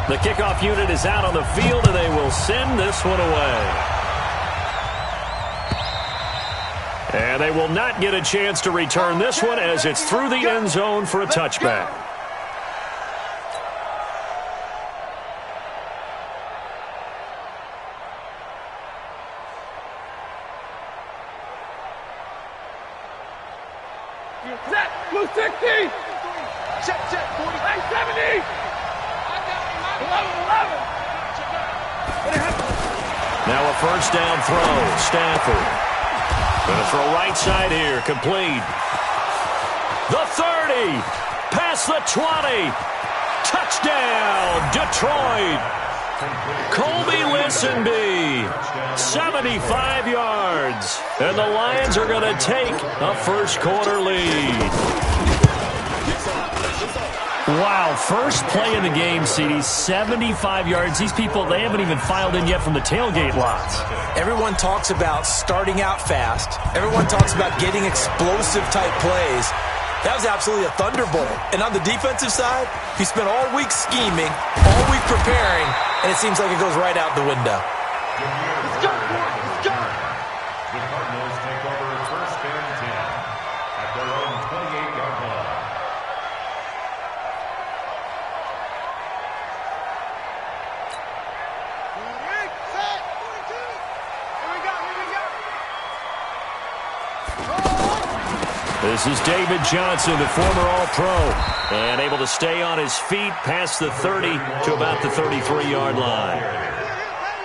The kickoff unit is out on the field, and they will send this one away. And they will not get a chance to return this one as it's through the end zone for a touchback. Set, blue 60. Check, 40. 70. 11. Now a first down throw. Stafford. Going to throw right side here. Complete. The 30. Past the 20. Touchdown, Detroit. Colby Listenbee. 75 yards. And the Lions are going to take a first quarter lead. Wow, first play in the game, CD, 75 yards. These people, they haven't even filed in yet from the tailgate lots. Everyone talks about starting out fast. Everyone talks about getting explosive-type plays. That was absolutely a thunderbolt. And on the defensive side, he spent all week scheming, all week preparing, and it seems like it goes right out the window. Let's go. The Cardinals take over first and 10 at their own 28-yard line. This is David Johnson, the former All-Pro, and able to stay on his feet past the 30 to about the 33-yard line.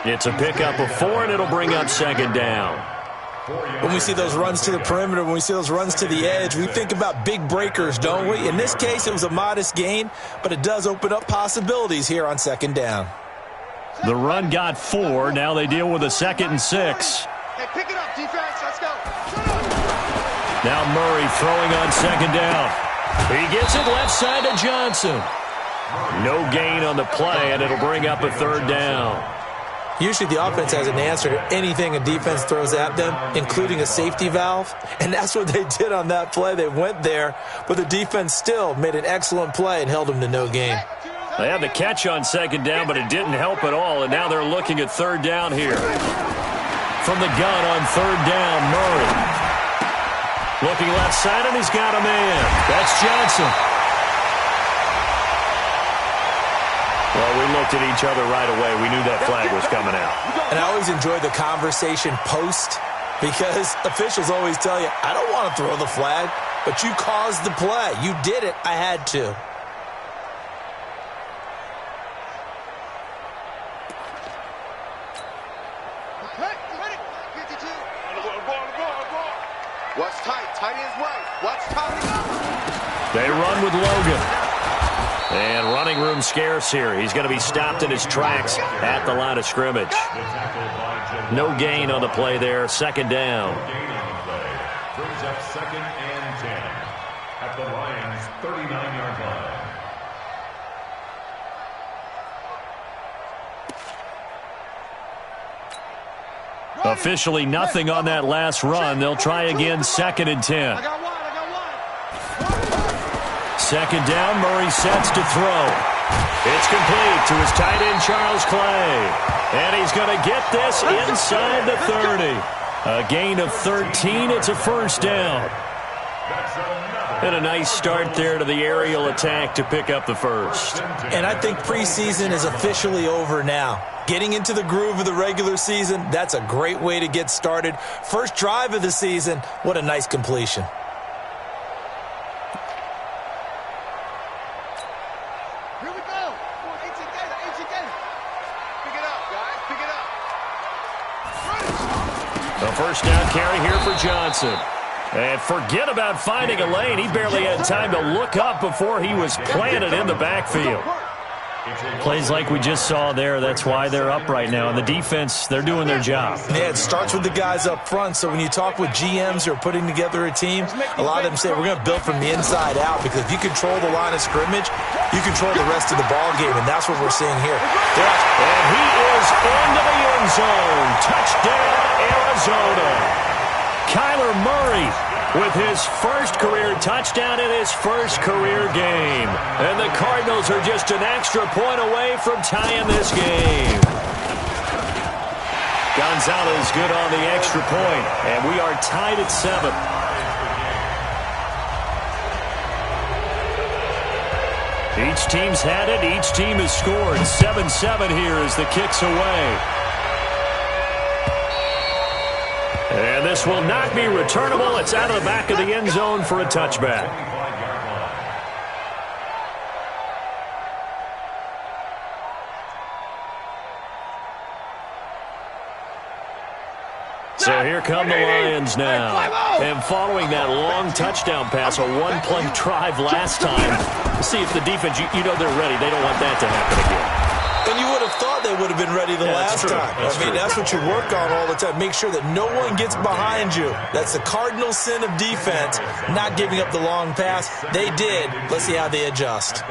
It's a pickup of 4, and it'll bring up second down. When we see those runs to the perimeter, when we see those runs to the edge, we think about big breakers, don't we? In this case, it was a modest gain, but it does open up possibilities here on second down. The run got 4. Now they deal with a 2nd and 6. Hey, pick it up, defense. Let's go. Now Murray throwing on second down. He gets it left side to Johnson. No gain on the play, and it'll bring up a third down. Usually the offense has an answer to anything a defense throws at them, including a safety valve. And that's what they did on that play. They went there, but the defense still made an excellent play and held them to no gain. They had the catch on second down, but it didn't help at all, and now they're looking at third down here. From the gun on third down, Murray. Looking left side, and he's got a man. That's Johnson. Well, we looked at each other right away. We knew that flag was coming out. And I always enjoy the conversation post because officials always tell you, I don't want to throw the flag, but you caused the play. You did it. I had to. What's tight? Tight ends way. What's tight? They run with Logan. And running room scarce here. He's going to be stopped in his tracks at the line of scrimmage. No gain on the play there. Second down. Brings up second and 10 at the Lions' 39-yard line. Officially nothing on that last run. They'll try again, second and 10. I got one. Second down, Murray sets to throw. It's complete to his tight end, Charles Clay. And he's going to get this inside the 30. A gain of 13. It's a first down. And a nice start there to the aerial attack to pick up the first. And I think preseason is officially over now. Getting into the groove of the regular season, that's a great way to get started. First drive of the season, what a nice completion. Here we go. Pick it up, guys. Pick it up. A first down carry here for Johnson. And forget about finding a lane. He barely had time to look up before he was planted in the backfield. Plays like we just saw there, that's why they're up right now. And the defense, they're doing their job. Yeah, it starts with the guys up front. So when you talk with GMs who are putting together a team, a lot of them say we're going to build from the inside out, because if you control the line of scrimmage, you control the rest of the ball game, and that's what we're seeing here. And he is into the end zone. Touchdown, Arizona. Kyler Murray with his first career touchdown in his first career game. And the Cardinals are just an extra point away from tying this game. Gonzalez good on the extra point, and we are tied at 7. Each team's had it. Each team has scored. 7-7 here as the kick's away. And this will not be returnable. It's out of the back of the end zone for a touchback. So here come the Lions now. And following that long touchdown pass, a one-play drive last time, see if the defense, you know they're ready. They don't want that to happen again. And you would have thought they would have been ready the last time. That's what you work on all the time. Make sure that no one gets behind you. That's the cardinal sin of defense, not giving up the long pass. They did. Let's see how they adjust.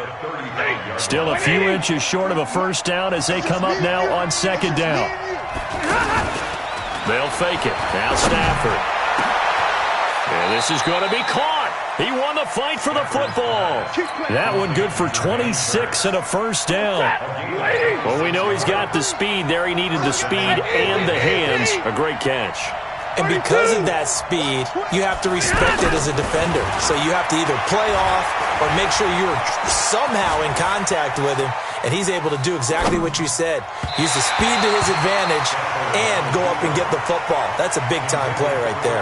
Still a few inches short of a first down as they come up now on second down. They'll fake it. Now Stafford. And this is going to be caught. He won the fight for the football. That one good for 26 and a first down. Well, we know he's got the speed there. He needed the speed and the hands. A great catch. And because of that speed, you have to respect it as a defender. So you have to either play off or make sure you're somehow in contact with him. And he's able to do exactly what you said. Use the speed to his advantage and go up and get the football. That's a big-time play right there.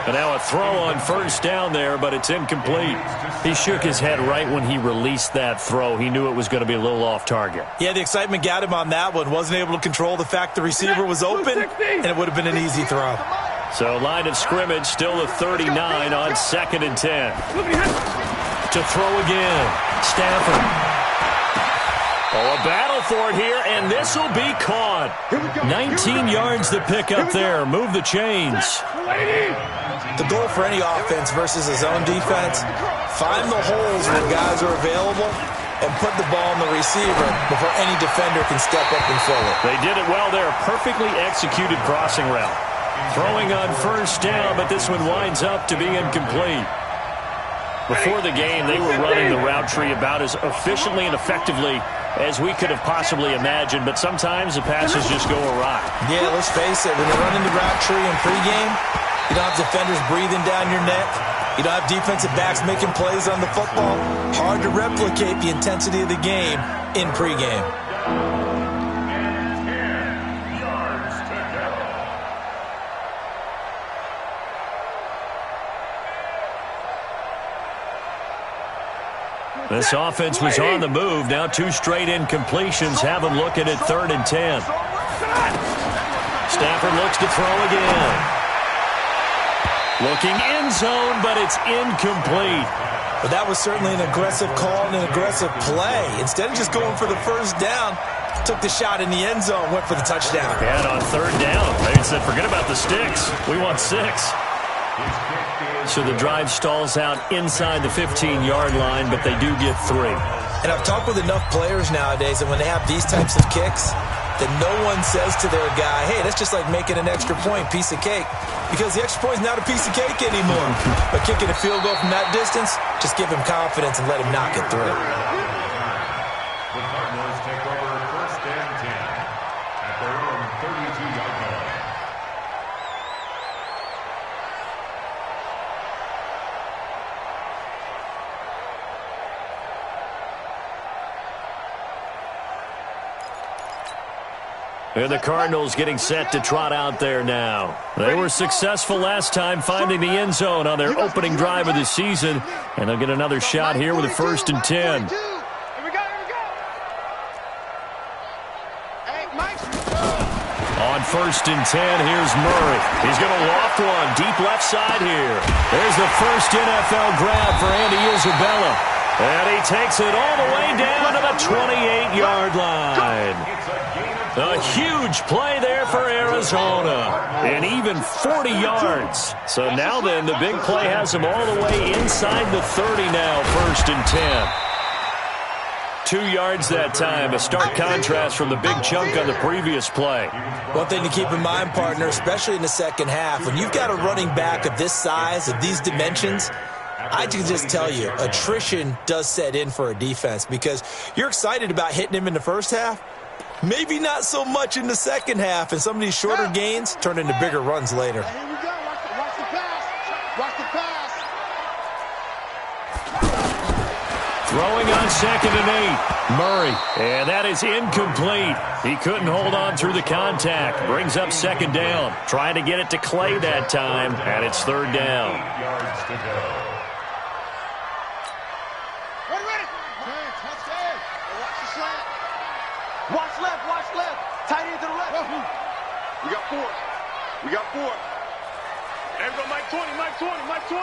And now a throw on first down there, but it's incomplete. He shook his head right when he released that throw. He knew it was going to be a little off target. Yeah, the excitement got him on that one. Wasn't able to control the fact the receiver was open, and it would have been an easy throw. So line of scrimmage still at 39 on 2nd and 10. To throw again. Stafford. Oh, a battle for it here, and this will be caught. 19 yards to pick up there. Move the chains. The goal for any offense versus a zone defense, find the holes where guys are available and put the ball in the receiver before any defender can step up and fill it. They did it well there. Perfectly executed crossing route. Throwing on first down, but this one winds up to be incomplete. Before the game, they were running the route tree about as efficiently and effectively as we could have possibly imagined, but sometimes the passes just go awry. Yeah, let's face it, when you're running the route tree in pregame, you don't have defenders breathing down your neck. You don't have defensive backs making plays on the football. Hard to replicate the intensity of the game in pregame. This offense was on the move. Now 2 straight incompletions have them looking at 3rd and 10. Stafford looks to throw again. Looking end zone, but it's incomplete. But that was certainly an aggressive call and an aggressive play. Instead of just going for the first down, took the shot in the end zone, went for the touchdown. And on 3rd down, they said, forget about the sticks. We want 6. So the drive stalls out inside the 15-yard line, but they do get 3. And I've talked with enough players nowadays, and when they have these types of kicks, that no one says to their guy, hey, that's just like making an extra point, piece of cake. Because the extra point is not a piece of cake anymore. But kicking a field goal from that distance, just give him confidence and let him knock it through. The Cardinals take over 1st and 10 at their own 32-yard line. And the Cardinals getting set to trot out there now. They were successful last time finding the end zone on their opening drive of the season. And they'll get another shot here with a 1st and 10. Here we go. On 1st and 10, here's Murray. He's going to loft one deep left side here. There's the first NFL grab for Andy Isabella. And he takes it all the way down to the 28-yard line. A huge play there for Arizona. And even 40 yards. So now then, the big play has him all the way inside the 30 now, 1st and 10. 2 yards that time, a stark contrast from the big chunk on the previous play. One thing to keep in mind, partner, especially in the second half, when you've got a running back of this size, of these dimensions, I can just tell you, attrition does set in for a defense because you're excited about hitting him in the first half, maybe not so much in the second half, and some of these shorter gains turn into bigger runs later. Here we go. Watch the pass. Watch the pass. Throwing on 2nd and 8. Murray. And that is incomplete. He couldn't hold on through the contact. Brings up 2nd down. Trying to get it to Clay that time, and it's 3rd down. 8 yards to go. Ready. Touchdown. Watch the slant. Watch left. Watch left. Tight end to the left. We got 4. We got 4. There we go. Mike 20. Mike 20. Mike 20.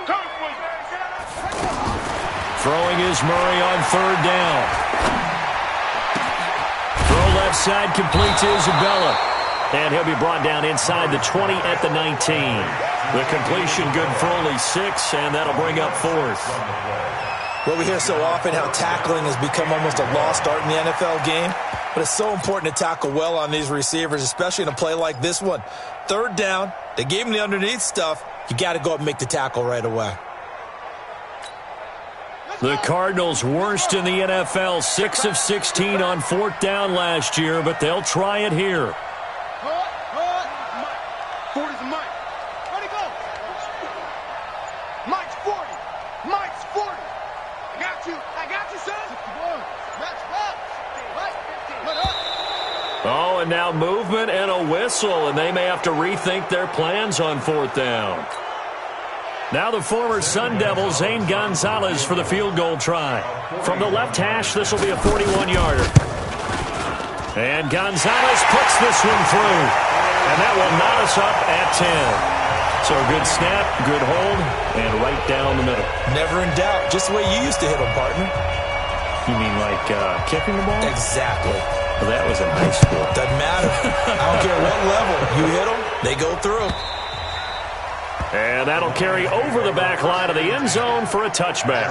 Coming for you. Throwing is Murray on 3rd down. Throw left side, complete to Isabella. And he'll be brought down inside the 20 at the 19. The completion good for only 6, and that'll bring up 4th. Well, we hear so often how tackling has become almost a lost art in the NFL game. But it's so important to tackle well on these receivers, especially in a play like this one. 3rd down, they gave him the underneath stuff. You got to go up and make the tackle right away. The Cardinals worst in the NFL, 6 of 16 on 4th down last year, but they'll try it here. Mike. 40's Mike. Ready, go. Mike's 40. Mike's 40. I got you, son. 61. Match up. Mike, 15. Put up. Oh, and now movement and a whistle, and they may have to rethink their plans on 4th down. Now the former Sun Devil, Zane Gonzalez, for the field goal try. From the left hash, this will be a 41-yarder. And Gonzalez puts this one through. And that will knot us up at 10. So a good snap, good hold, and right down the middle. Never in doubt. Just the way you used to hit them, partner. You mean like kicking the ball? Exactly. Well, that was in high school. Doesn't matter. I don't care what level. You hit them, they go through. And that'll carry over the back line of the end zone for a touchback.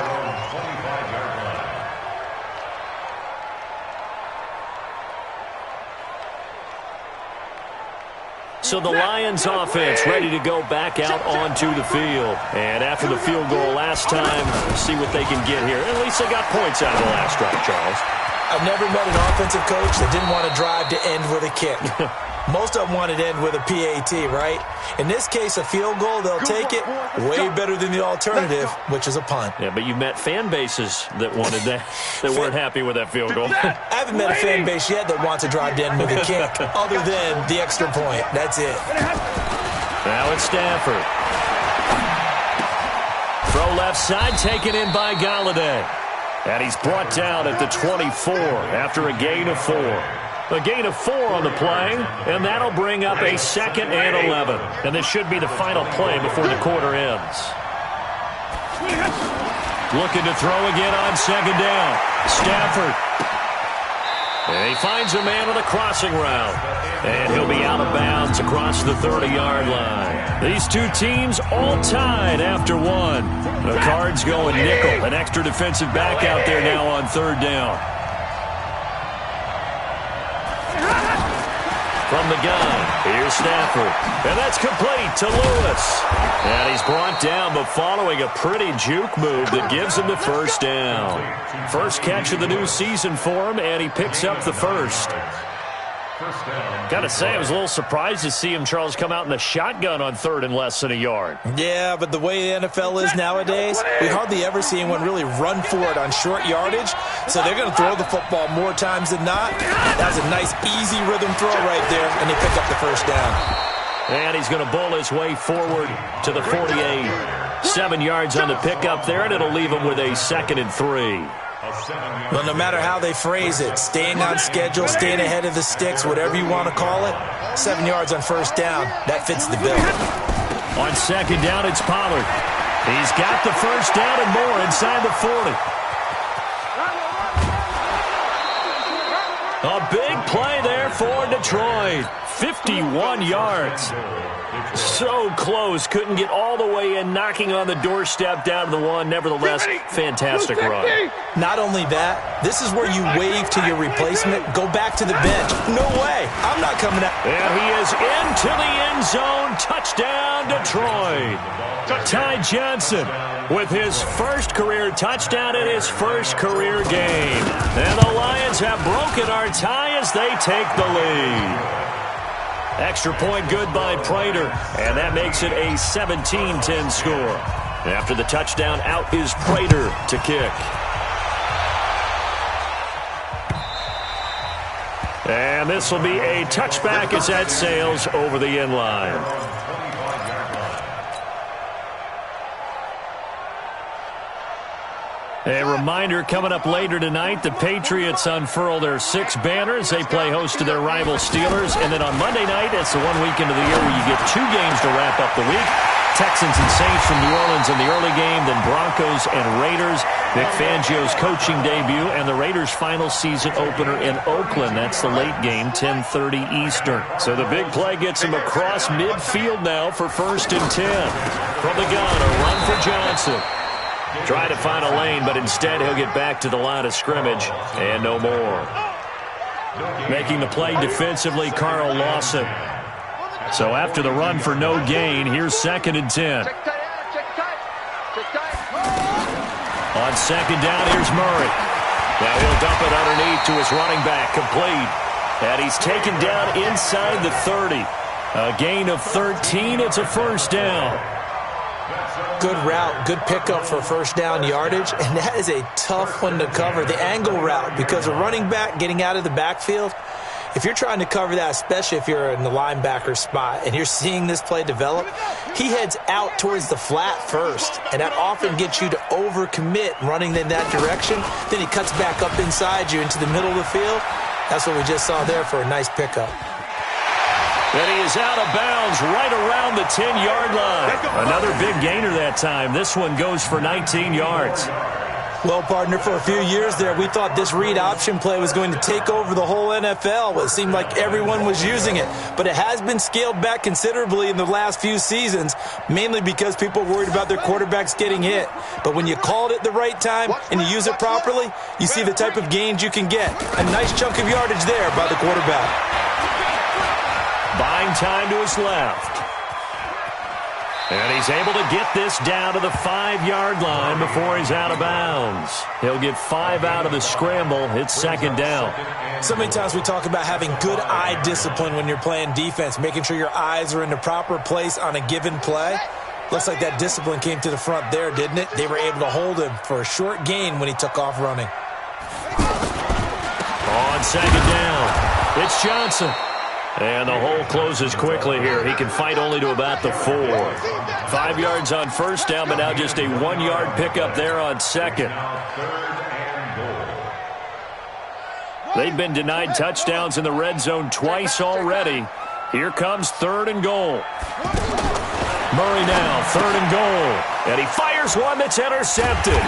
So the Lions offense ready to go back out onto the field. And after the field goal last time, see what they can get here. At least they got points out of the last drive, Charles. I've never met an offensive coach that didn't want to drive to end with a kick. Most of them wanted to end with a PAT, right? In this case, a field goal, they'll take it way better than the alternative, which is a punt. Yeah, but you've met fan bases that wanted that, that weren't happy with that field goal. I haven't met a fan base yet that wants to drive to end with a kick, other than the extra point. That's it. Now it's Stafford. Throw left side, taken in by Galladay. And he's brought down at the 24 after a gain of 4. A gain of 4 on the play, and that'll bring up a 2nd and 11. And this should be the final play before the quarter ends. Looking to throw again on 2nd down. Stafford. And he finds a man on the crossing route. And he'll be out of bounds across the 30-yard line. These two teams all tied after 1. The Cards going nickel. An extra defensive back out there now on 3rd down. From the gun, here's Stafford. And that's complete to Lewis. And he's brought down, but following a pretty juke move that gives him the 1st down. First catch of the new season for him, and he picks up the 1st. Got to say, I was a little surprised to see him, Charles, come out in the shotgun on 3rd and less than a yard. Yeah, but the way the NFL is nowadays, we hardly ever see anyone really run for it on short yardage. So they're going to throw the football more times than not. That was a nice, easy rhythm throw right there, and they pick up the 1st down. And he's going to bowl his way forward to the 48. 7 yards on the pickup there, and it'll leave him with a 2nd and 3. Well, no matter how they phrase it, staying on schedule, staying ahead of the sticks, whatever you want to call it, 7 yards on 1st down, that fits the bill. On 2nd down, it's Pollard. He's got the 1st down and more inside the 40. A big play there for Detroit. 51 yards. So close. Couldn't get all the way in, knocking on the doorstep down to the one. Nevertheless, fantastic run. Not only that, this is where you wave to your replacement. Go back to the bench. No way. I'm not coming out. And he is into the end zone. Touchdown, Detroit. Ty Johnson with his first career touchdown in his first career game. And the Lions have broken our tie as they take the lead. Extra point good by Prater, and that makes it a 17-10 score. After the touchdown, out is Prater to kick. And this will be a touchback as that sails over the end line. A reminder, coming up later tonight, the Patriots unfurl their 6 banners. They play host to their rival Steelers. And then on Monday night, it's the one weekend of the year where you get 2 games to wrap up the week. Texans and Saints from New Orleans in the early game, then Broncos and Raiders. Vic Fangio's coaching debut, and the Raiders' final season opener in Oakland. That's the late game, 10:30 Eastern. So the big play gets him across midfield now for 1st and 10. From the gun, a run for Johnson. Try to find a lane, but instead he'll get back to the line of scrimmage, and no more. Making the play defensively, Carl Lawson. So after the run for no gain, here's 2nd and 10. On 2nd down, here's Murray. Now he'll dump it underneath to his running back, complete. And he's taken down inside the 30. A gain of 13, it's a 1st down. Good route, good pickup for 1st down yardage, and that is a tough one to cover, the angle route, because a running back getting out of the backfield, if you're trying to cover that, especially if you're in the linebacker spot and you're seeing this play develop, he heads out towards the flat first, and that often gets you to overcommit running in that direction. Then he cuts back up inside you into the middle of the field. That's what we just saw there for a nice pickup. And he is out of bounds right around the 10-yard line. Another big gainer that time. This one goes for 19 yards. Well, partner, for a few years there, we thought this read option play was going to take over the whole NFL. It seemed like everyone was using it. But it has been scaled back considerably in the last few seasons, mainly because people are worried about their quarterbacks getting hit. But when you call it at the right time and you use it properly, you see the type of gains you can get. A nice chunk of yardage there by the quarterback. Buying time to his left. And he's able to get this down to the 5-yard line before he's out of bounds. He'll get 5 out of the scramble. It's 2nd down. So many times we talk about having good eye discipline when you're playing defense, making sure your eyes are in the proper place on a given play. Looks like that discipline came to the front there, didn't it? They were able to hold him for a short gain when he took off running. On 2nd down, it's Johnson. And the hole closes quickly here. He can fight only to about the 4. 5 yards on 1st down, but now just a 1-yard pickup there on 2nd. They've been denied touchdowns in the red zone twice already. Here comes 3rd and goal. Murray now, 3rd and goal. And he fires one that's intercepted.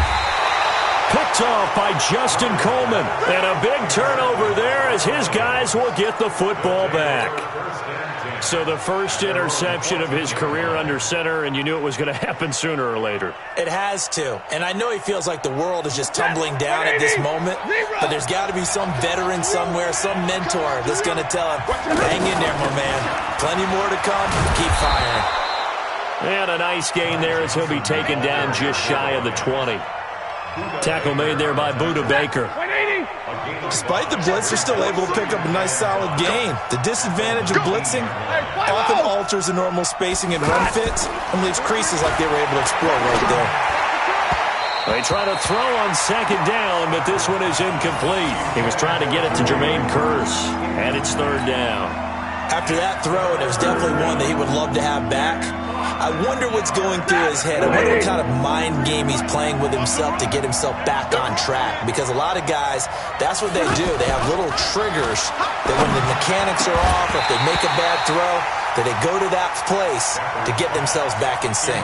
Picked off by Justin Coleman. And a big turnover there as his guys will get the football back. So the first interception of his career under center, and you knew it was going to happen sooner or later. It has to. And I know he feels like the world is just tumbling down at this moment, but there's got to be some veteran somewhere, some mentor that's going to tell him, hang in there, my man. Plenty more to come. Keep firing. And a nice gain there as he'll be taken down just shy of the 20. Tackle made there by Budda Baker. Despite the blitz, they're still able to pick up a nice solid gain. The disadvantage of blitzing often alters the normal spacing and run fits and leaves creases like they were able to explore right there. They try to throw on 2nd down, but this one is incomplete. He was trying to get it to Jermaine Kearse, and it's 3rd down. After that throw, and it was definitely one that he would love to have back. I wonder what's going through his head. I wonder what kind of mind game he's playing with himself to get himself back on track. Because a lot of guys, that's what they do. They have little triggers that when the mechanics are off, or if they make a bad throw, that they go to that place to get themselves back in sync.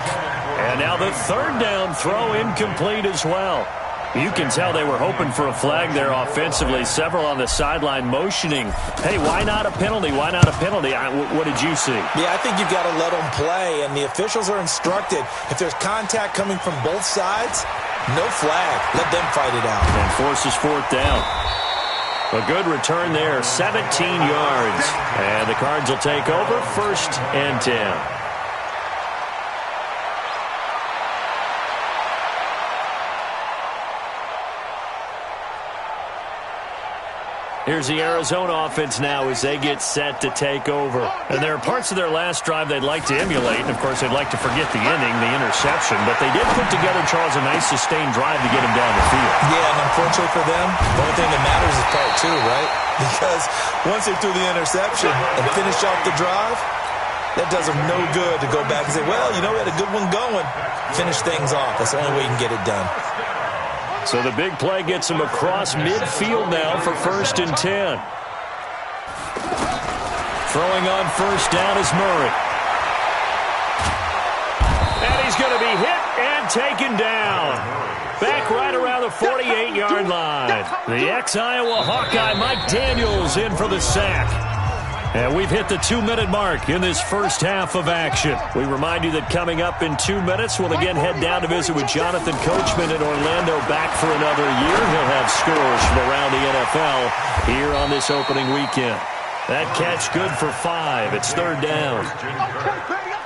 And now the 3rd down throw incomplete as well. You can tell they were hoping for a flag there offensively. Several on the sideline motioning, hey, why not a penalty? Why not a penalty? What did you see? Yeah, I think you've got to let them play, and the officials are instructed. If there's contact coming from both sides, no flag. Let them fight it out. And forces fourth down. A good return there, 17 yards. And the Cards will take over, 1st and 10. Here's the Arizona offense now as they get set to take over. And there are parts of their last drive they'd like to emulate. And, of course, they'd like to forget the ending, the interception. But they did put together, Charles, a nice sustained drive to get him down the field. Yeah, and unfortunately for them, the only thing that matters is part 2, right? Because once they threw the interception and finished off the drive, that does them no good to go back and say, well, you know, we had a good one going. Finish things off. That's the only way you can get it done. So the big play gets him across midfield now for 1st and 10. Throwing on 1st down is Murray. And he's going to be hit and taken down. Back right around the 48-yard line. The ex-Iowa Hawkeye Mike Daniels in for the sack. And we've hit the 2-minute mark in this first half of action. We remind you that coming up in 2 minutes, we'll again head down to visit with Jonathan Coachman in Orlando, back for another year. He'll have scores from around the NFL here on this opening weekend. That catch good for 5. It's 3rd down.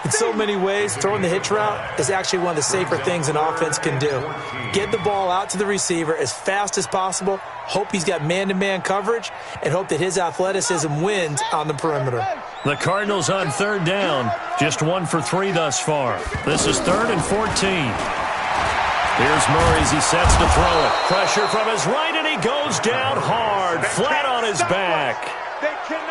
In so many ways, throwing the hitch route is actually one of the safer things an offense can do. Get the ball out to the receiver as fast as possible, hope he's got man-to-man coverage, and hope that his athleticism wins on the perimeter. The Cardinals on 3rd down, just 1 for 3 thus far. This is 3rd and 14. Here's Murray as he sets to throw it. Pressure from his right, and he goes down hard, flat on his back.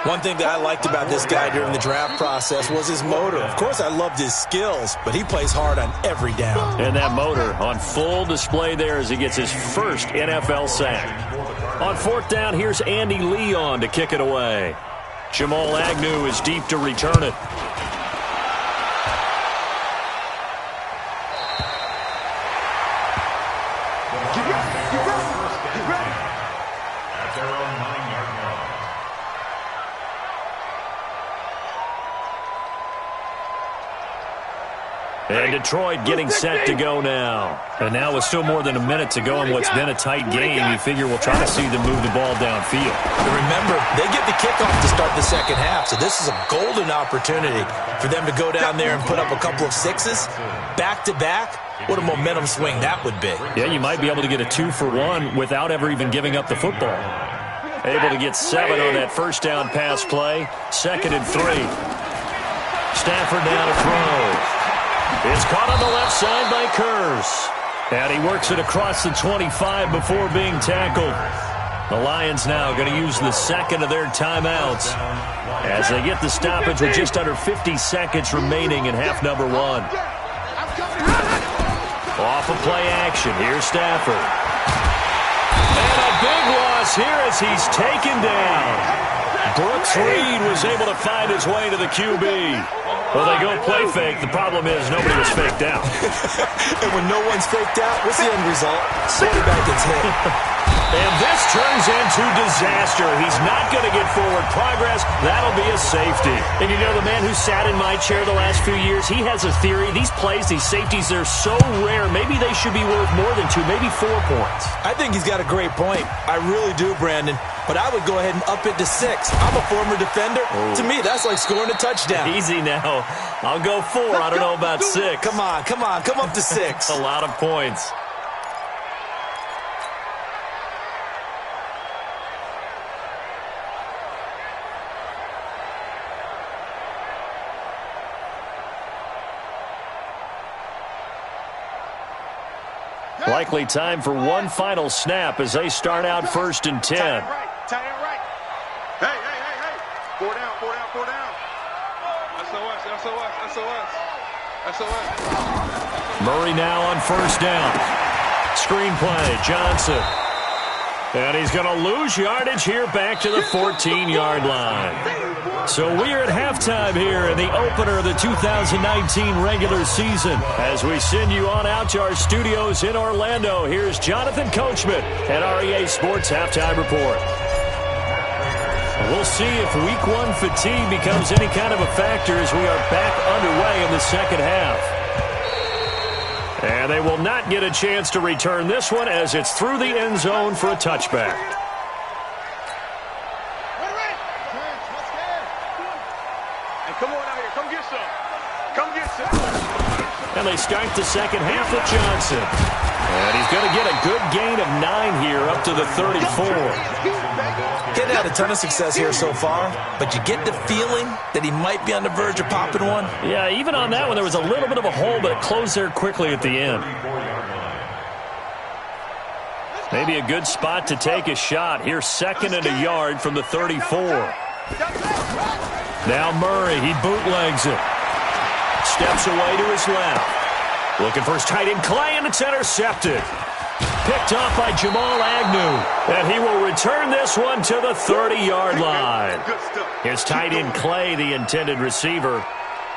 One thing that I liked about this guy during the draft process was his motor. Of course, I loved his skills, but he plays hard on every down. And that motor on full display there as he gets his first NFL sack. On 4th down, here's Andy Leon to kick it away. Jamal Agnew is deep to return it. And Detroit getting set to go now. And now with still more than a minute to go in what's been a tight game, you figure we'll try to see them move the ball downfield. And remember, they get the kickoff to start the second half, so this is a golden opportunity for them to go down there and put up a couple of 6s back-to-back. What a momentum swing that would be. Yeah, you might be able to get a 2-for-1 without ever even giving up the football. Able to get 7 on that first down pass play. 2nd and 3. Stafford down to throw. It's caught on the left side by Kurz. And he works it across the 25 before being tackled. The Lions now going to use the 2nd of their timeouts as they get the stoppage with just under 50 seconds remaining in half number 1. Off of play action. Here's Stafford. And a big loss here as he's taken down. Brooks Reed was able to find his way to the QB. Well, they go play fake. The problem is nobody was faked out. And when no one's faked out, what's the end result? Quarterback gets hit. And this turns into disaster. He's not going to get forward progress. That'll be a safety. And you know, the man who sat in my chair the last few years, he has a theory. These plays, these safeties, they're so rare. Maybe they should be worth more than 2, maybe 4 points. I think he's got a great point. I really do, Brandon. But I would go ahead and up it to 6. I'm a former defender. Oh. To me, that's like scoring a touchdown. Easy now. I'll go 4. I don't know about 6. Come on. Come up to 6. A lot of points. Likely time for one final snap as they start out 1st and 10. Tie it right. Hey. 4 down. SOS. Murray now on 1st down. Screen play, Johnson. And he's going to lose yardage here back to the 14-yard line. So we are at halftime here in the opener of the 2019 regular season. As we send you on out to our studios in Orlando, here's Jonathan Coachman at REA Sports Halftime Report. We'll see if Week 1 fatigue becomes any kind of a factor as we are back underway in the second half. And they will not get a chance to return this one as it's through the end zone for a touchback. Hey, come on out here. Come get some. Come get some. And they start the second half with Johnson. And he's going to get a good gain of 9 here up to the 34. Getting had a ton of success here so far, but you get the feeling that he might be on the verge of popping one. Yeah, even on that one, there was a little bit of a hole, but it closed there quickly at the end. Maybe a good spot to take a shot. Here's 2nd and a yard from the 34. Now Murray, he bootlegs it. Steps away to his left. Looking for his tight end, Clay, and it's intercepted. Picked off by Jamal Agnew. And he will return this one to the 30-yard line. His tight end, Clay, the intended receiver.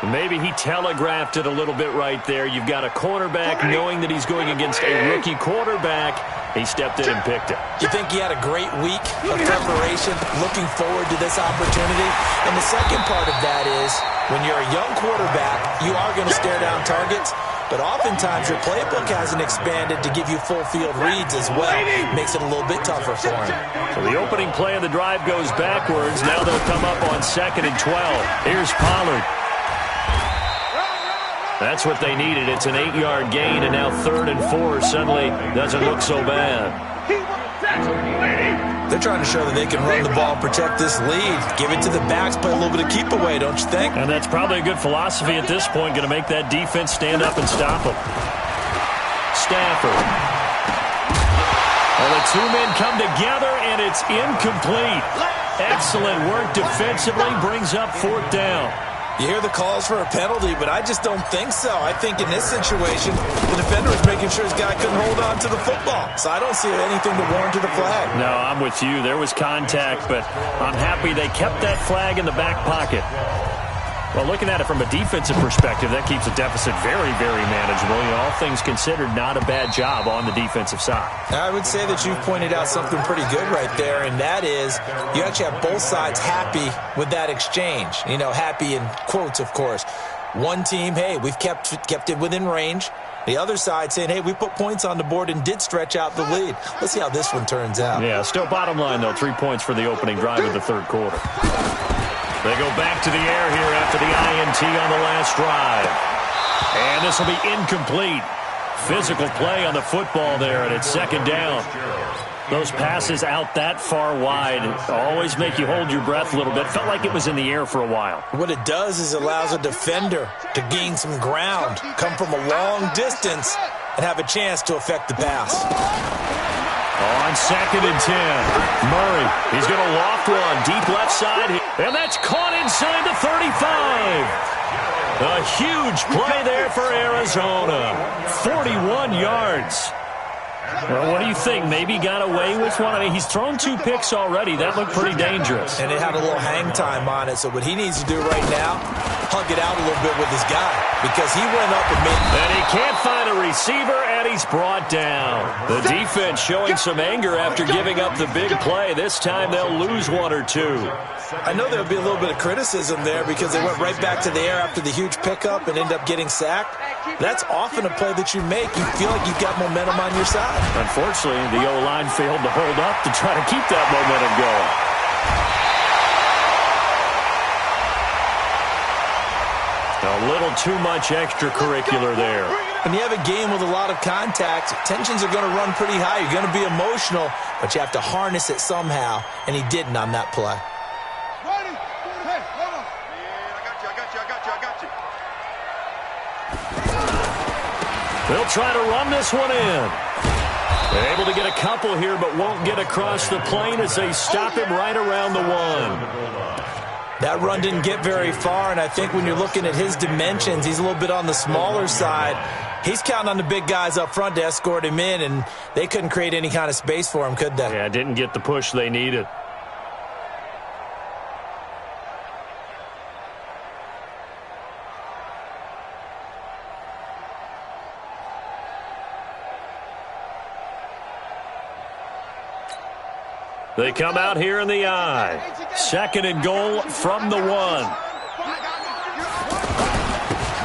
Maybe he telegraphed it a little bit right there. You've got a cornerback knowing that he's going against a rookie quarterback. He stepped in and picked it. You think he had a great week of preparation, looking forward to this opportunity? And the second part of that is, when you're a young quarterback, you are going to stare down targets. But oftentimes your playbook hasn't expanded to give you full field reads as well. Makes it a little bit tougher for him. So the opening play of the drive goes backwards. Now they'll come up on 2nd and 12. Here's Pollard. That's what they needed. It's an 8-yard gain, and now 3rd and 4 suddenly doesn't look so bad. They're trying to show that they can run the ball, protect this lead. Give it to the backs, play a little bit of keep away, don't you think? And that's probably a good philosophy at this point, going to make that defense stand up and stop them. Stafford. Well, the two men come together, and it's incomplete. Excellent work defensively, brings up 4th down. You hear the calls for a penalty, but I just don't think so. I think in this situation, the defender was making sure his guy couldn't hold on to the football. So I don't see anything to warrant the flag. No, I'm with you. There was contact, but I'm happy they kept that flag in the back pocket. Well, looking at it from a defensive perspective, that keeps the deficit very, very manageable. You know, all things considered, not a bad job on the defensive side. I would say that you've pointed out something pretty good right there, and that is you actually have both sides happy with that exchange. You know, happy in quotes, of course. One team, hey, we've kept it within range. The other side saying, hey, we put points on the board and did stretch out the lead. Let's see how this one turns out. Yeah, still bottom line, though, 3 points for the opening drive of the 3rd quarter. They go back to the air here after the INT on the last drive. And this will be incomplete. Physical play on the football there, and it's 2nd down. Those passes out that far wide always make you hold your breath a little bit. Felt like it was in the air for a while. What it does is it allows a defender to gain some ground, come from a long distance, and have a chance to affect the pass. On 2nd and 10, Murray, he's going to loft one deep left side, and that's caught inside the 35. A huge play there for Arizona, 41 yards. Well, what do you think? Maybe got away with one? I mean, he's thrown 2 picks already. That looked pretty dangerous. And it had a little hang time on it, so what he needs to do right now, hug it out a little bit with his guy, because he went up and made... And he can't find a receiver, and he's brought down. The defense showing some anger after giving up the big play. This time they'll lose 1 or 2. I know there'll be a little bit of criticism there because they went right back to the air after the huge pickup and end up getting sacked. That's often a play that you make. You feel like you've got momentum on your side. Unfortunately, the O-line failed to hold up to try to keep that momentum going. A little too much extracurricular there. When you have a game with a lot of contact, tensions are going to run pretty high. You're going to be emotional, but you have to harness it somehow, and he didn't on that play. They'll try to run this one in. They're able to get a couple here, but won't get across the plane as they stop him right around the 1. That run didn't get very far, and I think when you're looking at his dimensions, he's a little bit on the smaller side. He's counting on the big guys up front to escort him in, and they couldn't create any kind of space for him, could they? Yeah, didn't get the push they needed. They come out here in the I. 2nd and goal from the 1.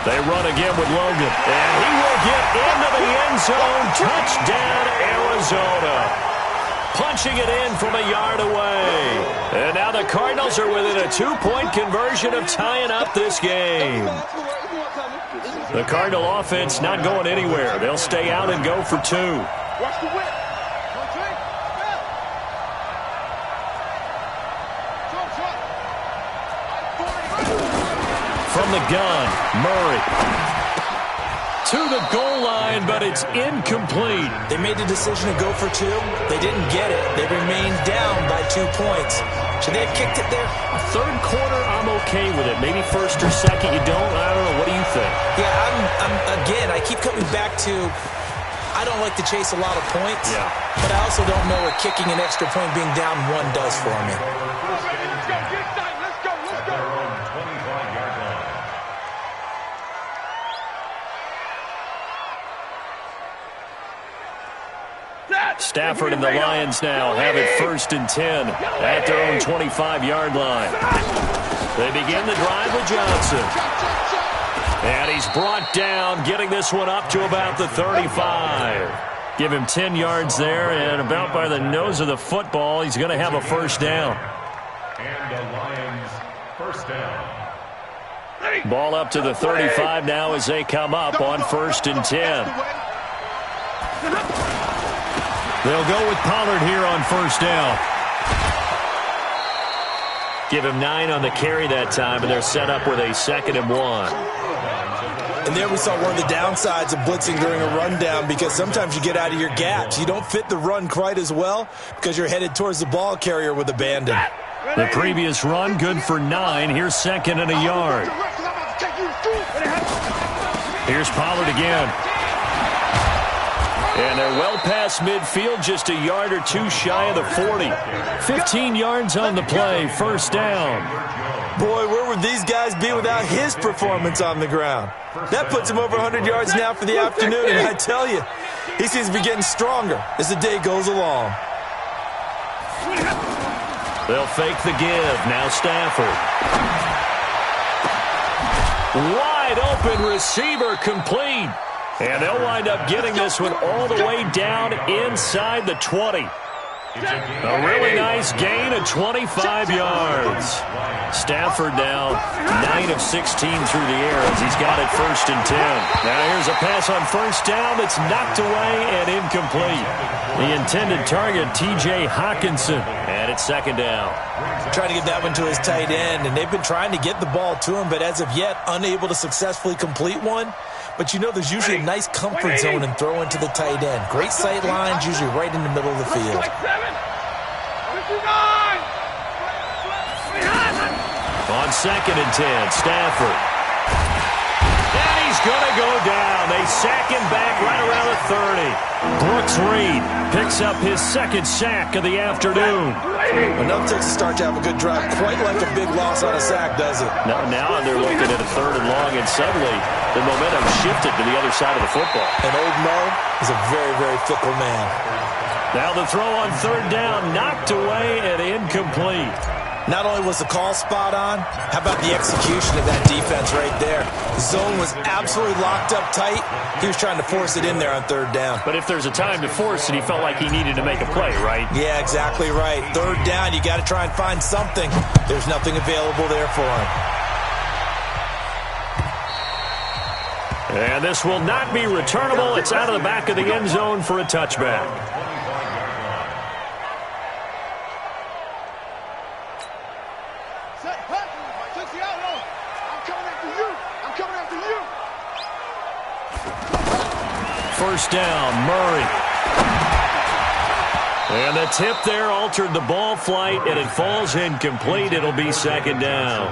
They run again with Logan. And he will get into the end zone. Touchdown, Arizona. Punching it in from a yard away. And now the Cardinals are within a 2-point conversion of tying up this game. The Cardinal offense not going anywhere. They'll stay out and go for 2. Watch the whip. From the gun, Murray. To the goal line, but it's incomplete. They made the decision to go for 2. They didn't get it. They remained down by 2 points. Should they have kicked it there? Third quarter, I'm okay with it. Maybe first or second, you don't. I don't know. What do you think? Yeah, again, I keep coming back to I don't like to chase a lot of points, but I also don't know what kicking an extra point being down 1 does for me. Stafford and the Lions now have it 1st and 10 at their own 25-yard line. They begin the drive with Johnson. And he's brought down, getting this one up to about the 35. Give him 10 yards there, and about by the nose of the football, he's going to have a first down. And the Lions first down. Ball up to the 35 now as they come up on 1st and 10. They'll go with Pollard here on first down. Give him 9 on the carry that time, and they're set up with a 2nd and 1. And there we saw one of the downsides of blitzing during a rundown, because sometimes you get out of your gaps. You don't fit the run quite as well because you're headed towards the ball carrier with abandon. The previous run good for 9. Here's 2nd and a yard. Here's Pollard again. And they're well past midfield, just a yard or 2 shy of the 40. 15 yards on the play, first down. Boy, where would these guys be without his performance on the ground? That puts him over 100 yards now for the afternoon, and I tell you, he seems to be getting stronger as the day goes along. They'll fake the give. Now Stafford. Wide open receiver, complete. And they'll wind up getting this one all the way down inside the 20. A really nice gain of 25 yards. Stafford now 9 of 16 through the air as he's got it 1st and 10. Now here's a pass on first down that's knocked away and incomplete. The intended target, T.J. Hockenson, and it's 2nd down. Trying to get that one to his tight end, and they've been trying to get the ball to him, but as of yet, unable to successfully complete one. But you know there's usually a nice comfort zone and throw into the tight end. Great sight lines, usually right in the middle of the field. On 2nd and 10, Stafford. And he's going to go down. They sack him back right around the 30. Brooks Reed picks up his 2nd sack of the afternoon. Enough takes a start to have a good drive. Quite like a big loss on a sack, does it? Now they're looking at a 3rd and long, and suddenly the momentum shifted to the other side of the football. And old Mo is a very, very fickle man. Now the throw on 3rd down, knocked away and incomplete. Not only was the call spot on, how about the execution of that defense right there? The zone was absolutely locked up tight. He was trying to force it in there on 3rd down. But if there's a time to force it, he felt like he needed to make a play, right? Yeah, exactly right. 3rd down, you got to try and find something. There's nothing available there for him. And this will not be returnable. It's out of the back of the end zone for a touchback. First down, Murray. And the tip there altered the ball flight, and it falls incomplete. It'll be 2nd down.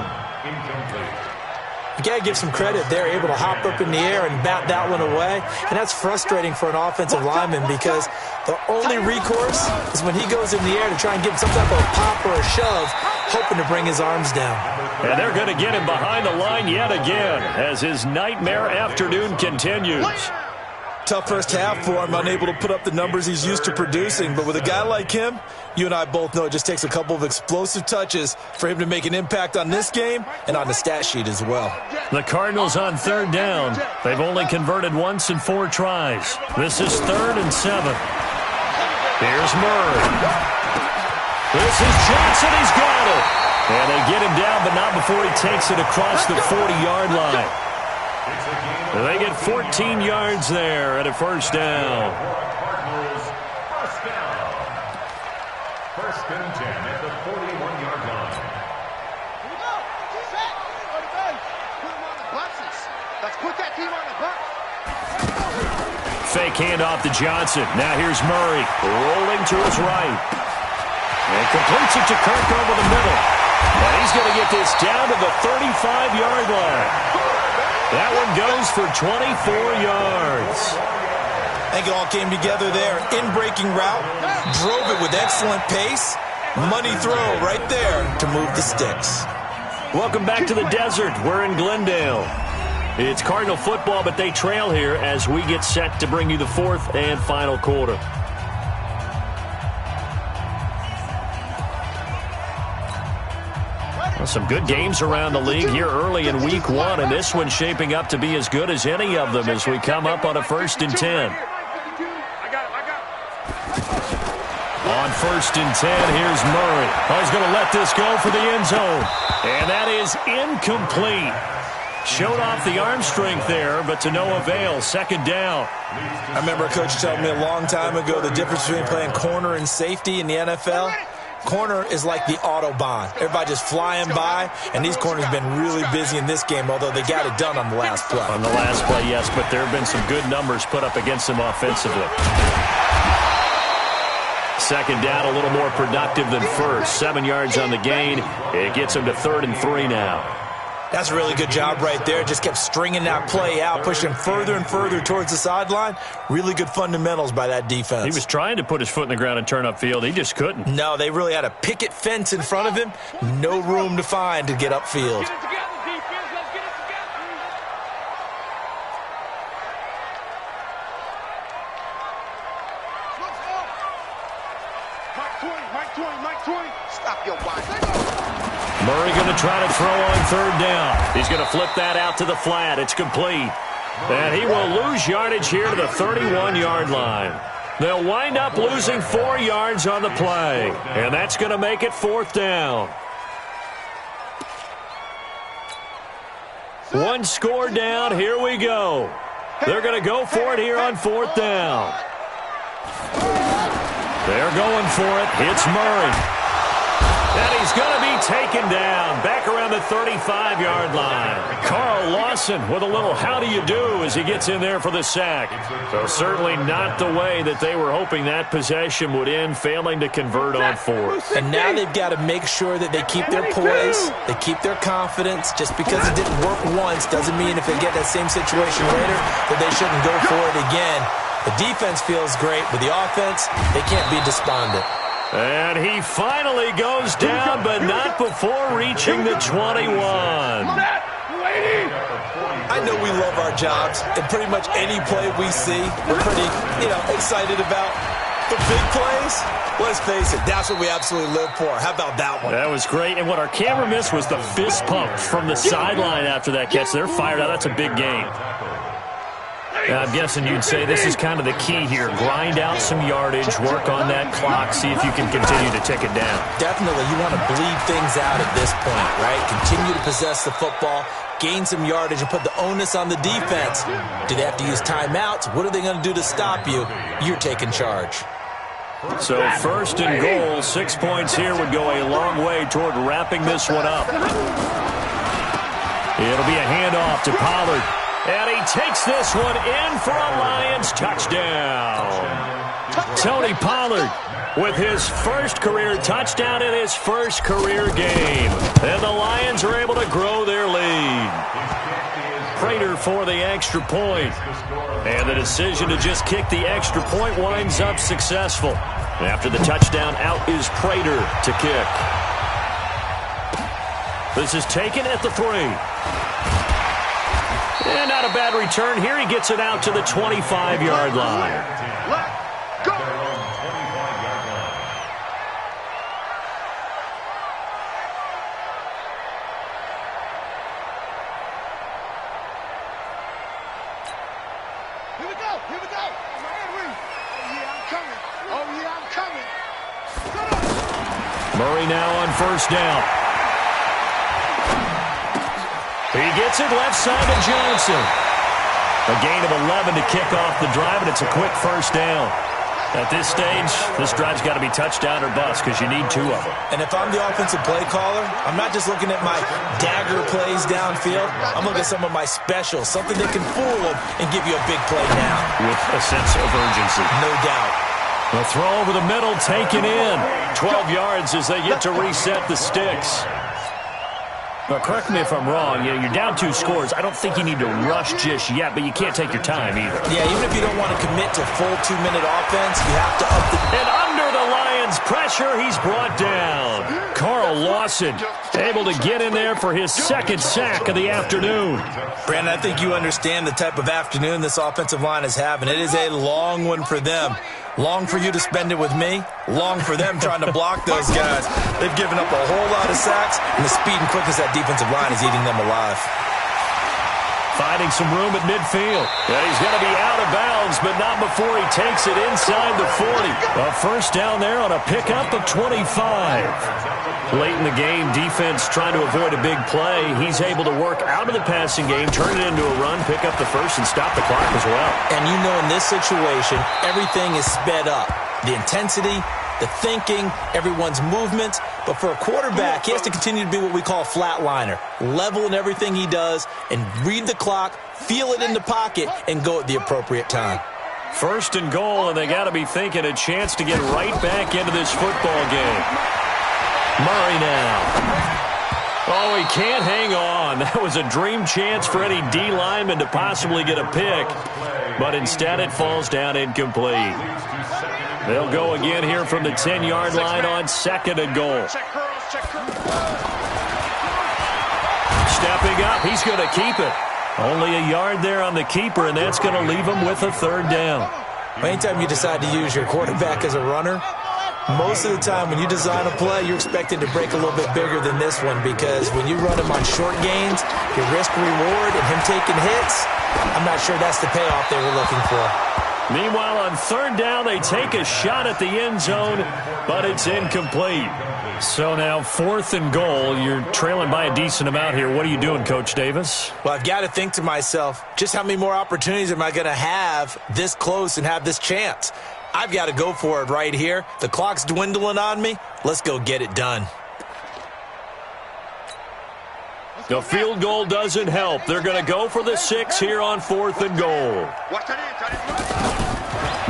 You got to give some credit. They're able to hop up in the air and bat that one away. And that's frustrating for an offensive lineman because the only recourse is when he goes in the air to try and give some type of pop or a shove, hoping to bring his arms down. And they're going to get him behind the line yet again as his nightmare afternoon continues. Tough first half for him, unable to put up the numbers he's used to producing. But with a guy like him, you and I both know it just takes a couple of explosive touches for him to make an impact on this game and on the stat sheet as well. The Cardinals on third down. They've only converted once in 4 tries. This is 3rd and 7. Here's Murray. This is Johnson. He's got it. And they get him down, but not before he takes it across the 40-yard line. They get 14 yards there at a first down. First and 10 at the 41-yard line. Here we go. Set. Go to base. Put him on the buses. Let's put that team on the bus. Fake handoff to Johnson. Now here's Murray rolling to his right. And completes it to Kirk over the middle. And he's going to get this down to the 35-yard line. That one goes for 24 yards. I think it all came together there. In-breaking route, drove it with excellent pace. Money throw right there to move the sticks. Welcome back to the desert. We're in Glendale. It's Cardinal football, but they trail here as we get set to bring you the 4th and final quarter. Some good games around the league here early in week 1, and this one's shaping up to be as good as any of them as we come up on a 1st and 10. On 1st and 10, here's Murray. Oh, he's going to let this go for the end zone. And that is incomplete. Showed off the arm strength there, but to no avail. 2nd down. I remember a coach telling me a long time ago the difference between playing corner and safety in the NFL. Corner is like the Autobahn. Everybody just flying by, and these corners have been really busy in this game, although they got it done on the last play. On the last play, yes, but there have been some good numbers put up against them offensively. 2nd down, a little more productive than first. 7 yards on the gain. It gets them to 3rd and 3 now. That's a really good job right there. Just kept stringing that play out, pushing further and further towards the sideline. Really good fundamentals by that defense. He was trying to put his foot in the ground and turn upfield. He just couldn't. No, they really had a picket fence in front of him. No room to find to get upfield. Stop your watch. Murray going to try to throw on 3rd down. He's going to flip that out to the flat. It's complete. And he will lose yardage here to the 31-yard line. They'll wind up losing 4 yards on the play. And that's going to make it 4th down. 1 score down. Here we go. They're going to go for it here on 4th down. They're going for it. It's Murray. And he's going to be taken down back around the 35-yard line. Carl Lawson with a little how do you do as he gets in there for the sack. So certainly not the way that they were hoping that possession would end, failing to convert on 4th. And now they've got to make sure that they keep their poise, they keep their confidence. Just because it didn't work once doesn't mean if they get that same situation later that they shouldn't go for it again. The defense feels great, but the offense, they can't be despondent. And he finally goes down, but not before reaching the 21. I know we love our jobs, and pretty much any play we see, we're pretty, excited about. The big plays, let's face it, that's what we absolutely live for. How about that one? That was great, and what our camera missed was the fist pump from the sideline after that catch. They're fired out. That's a big game. I'm guessing you'd say this is kind of the key here. Grind out some yardage, work on that clock, see if you can continue to tick it down. Definitely. You want to bleed things out at this point, right? Continue to possess the football, gain some yardage, and put the onus on the defense. Do they have to use timeouts? What are they going to do to stop you? You're taking charge. So 1st and goal, 6 points here would go a long way toward wrapping this one up. It'll be a handoff to Pollard. And he takes this one in for a Lions touchdown. Tony Pollard with his first career touchdown in his first career game. And the Lions are able to grow their lead. Prater for the extra point. And the decision to just kick the extra point winds up successful. After the touchdown, out is Prater to kick. This is taken at the 3. And not a bad return here. He gets it out to the 25-yard line. Go! Here we go! Here we go! Oh, yeah, I'm coming. Oh, yeah, I'm coming. Murray now on first down. He gets it left side to Johnson. A gain of 11 to kick off the drive, and it's a quick first down. At this stage, this drive's got to be touchdown or bust because you need 2 of them. And if I'm the offensive play caller, I'm not just looking at my dagger plays downfield. I'm looking at some of my specials, something that can fool them and give you a big play now. With a sense of urgency. No doubt. The throw over the middle taken in. 12 yards as they get to reset the sticks. Now, correct me if I'm wrong. You're down 2 scores. I don't think you need to rush just yet, but you can't take your time either. Yeah, even if you don't want to commit to full 2-minute offense, you have to up the... And under the Lions' pressure, he's brought down. Carl Lawson able to get in there for his second sack of the afternoon. Brandon, I think you understand the type of afternoon this offensive line is having. It is a long one for them. Long for you to spend it with me. Long for them trying to block those guys. They've given up a whole lot of sacks, and the speed and quickness of that defensive line is eating them alive. Finding some room at midfield. And he's going to be out of bounds, but not before he takes it inside the 40. A first down there on a pickup of 25. Late in the game, defense trying to avoid a big play. He's able to work out of the passing game, turn it into a run, pick up the first, and stop the clock as well. And you know in this situation, everything is sped up. The intensity, the thinking, everyone's movement. But for a quarterback, he has to continue to be what we call a flatliner. Level in everything he does and read the clock, feel it in the pocket, and go at the appropriate time. First and goal, and they got to be thinking a chance to get right back into this football game. Murray now. Oh, he can't hang on. That was a dream chance for any D lineman to possibly get a pick, but instead it falls down incomplete. They'll go again here from the 10-yard line on second and goal. Stepping up, he's going to keep it. Only a yard there on the keeper, and that's going to leave him with a third down. Anytime you decide to use your quarterback as a runner, most of the time when you design a play, you're expected to break a little bit bigger than this one, because when you run him on short gains, your risk-reward and him taking hits, I'm not sure that's the payoff they were looking for. Meanwhile, on third down, they take a shot at the end zone, but it's incomplete. So now 4th and goal. You're trailing by a decent amount here. What are you doing, Coach Davis? Well, I've got to think to myself, just how many more opportunities am I going to have this close and have this chance? I've got to go for it right here. The clock's dwindling on me. Let's go get it done. The field goal doesn't help. They're going to go for the 6 here on 4th and goal.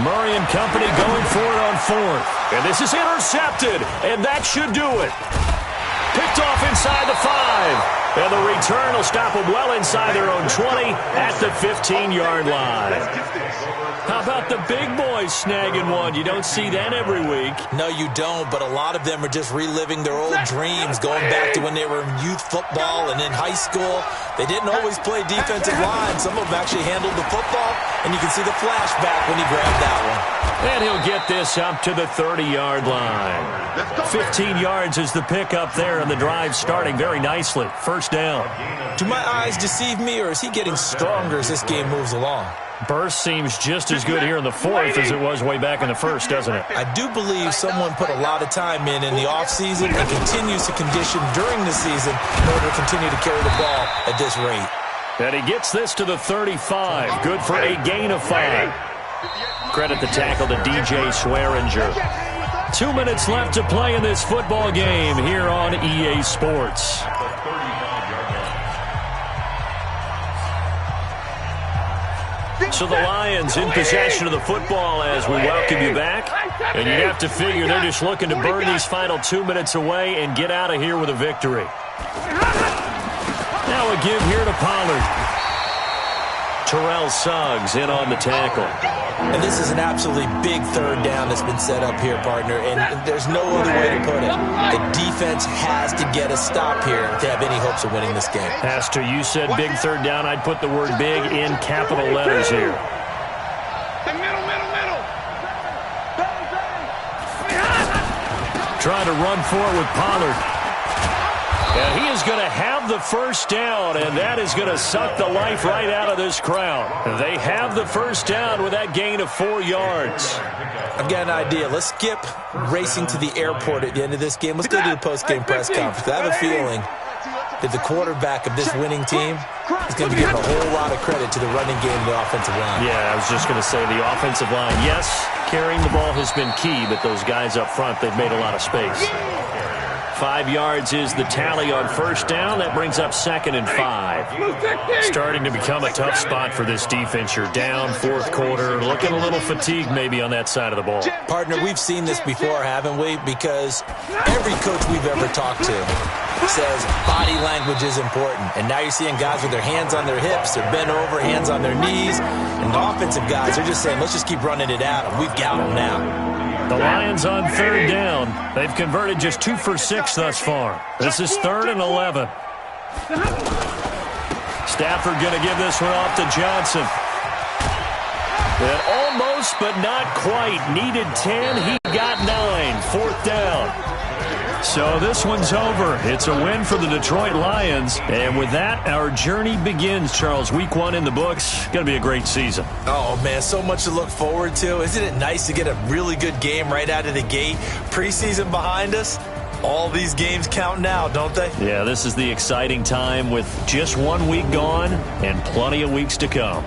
Murray and company going for it on 4th. And this is intercepted, and that should do it. Picked off inside the 5. And the return will stop them well inside their own 20 at the 15-yard line. How about the big boys snagging one? You don't see that every week. No, you don't, but a lot of them are just reliving their old dreams, going back to when they were in youth football and in high school. They didn't always play defensive line. Some of them actually handled the football, and you can see the flashback when he grabbed that one. And he'll get this up to the 30-yard line. 15 yards is the pickup there, and the drive starting very nicely. First down. Do my eyes deceive me, or is he getting stronger as this game moves along? Burst seems just as good here in the 4th as it was way back in the 1st, doesn't it? I do believe someone put a lot of time in the offseason and continues to condition during the season in order to continue to carry the ball at this rate. And he gets this to the 35. Good for a gain of 5. Credit the tackle to DJ Swearinger. 2 minutes left to play in this football game here on EA Sports. So the Lions in possession of the football as we welcome you back. And you'd have to figure they're just looking to burn these final 2 minutes away and get out of here with a victory. Now a give here to Pollard. Terrell Suggs in on the tackle. And this is an absolutely big third down that's been set up here, partner, and there's no other way to put it. The defense has to get a stop here to have any hopes of winning this game. Pastor, you said big third down. I'd put the word big in capital letters here. Trying to run forward with Pollard. And he is going to have the first down, and that is going to suck the life right out of this crowd. They have the first down with that gain of 4 yards. I've got an idea. Let's skip racing to the airport at the end of this game. Let's go to the post-game press conference. I have a feeling that the quarterback of this winning team is going to be giving a whole lot of credit to the running game and the offensive line. Yeah, I was just going to say the offensive line. Yes, carrying the ball has been key, but those guys up front, they've made a lot of space. 5 yards is the tally on first down. That brings up 2nd and 5. Starting to become a tough spot for this defense. You're down fourth quarter. Looking a little fatigued maybe on that side of the ball. Partner, we've seen this before, haven't we? Because every coach we've ever talked to says body language is important. And now you're seeing guys with their hands on their hips. They're bent over, hands on their knees. And the offensive guys, they're just saying, let's just keep running it at them. We've got them now. The Lions on third down. They've converted just 2 for 6 thus far. This is 3rd and 11. Stafford going to give this one off to Johnson. And almost, but not quite. Needed 10. He got 9. 4th down. So this one's over. It's a win for the Detroit Lions. And with that, our journey begins, Charles. Week 1 in the books. Going to be a great season. Oh, man, so much to look forward to. Isn't it nice to get a really good game right out of the gate? Preseason behind us. All these games count now, don't they? Yeah, this is the exciting time with just 1 week gone and plenty of weeks to come.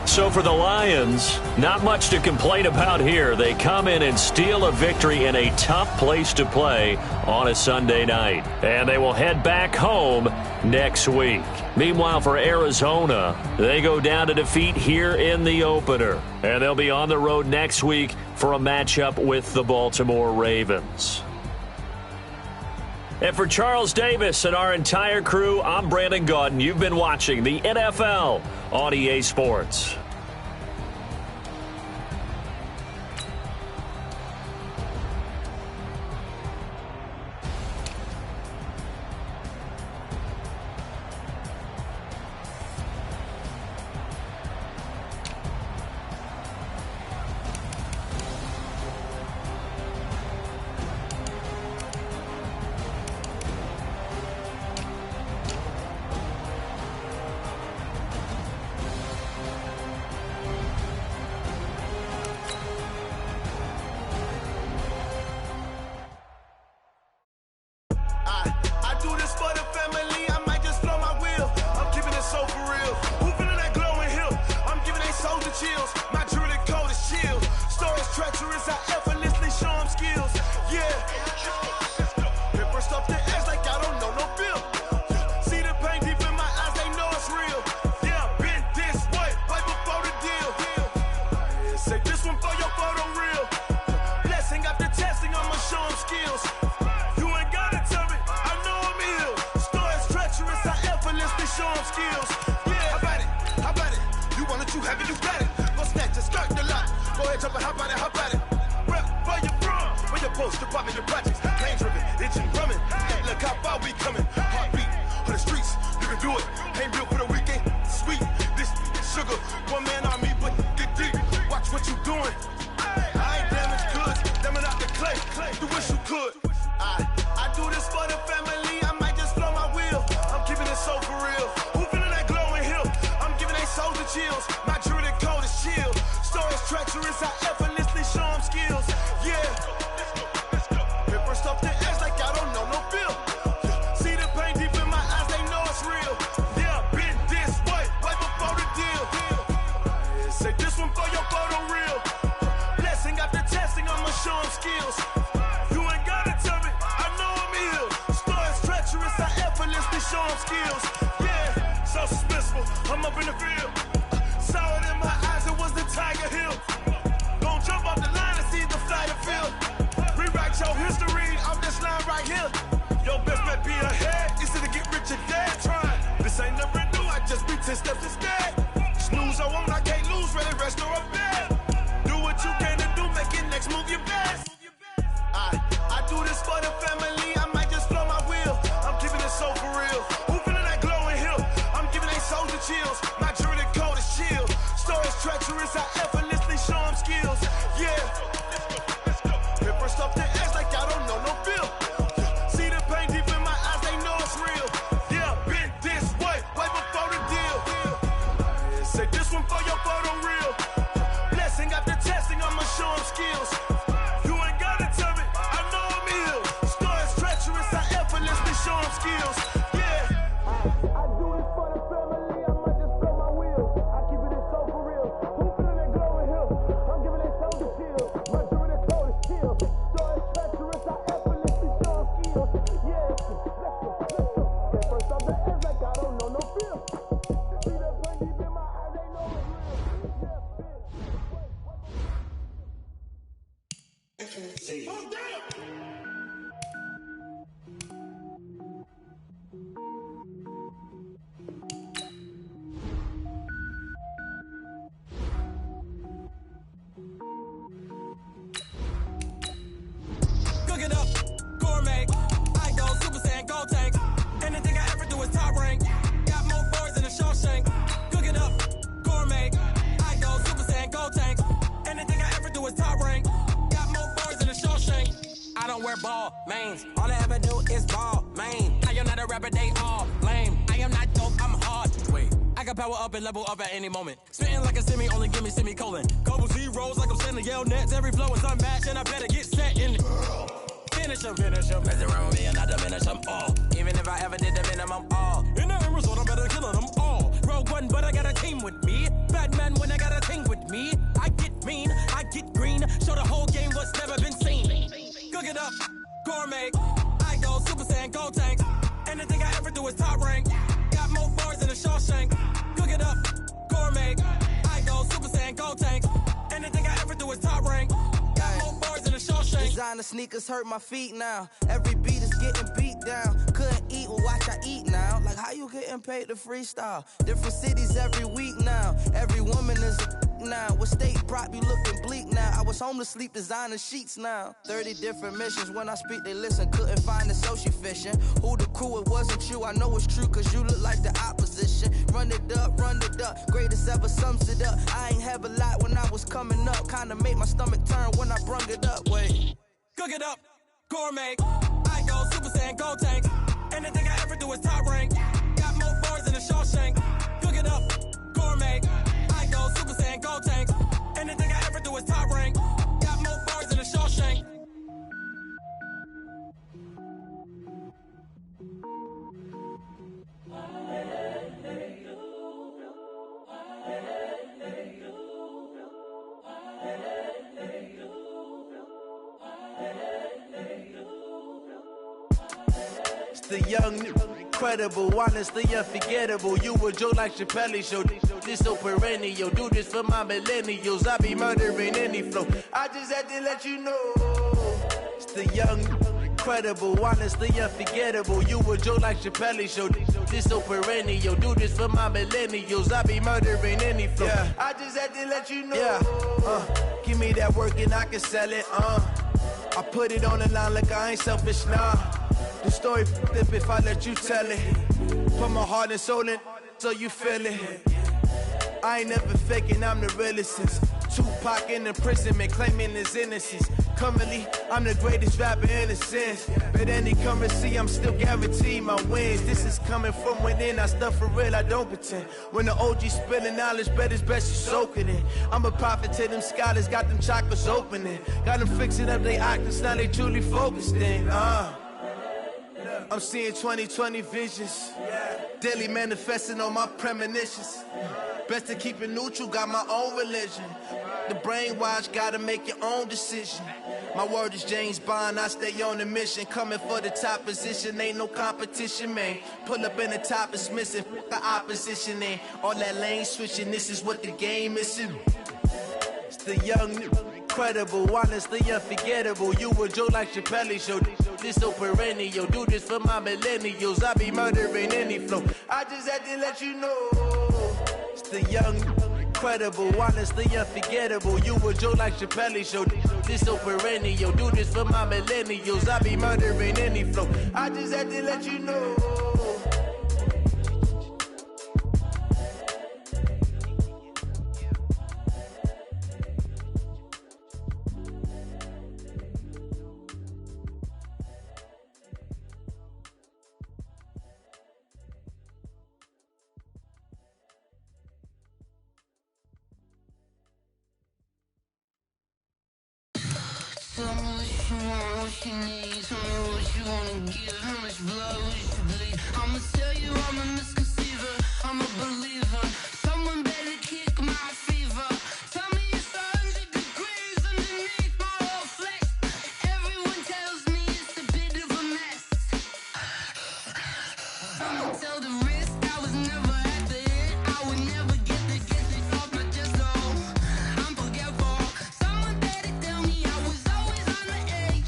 So for the Lions, not much to complain about here. They come in and steal a victory in a tough place to play on a Sunday night. And they will head back home next week. Meanwhile, for Arizona, they go down to defeat here in the opener. And they'll be on the road next week for a matchup with the Baltimore Ravens. And for Charles Davis and our entire crew, I'm Brandon Gaudin. You've been watching the NFL on EA Sports. Treacherous, I effortlessly show them skills. Yeah. First off the History off this line right here. Your best bet be ahead. It's to get rich or dead trying. This ain't never new, I just be 10 steps instead. Snooze, I won't, I can't lose, ready, rest or a bed. Do what you can to do, make it next move your best. I do this for the family, I might just blow my wheel. I'm keeping it so for real. Who feeling that glowing hill? I'm giving they souls the chills. My jewelry cold is chill. Stories treacherous, I effortlessly show them skills. Yeah. Hit first off the edge like I don't know no feel. See the pain deep in my eyes, they know it's real. Yeah, been this way before the deal. Say this one for your photo reel. Blessing after testing, I'ma show them skills. You ain't gotta tell me, I know I'm ill. Stories treacherous, I effortlessly show them skills. Yeah. I do this for the family, I might just blow my wheel. I keep it so for real. Who feeling that glowing hill? I'm giving they souls the chill. My jewelry cold is chill. Stories treacherous, I effortlessly show them skills. Yeah. Let's go. Get first off the edge like I don't know no feel. See the pain deep in my eyes, they know it's real. Yeah, oh, damn! Cook it up, gourmet. I go Super Saiyan, go tank. Anything I ever do is top rank. Got more boards than a Shawshank. Cook it up, gourmet. I go Super Saiyan, go tank. Anything I ever do is top rank. Got more boards than a Shawshank. I don't wear ball mains. All I ever do is ball main. I am not a rapper, they all lame. I am not dope, I'm hard. Wait, I can power up and level up at any moment. Spitting like a semi, only give me semicolon. Couple zeros like I'm sending yell nets. Every flow is unmatched and I better get set in it. Finish them. Mess around with me and I diminish them all. Even if I ever did the minimum all. In the end result, I'm better killing them all. Rogue One, but I got a team with me. Batman when I got a team with me. I get mean, I get green. Show the whole game what's never been seen. Cook it up, gourmet. I go Super Saiyan, go tank. Anything I ever do is top rank. Got more bars than a Shawshank. Cook it up, gourmet. I go Super Saiyan, go tank. Anything I ever do is top rank. Got more bars than a Shawshank. Designer sneakers hurt my feet now. Every beat is getting beat down. Couldn't eat, well watch I eat now. Like how you getting paid to freestyle? Different cities every week now. Every woman is a now. With state prop, you looking bleak now. I was home to sleep, designer sheets now. 30 different missions. When I speak, they listen. Couldn't find the social fishing. Who the crew? It wasn't you. I know it's true, cause you look like the opposition. Run it up. Greatest ever sums it up. I ain't have a lot when I was coming up. Kinda made my stomach turn when I brung it up. Wait. Cook it up, gourmet. I go Super Saiyan, go tank. Anything I ever do is top rank. Got more bars than a Shawshank. Cook it up, gourmet. I go Super Saiyan, go tank. Anything I ever do is top rank. Got more bars than a Shawshank. It's the young, incredible, honestly unforgettable. You a joke like Chappelle Show. This so perennial. Do this for my millennials. I be murdering any flow. I just had to let you know. It's the young, incredible, honestly unforgettable. You a joke like Chappelle Show. This so perennial. Do this for my millennials. I be murdering any flow. Yeah. I just had to let you know. Yeah. Give me that work and I can sell it. I put it on the line like I ain't selfish, nah. The story f***ed if I let you tell it. Put my heart and soul in so you feel it. I ain't never faking, I'm the realest since Tupac in imprisonment, claiming his innocence. Currently, I'm the greatest rapper in a sense. But any currency, I'm still guaranteed my wins. This is coming from within, I stuff for real, I don't pretend. When the OG spilling knowledge, bet it's best you soak it in. I'm a prophet to them scholars, got them chakras opening. Got them fixing up they octaves, now they truly focused in. I'm seeing 2020 visions. Daily manifesting on my premonitions. Best to keep it neutral, got my own religion. The brainwash, gotta make your own decision. My word is James Bond, I stay on a mission. Coming for the top position, ain't no competition, man. Pull up in the top, it's missing, the opposition ain't. All that lane switching, this is what the game is. It's the young, Incredible, honestly unforgettable. You a joke like Chappelle Show. This so perennial. Do this for my millennials. I be murdering any flow. I just had to let you know. It's the young, incredible, honestly unforgettable. You a joke like Chappelle Show. This so perennial. Do this for my millennials. I be murdering any flow. I just had to let you know. Tell me what you want, what you need. Tell me what you wanna give. How much blood would you bleed? I'ma tell you I'm a misconceiver. I'm a believer. Someone better kick my fever. Tell me it's 100 degrees underneath my whole flesh. Everyone tells me it's a bit of a mess. I'ma tell the risk I was never at the end. I would never get it off my chest. No, I'm forgetful. Someone better tell me I was always on the edge.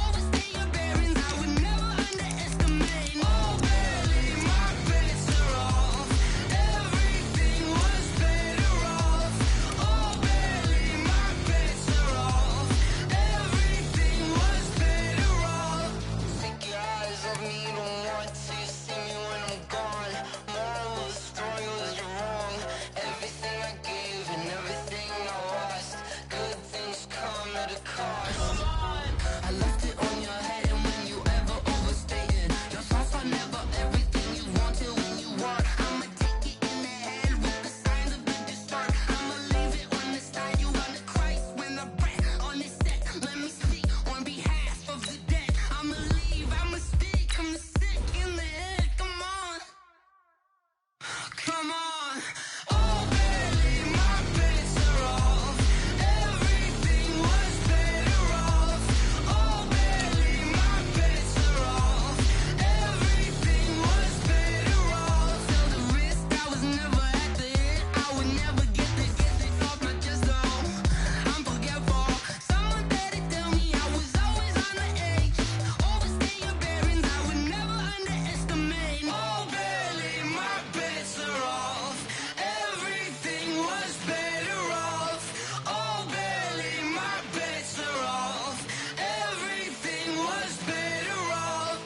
Overstay your bearings, I would never underestimate. Oh, barely, my bets are off. Everything was better off. Oh, barely, my bets are off. Everything was better off. Take your eyes off me, you don't want to see me when I'm gone. Moral of the story was you're wrong. Everything I gave and everything I lost. Good things come at a cost. I left it on your head, and when you ever overstated, your thoughts are never everything you wanted when you want. I'ma take it in the head with the signs of the distort. I'ma leave it on the side. You wanna Christ when I breath on this set. Let me speak on behalf of the dead. I'ma leave, I'ma speak. I'm the sick in the head. Come on, come on. Oh, barely, my bets are off. Everything was better off. Oh, barely, my bets are off. Everything was better off. Tell the risk I was never at the end. I would never get it off my chest. No, I'm forgetful. Someone better tell me I was always on the edge. Overstay your bearings, I would never underestimate. Oh, barely, my bets are off. Everything was better off. Oh, barely, my bets are off. Everything was better off.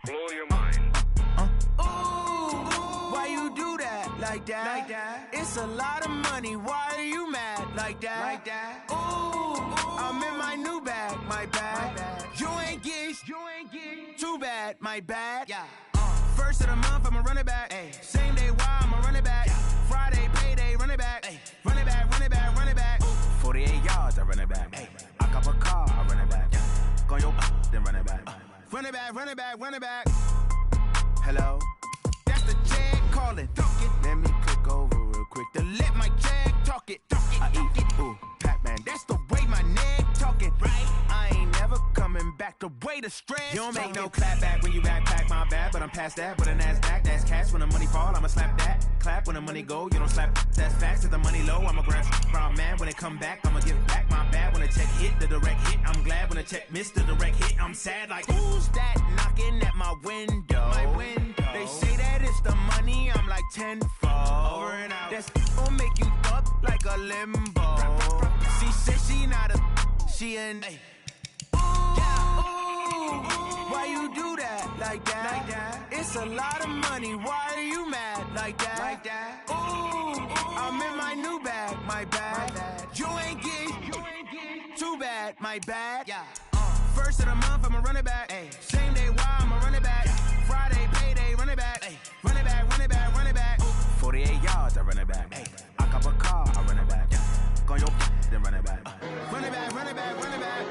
Blow your mind. Why you do that? Like that? Like that? It's a lot of money. Why are you mad? Like that? Like that? Ooh, I'm in my new bag. My bad. You ain't get. Too bad. My bad. Yeah. First of the month, I'ma run it back. Ay. Same day, why I'ma run it back. Friday, payday, run it back. Ay. Run it back, run it back, run it back. 48 yards, I run it back. Ay. I cop a car, I run it back. Go on your then run it back. Run it back, run it back, run it back. Hello? That's the jag calling. Talk it. Let me click over real quick to let my jag talk it. I eat it. Ooh, Pac-Man. That's the way my neck talking. Right? I ain't never coming back the way the stress. You don't make no clap back when you backpack, my bad. But I'm past that with a NASDAQ. That's cash. When the money fall, I'ma slap that. Clap when the money go. You don't slap. That's facts. If the money low, I'ma grab brown man. When it come back, I'ma give back my bad. When the check hit, the direct hit. I'm glad when the check missed the direct hit. I'm sad like, who's that knocking at my window? My window. They say that it's the money. I'm like tenfold. Over and out. That's gon' make you up like a limbo. She said she not a. She an. Why you do that? Like that? Like that? It's a lot of money. Why are you mad? Like that? Like that? Ooh, I'm in my new bag. My bad. You ain't get. Too bad. My bad. Yeah. First of the month, I'ma run it back. Ay. Same day, why I'ma run it back. Friday, payday, run it back. Ay. Run it back, run it back, run it back. 48 yards, I run it back. Ay. I cop a car, I run it back. Go on your then run it back. Run it back, run it back, run it back.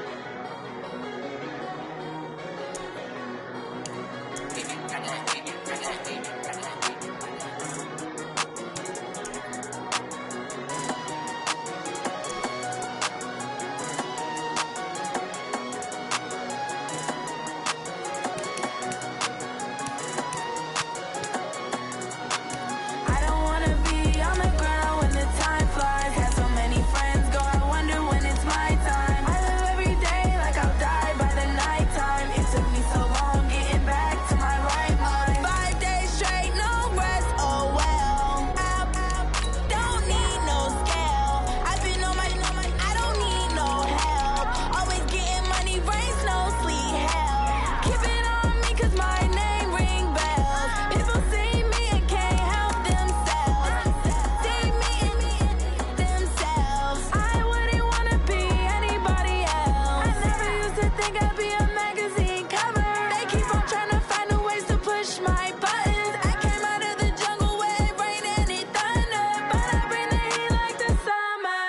gotta be a magazine cover. They keep on trying to find a ways to push my buttons. I came out of the jungle where it rained and it thunder, but I bring the heat like the summer.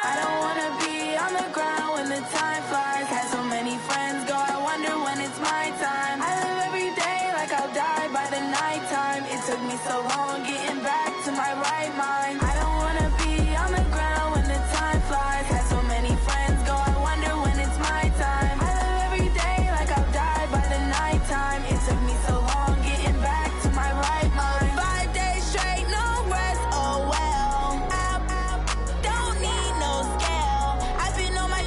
I don't wanna be on the ground when the time flies. Had so many friends go, I wonder when it's my time. I live every day like I'll die by the nighttime. It took me so long getting back to my right mind. I don't wanna be on the ground when the time flies. Had so many friends go, I wonder when it's my time. I live every day like I'll die by the nighttime. It took me so long getting back to my right mind. 5 days straight, no rest, oh well. I don't need no scale. I've been on my,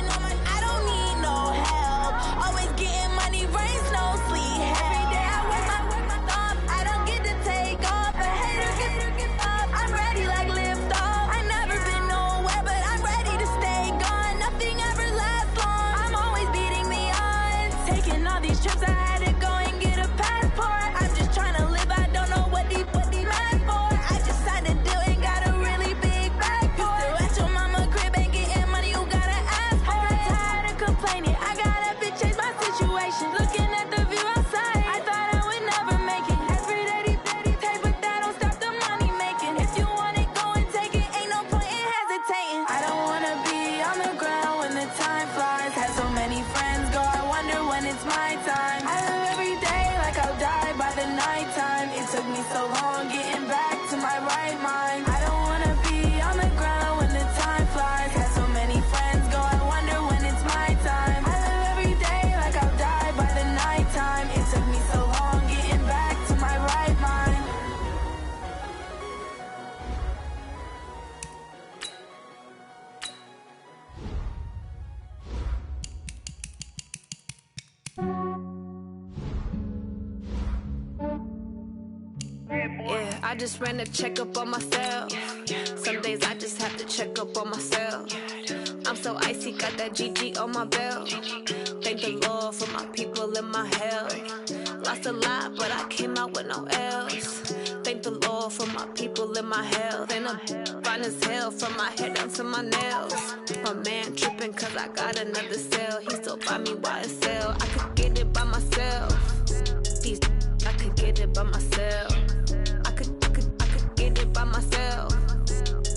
I don't need no help. Always getting money, rain, snow, sleet, every day I work my thumb. I don't get to take off. A hater get up. I'm ready like lift off. I never been nowhere, but I'm ready to stay gone. Nothing ever lasts long. I'm always beating the odds. Taking all these trips, I had to go and get a passport. I'm just trying to live. I don't know what these mad for. I just signed a deal and got a really big bag for it. Still at your mama crib and getting money, you gotta ask for it. Tired of complaining, I gotta bitch change my situation. Looking at the view outside, I thought I would never make it. Every day they take, but that don't stop the money making. If you want it, go and take it. Ain't no point in hesitating. I don't wanna be on the ground when the time flies. Had so many friends go, I wonder when it's my time. I live every day like I'll die by the nighttime. It took me so long getting back to my right mind. I don't wanna be on the ground when the time flies. Had so many friends go, I wonder when it's my time. I live every day like I'll die by the nighttime. It took me so long getting back to my right mind. Yeah, I just ran a checkup on myself. Some days I just have to check up on myself. I'm so icy, got that GG on my belt. Thank the Lord for my people in my health. Lost a lot, but I came out with no else. Thank the Lord for my people in my health. And I'm fine as hell from my head down to my nails. My man tripping cause I got another cell. He still buy me YSL. I could get it by myself. These I could get it by myself. I could get it by myself.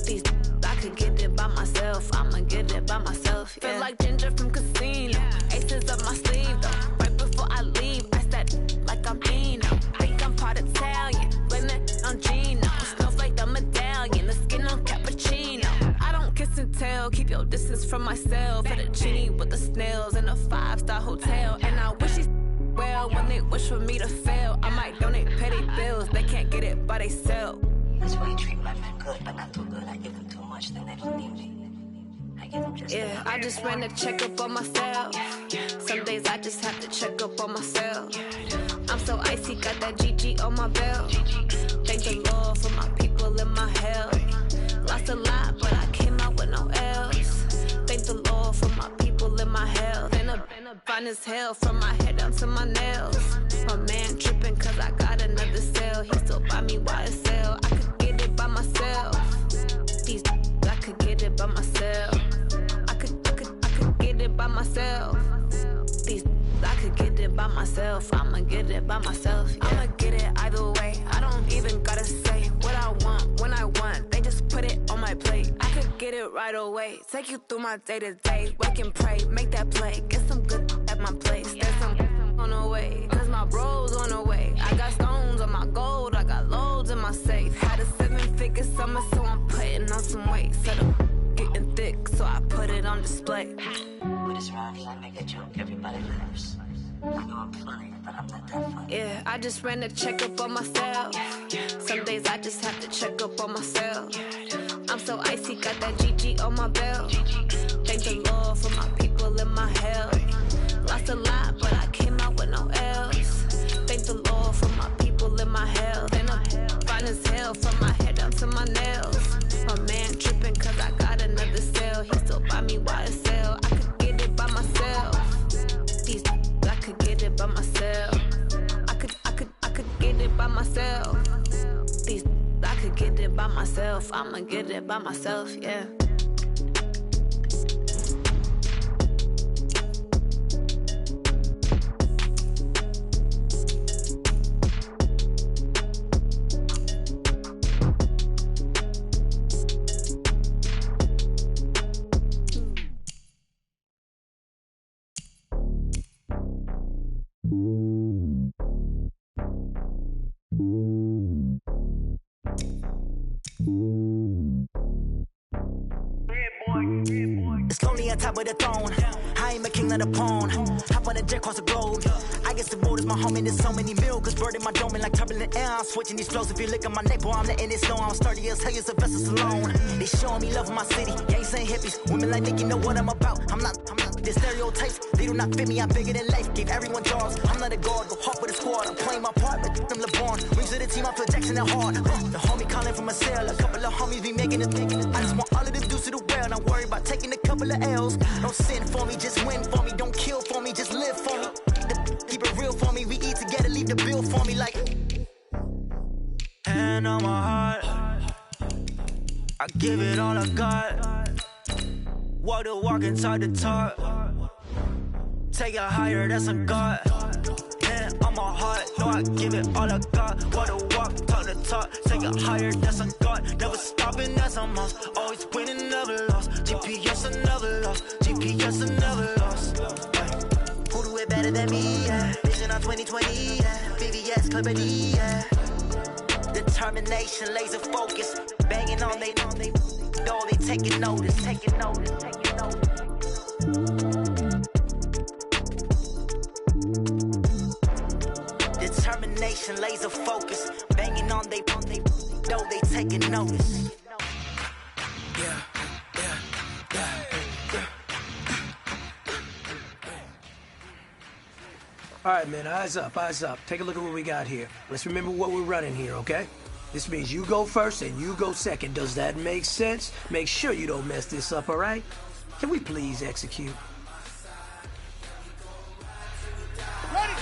These I could get it by myself. I'ma get it by myself. Yeah. Feel like Ginger from Casino. Aces up my sleeve though. Right before I leave, I said like I'm Eno. Think I'm part Italian. Blame it on Gino. Snowflake the medallion. The skin on cappuccino. I don't kiss and tell. Keep your distance from myself. For the genie with the snails in a 5-star hotel. And I wish he's well when they wish for me to fail. I might donate petty bills. They can't get it by themselves. That's why you treat my men good, but not too good. I give them too much, then they don't need me. I give them just yeah, I just ran a checkup on myself. Some days I just have to check up on myself. I'm so icy, got that GG on my belt. Thank the Lord for my people in my health. Lost a lot, but I came out with no else. Thank the Lord for my people in my health. And I'm fine as hell from my head down to my nails. My man tripping cause I got another cell. He still buy me YSL. I could get it by myself. These I could get it by myself. I could get it by myself. These I could get it by myself. I'ma get it by myself. Yeah. I'ma get it either way. I don't even gotta say what I want when I want. They just put it on my plate. I could get it right away. Take you through my day to day. Work and pray, make that play. Get some good at my place. There's some on the way. Cause my bro's on the way. I got stones on my gold. I got loads in my safe. Had a 7-figure summer, so I'm putting on some weight. Set up getting thick, so I put it on display. With this rhyme, I make a joke, everybody laughs. I know I'm funny, but I'm not that funny. Yeah, I just ran a checkup on myself. Some days I just have to check up on myself. I'm so icy, got that GG on my belt. Thank the Lord for my people in my health. Lost a lot, but I came out with no else. Thank the Lord for my people in my health. And I'm fine as hell from my head down to my nails. My man tripping cause I got another cell. He still buy me YSL. I could get it by myself. These I could get it by myself. I could get it by myself. These I could get it by myself. I'ma get it by myself, yeah. top of the throne. I ain't a king of the pawn. Hop on a jet across the globe. I guess the road is my home and there's so many miracles burning my dome and like turbulent air. I'm switching these flows. If you look at my neck, boy, I'm letting it snow. I'm sturdy as hell, you Sylvester Stallone. They showing me love in my city. Gangsta and hippies, women like Nicki know what I'm about. I'm not the stereotypes. They do not fit me. I'm bigger than life. Gave everyone jaws. I'm not a guard. Go hard with the squad. I'm playing my part, but them LeBron. Rings to the team. I feel Jackson and hard. The homie calling from a cell. A couple of homies be making it. I just want all of them dudes to the well. Not worry about taking a couple of L's. Don't sin for me, just win for me. Don't kill for me, just live for me. Keep it real for me. We eat together, leave the bill for me like. Hand on my heart, I give it all I got. Walk the walk inside the talk. Take it higher, that's a God. Hand on my heart, no, I give it all I got. Walk the walk, talk the talk. Take it higher, that's a God. Never stopping, that's a must. Always winning, never lost. GPS, I never lost. GPS, I never lost. Who do it better than me? Yeah. Vision on 2020. Yeah. VVS, Clippity. Yeah. Determination, laser focus. Banging on they door, they taking notice. Taking notice. Taking notice. Determination, laser focus. Banging on they door, they taking notice. Yeah. All right, man, eyes up, eyes up. Take a look at what we got here. Let's remember what we're running here, okay? This means you go first and you go second. Does that make sense? Make sure you don't mess this up, all right? Can we please execute? Ready!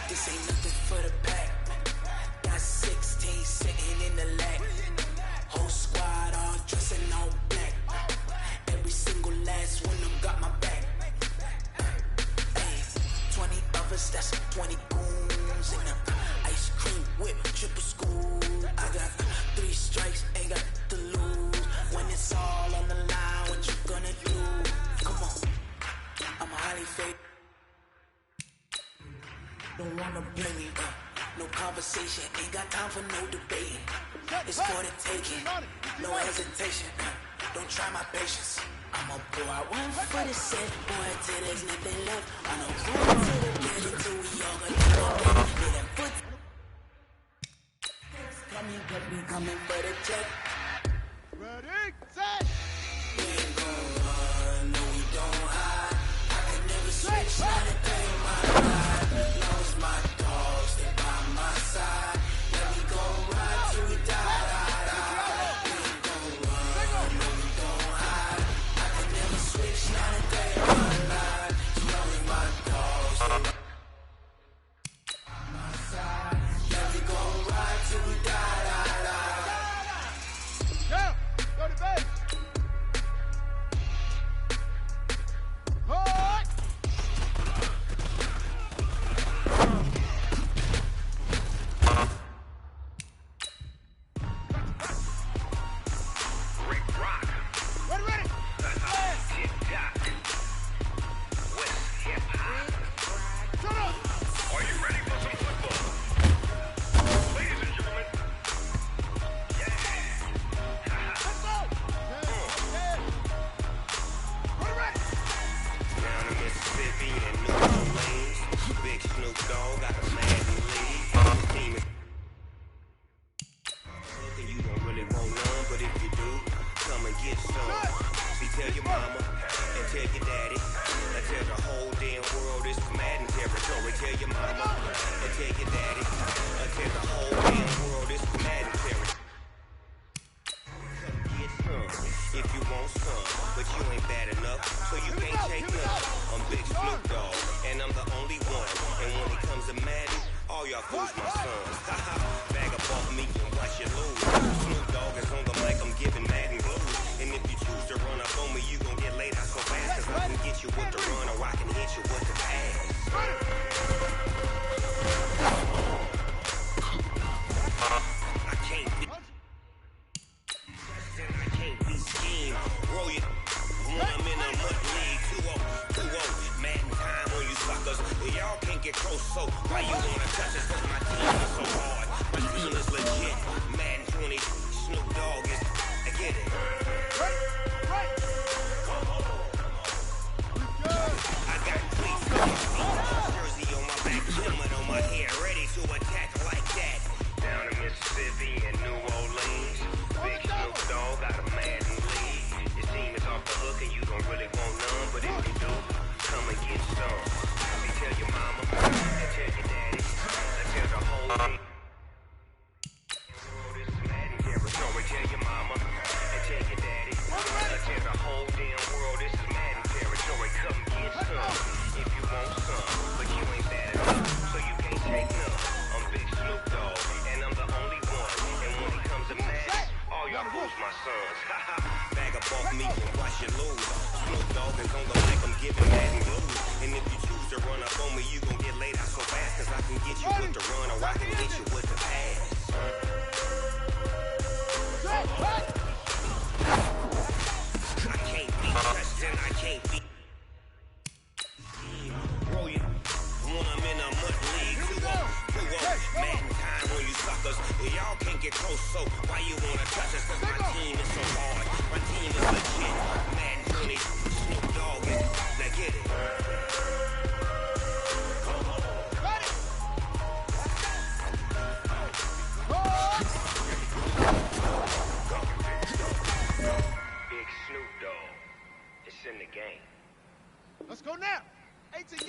This ain't nothing for the pack. Got 16 sitting in the lag. Whole squad all dressing all black. Every single last one of them got my back. Hey, 20 of us, that's 20 goons in the ice cream whip, triple school. I got 3 strikes, ain't got to lose. When it's all on the line, what you gonna do? Come on, I'm highly favored. Don't wanna blame me, no conversation, ain't got time for no debate. It's for the taking, no hesitation, don't try my patience. I'ma pour out one for the set, boy, till there's nothing left. I know going to the bed until we all gonna get that foot. Coming for the check. Ready, set! We ain't gon' run, no we don't hide. I can never switch, not a day in my life. Lost my dogs, they by my side. Let me go ride till we die. We ain't gon' run, no we don't hide. I can never switch, not a day in my life. Lost my dogs, they by my side. Let me go ride till we die. Yeah, go to base. Hard. Rick Rock. Ready. TikTok. West Hip Hop. Shut up. Are you ready for some football? Ladies and gentlemen. Let's go. Yeah. Ready. Down in Mississippi and New Orleans, Big Snoop Dogg got a Madden league. Team is and you don't really want none, but if you do, come and get some. See, tell your mama and tell your daddy, and tell the whole damn world this is Madden territory. Tell your mama and tell your daddy, and tell the whole damn world this is Madden territory. Get some if you want some, but you ain't bad enough, so you can't take none. I'm Big Snoop Dogg, and I'm the only one. And when it comes to Madden, all y'all fools my sons. Bag up off me and watch you lose. Snoop Dogg is on the mic, I'm giving Madden blues. And if you choose to run up on me, you gon' get laid out so fast. Cause I can get you with the run or I can hit you with the pass. I can't be schemed. Roll you. One, I'm in a mud league. 2-0. Madden close, so why you wanna touch us? Cause my team is so hard. My team is legit. Madden 20, Snoop Dogg is. I get it. Right. I got cleats on my feet, jersey on my back, helmet on my hair, ready to attack like that. Down in Mississippi and New Orleans, Big Snoop Dogg got a Madden lead. Your team is off the hook and you don't really want none, but if you do, come and get some. You tell your mama, and tell your daddy, and tell the whole team. This is Madden territory. Tell your mama, and tell your daddy, and tell the whole damn world this is Madden territory. Come get some, if you want some, but you ain't bad enough, so you can't take none. I'm Big Snoop Dogg, and I'm the only one. And when it comes to Madden, all y'all fools my sons. Bag of bulk meat and watch you lose. Snoop Dogg is on the mic, I'm giving Madden blues. And if you choose to run up on me, you gon' get laid out so fast. Cause I can get you with the run, or I can hit you with the pass. I can't be Preston, I can't be. Roll ya. When I'm in a mud league, who up, Madden time when you suckers. Y'all can't get close, so why you wanna touch us? Cause my team is so hard, my team is legit. Madden 20, Snoop Dogg is. Now get it. Big Snoop Dogg, it's in the game. Let's go now. 18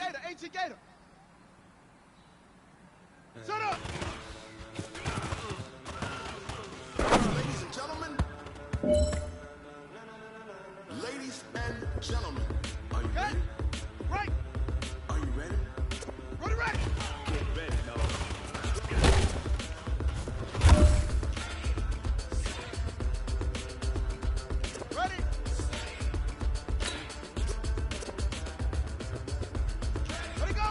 Gator. Shut up. Ladies and gentlemen. Ladies and gentlemen. Are you ready? Right. Are you ready? Ready. Get ready, dog. Ready. Ready, go.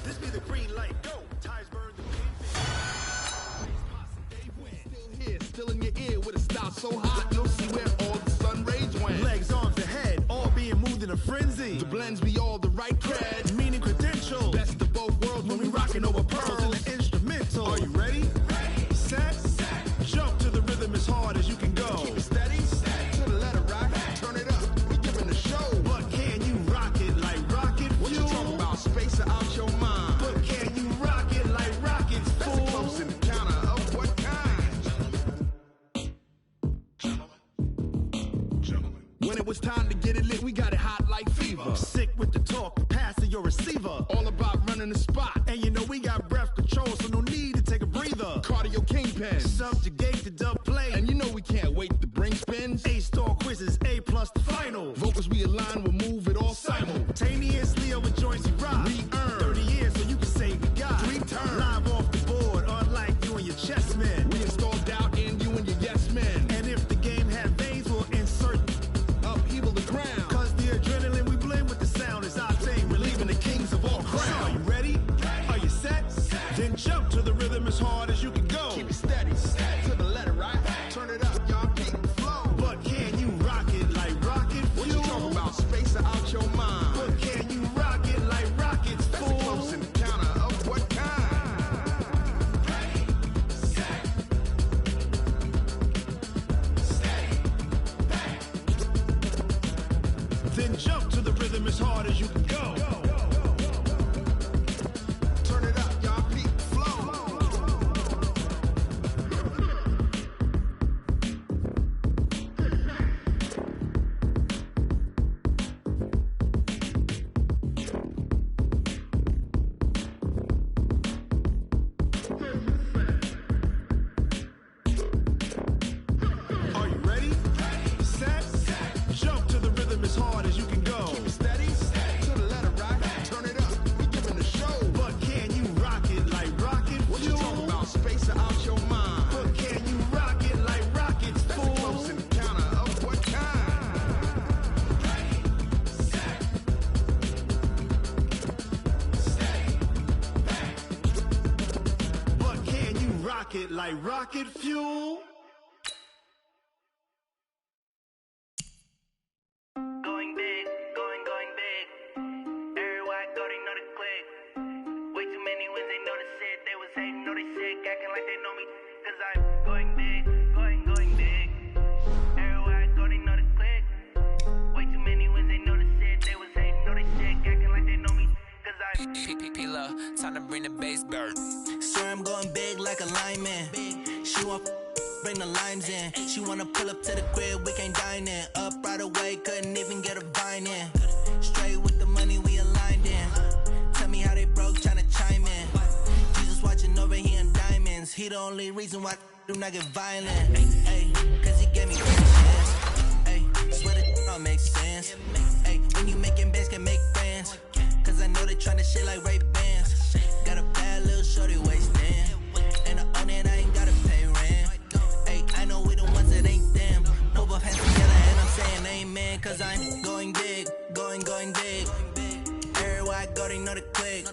This be the green light. Go. Ties burn the Still here, still in your ear with a style so hot, you'll see where all the sun rays went. Legs, arms, and head, all being moved in a frenzy. The blends be all the right cred, meaning credentials. Best of both worlds when we rockin' over pearls in the instrumental. Are you ready? Ready. Set. Jump to the rhythm as hard as you can go. Keep it steady. To the letter rock. Turn it up. We giving the show. But can you rock it like rocket fuel? What you talking about? Space out your mind. But can you rock it like rockets, fool? That's a close encounter of what kind? Gentlemen. When it was time to get it lit, we got it hot like fever. Sick with the talk, pass to your receiver. All about running the spot. And you know we got breath control, so no need to take a breather. Cardio kingpin, subjugate the dub play. And you know we can't wait to bring spins. A-star quizzes, A+ the final. Vocals we align, we'll move it all simultaneously over joints we rock. We earn 30 years, so you can say we got 3 turns. Live off the board, unlike you and your chess men. We install doubt in you and your yes men. And if the game had veins, we'll insert upheaval the ground. Cause the adrenaline we blend with the sound is our thing, relieving the kings of all crowns. So are you ready? Are you set? Then jump to the rhythm as hard as you can go. Keep it steady, to the letter right. Turn it up, y'all keep the flow. But can you rock it like rocket fuel? What you talking about? Space out your mind. But can you rock it like rockets, fool? That's a close encounter of what kind? Ready, set, steady, back. Then jump to the rhythm as hard as you can go. Turn it up, y'all peak flow. Are you ready? Set, jump to the rhythm as hard as you can go. Keep it steady, to the letter right. Turn it up, we giving the show. But can you rock it like rocket fuel? What you talking about? Space out your mind. But can you rock it like rockets, fool? That's a close encounter of what kind? Ready, set, steady, back. But can you rock it like rocket fuel? P-Love, time to bring the bass bird. Swear I'm going big like a lineman. She want bring the limes in. She wanna pull up to the crib, we can't dine in. Up right away, couldn't even get a vine in. Straight with the money we aligned in. Tell me how they broke, tryna chime in. Jesus watching over here in diamonds. He the only reason why I do not get violent. Ay, cause he gave me patience. Ay, swear that don't make sense. Ay, when you making bands, can make friends. Cause I know they tryna shit like Ray-Bans. Got a bad little shorty wasting. And I own it, I ain't gotta pay rent. Ay, I know we the ones that ain't them. Put both hands together and I'm saying amen. Cause I'm going big, going big. Everywhere I go, they know the click.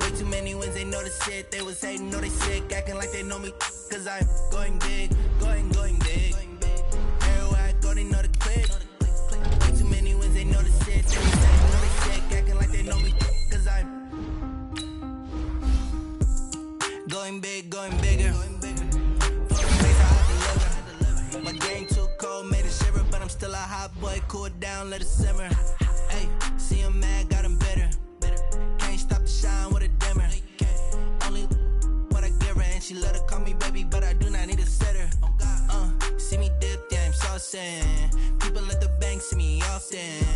Way too many wins, they know the shit. They was hating, know they sick, acting like they know me. Cause I'm going big, going big. Everywhere I go, they know the click. Way too many wins, they know the shit. They was hating, know they sick, acting like they know me. Cause I'm going big, going bigger. My game too cold, made it shiver, but I'm still a hot boy. Cool it down, let it simmer. Hey, see him mad, got him bitter. Can't stop the shine with a dimmer. Only what I give her, and she let her call me baby, but I do not need a sitter. See me dip, yeah, I'm saucing. People at the bank see me often.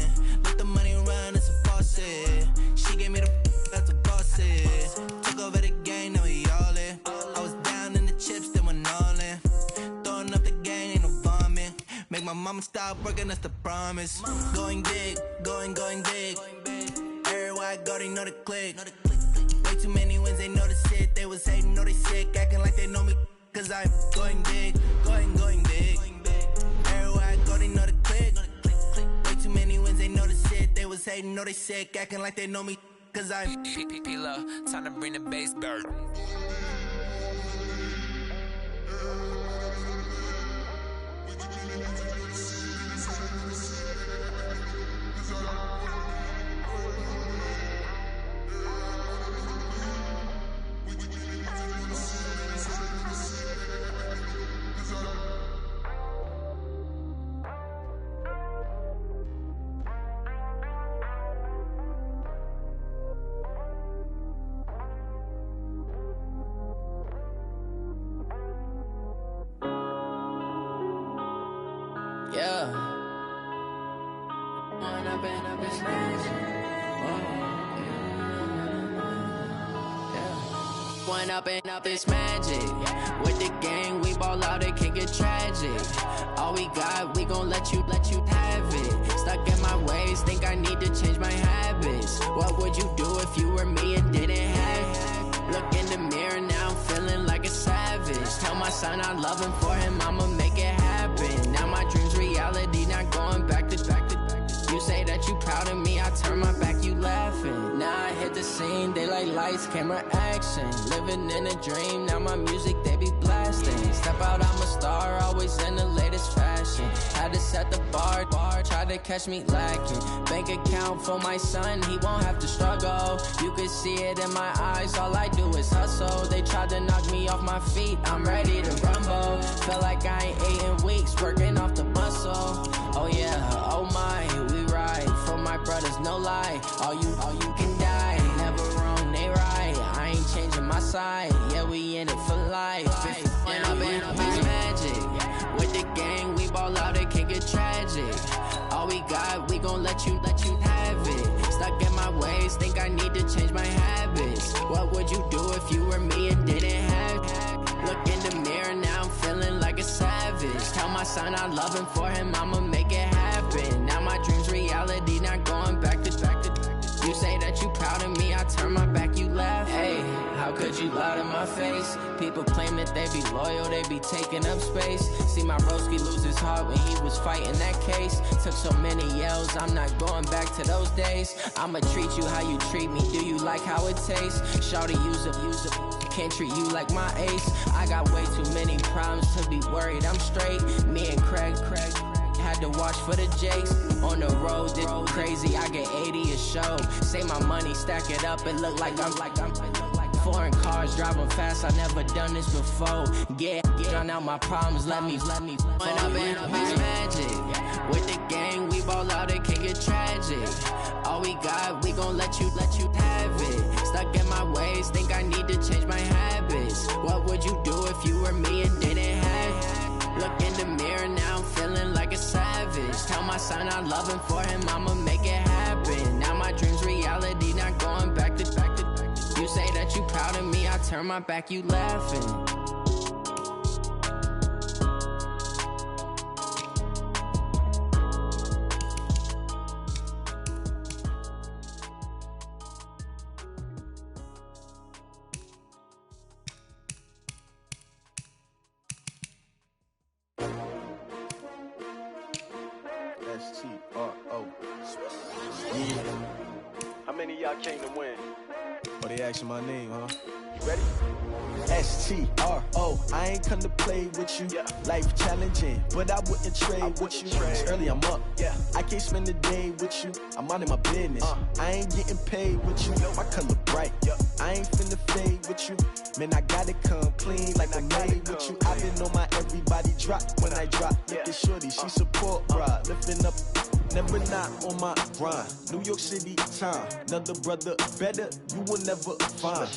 Let the money run, it's a faucet. She gave me the that's a boss it. Took over the game, now we all in. I was down in the chips, then went all in. Throwing up the gang, ain't no bombing. Make my mama stop working, that's the promise. Going big, going big. Everywhere I go, they know the click. Way too many wins, they know the shit. They was hating, know they sick, acting like they know me. Cause I'm going big, going big. Everywhere I go, they know the click. Way too many wins, they know the shit. They was hating, know they sick, acting like they know me. Cause I'm P-Love, time to bring the bass bird. Yeah. One up and up is magic. One up and up is magic. With the gang, we ball out, it can get tragic. All we got, we gon' let you have it. Stuck in my ways, think I need to change my habits. What would you do if you were me and didn't have it? Look in the mirror, now I'm feeling like a savage. Tell my son I love him, for him I'ma make it happen. Now my dreams reality, not going back to. You say that you proud of me, I turn my back, you laughing. Now I hit the scene, they like lights, camera, action. Living in a dream, now my music, they be blasting. Step out, I'm a star, always in the latest fashion. Had to set the bar, try to catch me lacking. Bank account for my son, he won't have to struggle. You can see it in my eyes, all I do is hustle. They tried to knock me off my feet, I'm ready to rumble. Feel like I ain't ate in weeks, working off the muscle. Oh yeah, oh my, we ride for my brothers, no lie. All you can die, never wrong, they right. I ain't changing my side, yeah, we in it for life. When up and up is magic. With the gang, we ball out, it can get tragic. All we got, we gon' let you have it. Stuck in my ways, think I need to change my habits. What would you do if you were me and didn't have it? Look in the mirror, now I'm feeling like a savage. Tell my son I love him, for him I'ma make it happen. Now my dreams reality, not going back to. You say that you proud of me, I turn my back, you laugh. Hey, how could you lie to my face? People claim that they be loyal, they be taking up space. See my broski lose his heart when he was fighting that case. Took so many yells, I'm not going back to those days. I'ma treat you how you treat me, do you like how it tastes? Shawty, use up, can't treat you like my ace. I got way too many problems to be worried, I'm straight. Me and Craig had to watch for the Jakes. On the road, did crazy, I get 80 a show. Say my money, stack it up, it look like I'm foreign cars, driving fast, I never done this before. Get drown out my problems, let me When up and up is magic. With the gang, we ball out, it can get tragic. All we got, we gon' let you have it. Stuck in my ways, think I need to change my habits. What would you do if you were me and didn't have it? Look in the mirror, now I'm feeling like a savage. Tell my son I love him, for him I'ma make it happen. Now my dream's reality, not going back to. You say that you proud of me, I turn my back, you laughing. S-T-R-O. Yeah. How many of y'all came to win? Oh, they asking my name, huh? You ready? S-T-R-O. I ain't come to play with you. Yeah. Life challenging, but I wouldn't trade with you. It's early, I'm up. Yeah. I can't spend the day with you. I'm minding my business. I ain't getting paid with you. My color bright. Yeah. I ain't finna fade with you. Man, I gotta come clean like I'm made with you. I been on my everybody drop when I drop. Look at shorty, she support ride. Lifting up, never not on my grind. New York City time. Another brother better, you will never find.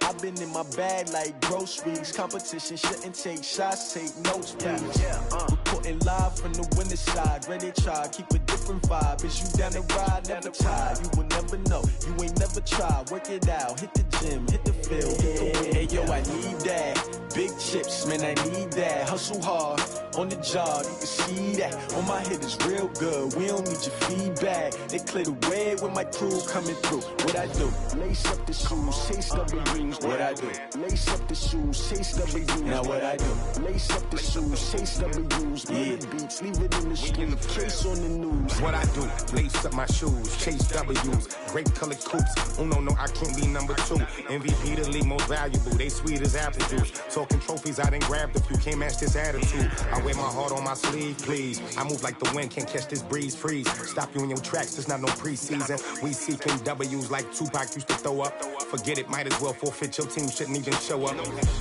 I've been in my bag like groceries. Competition shouldn't take shots, take notes, please. Reporting live from the winter side. Ready to try, keep a different vibe. Is you down the ride, never tired. You will never know, you ain't never tried. Work it out, hit the gym, hit the field, hit the wind. Hey yo, I need that. Big chips, man, I need that. Hustle hard, on the job, you can see that. On my head is real good, we don't need your feedback. They clear the way when my crew coming through. What I do? Lace up the shoes, chase W's. What I do? Lace up the shoes, chase W's. Now what I do? Lace up the shoes, chase W's. Yeah. Beats, leave it in the street, case on the news. What I do? Lace up my shoes, chase W's. Great colored coops. Oh no, I can't be number 2. MVP the league most valuable. They sweet as apple juice. Talking trophies, I didn't grab the few. Can't match this attitude. I wear my heart on my sleeve, please. I move like the wind, can't catch this breeze, freeze. Stop you in your tracks, there's not no preseason. We seeking W's like Tupac used to throw up. Forget it, might as well forfeit. Your team shouldn't even show up.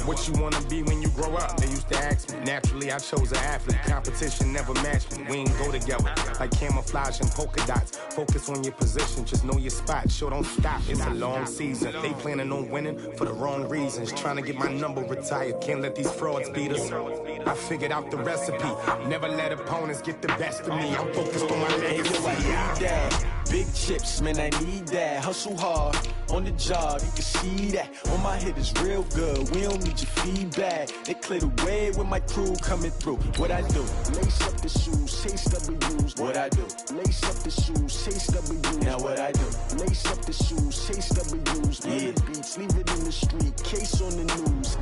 What you wanna be when you grow up? They used to ask me. Naturally, I chose an athlete. Competition never matched me. We ain't go together like camouflage and polka dots. Focus on your position, just know your spot. Sure, don't stop. It's a long season. They planning on winning for the wrong reasons. Trying to get my number retired. Can't let these frauds beat us. I figured out the recipe. Never let opponents get the best of me. I'm focused on my legacy. I need that. Big chips, man, I need that. Hustle hard, on the job, you can see that. On my head is real good, we don't need your feedback. They clear the way when my crew coming through. What I do? Lace up the shoes, chase W's. What I do? Lace up the shoes, chase W's. Now what I do? Lace up the shoes, chase W's. Yeah. Beats, leave it in the street, case on the news.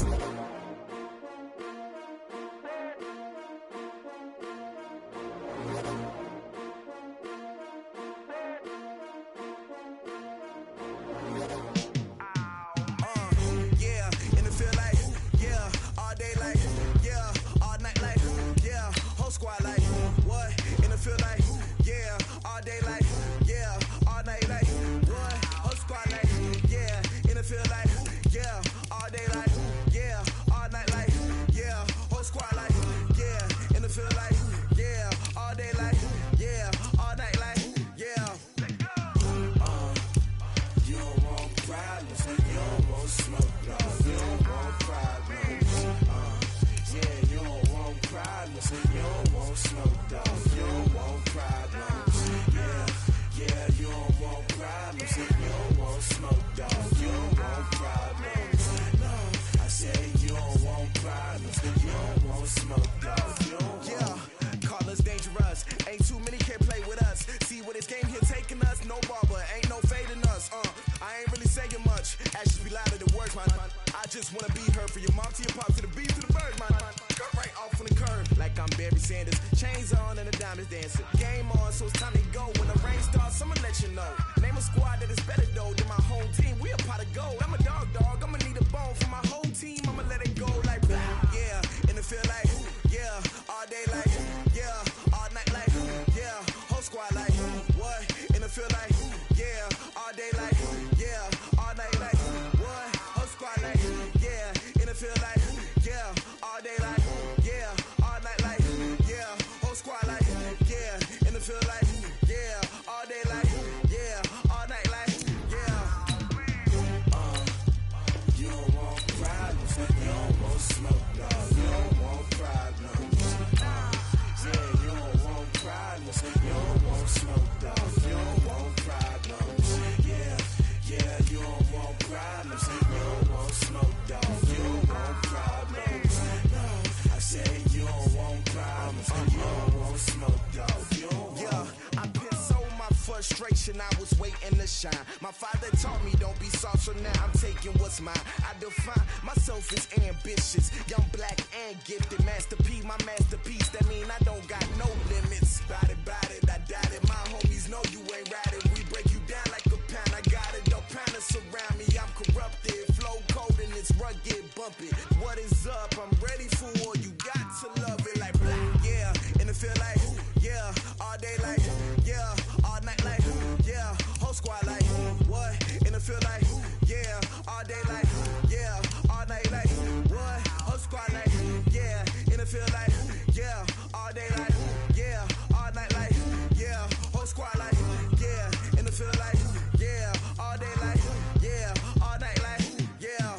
frustration, I was waiting to shine. My father taught me don't be soft, so now I'm taking what's mine. I define myself as ambitious, young, black, and gifted. Master P, my masterpiece, that mean I don't got no limits. Bout it, I doubt it. My homies know you ain't ratted. We break you down like a pound, I got it. Don't panic surround me, I'm corrupted. Flow cold and it's rugged, bump it. What is up? I'm ready for war. You got to love it like black, yeah. And it feel like, yeah. All day like, yeah. All night like, yeah. Whole squad like, what? And it feel like, yeah. All day like, yeah. All night like, what? Whole squad like, yeah. And it feel like, yeah. All day like, yeah. All night like, yeah. Whole squad like, yeah. And it feel like, yeah. All day like, yeah. All night like, yeah.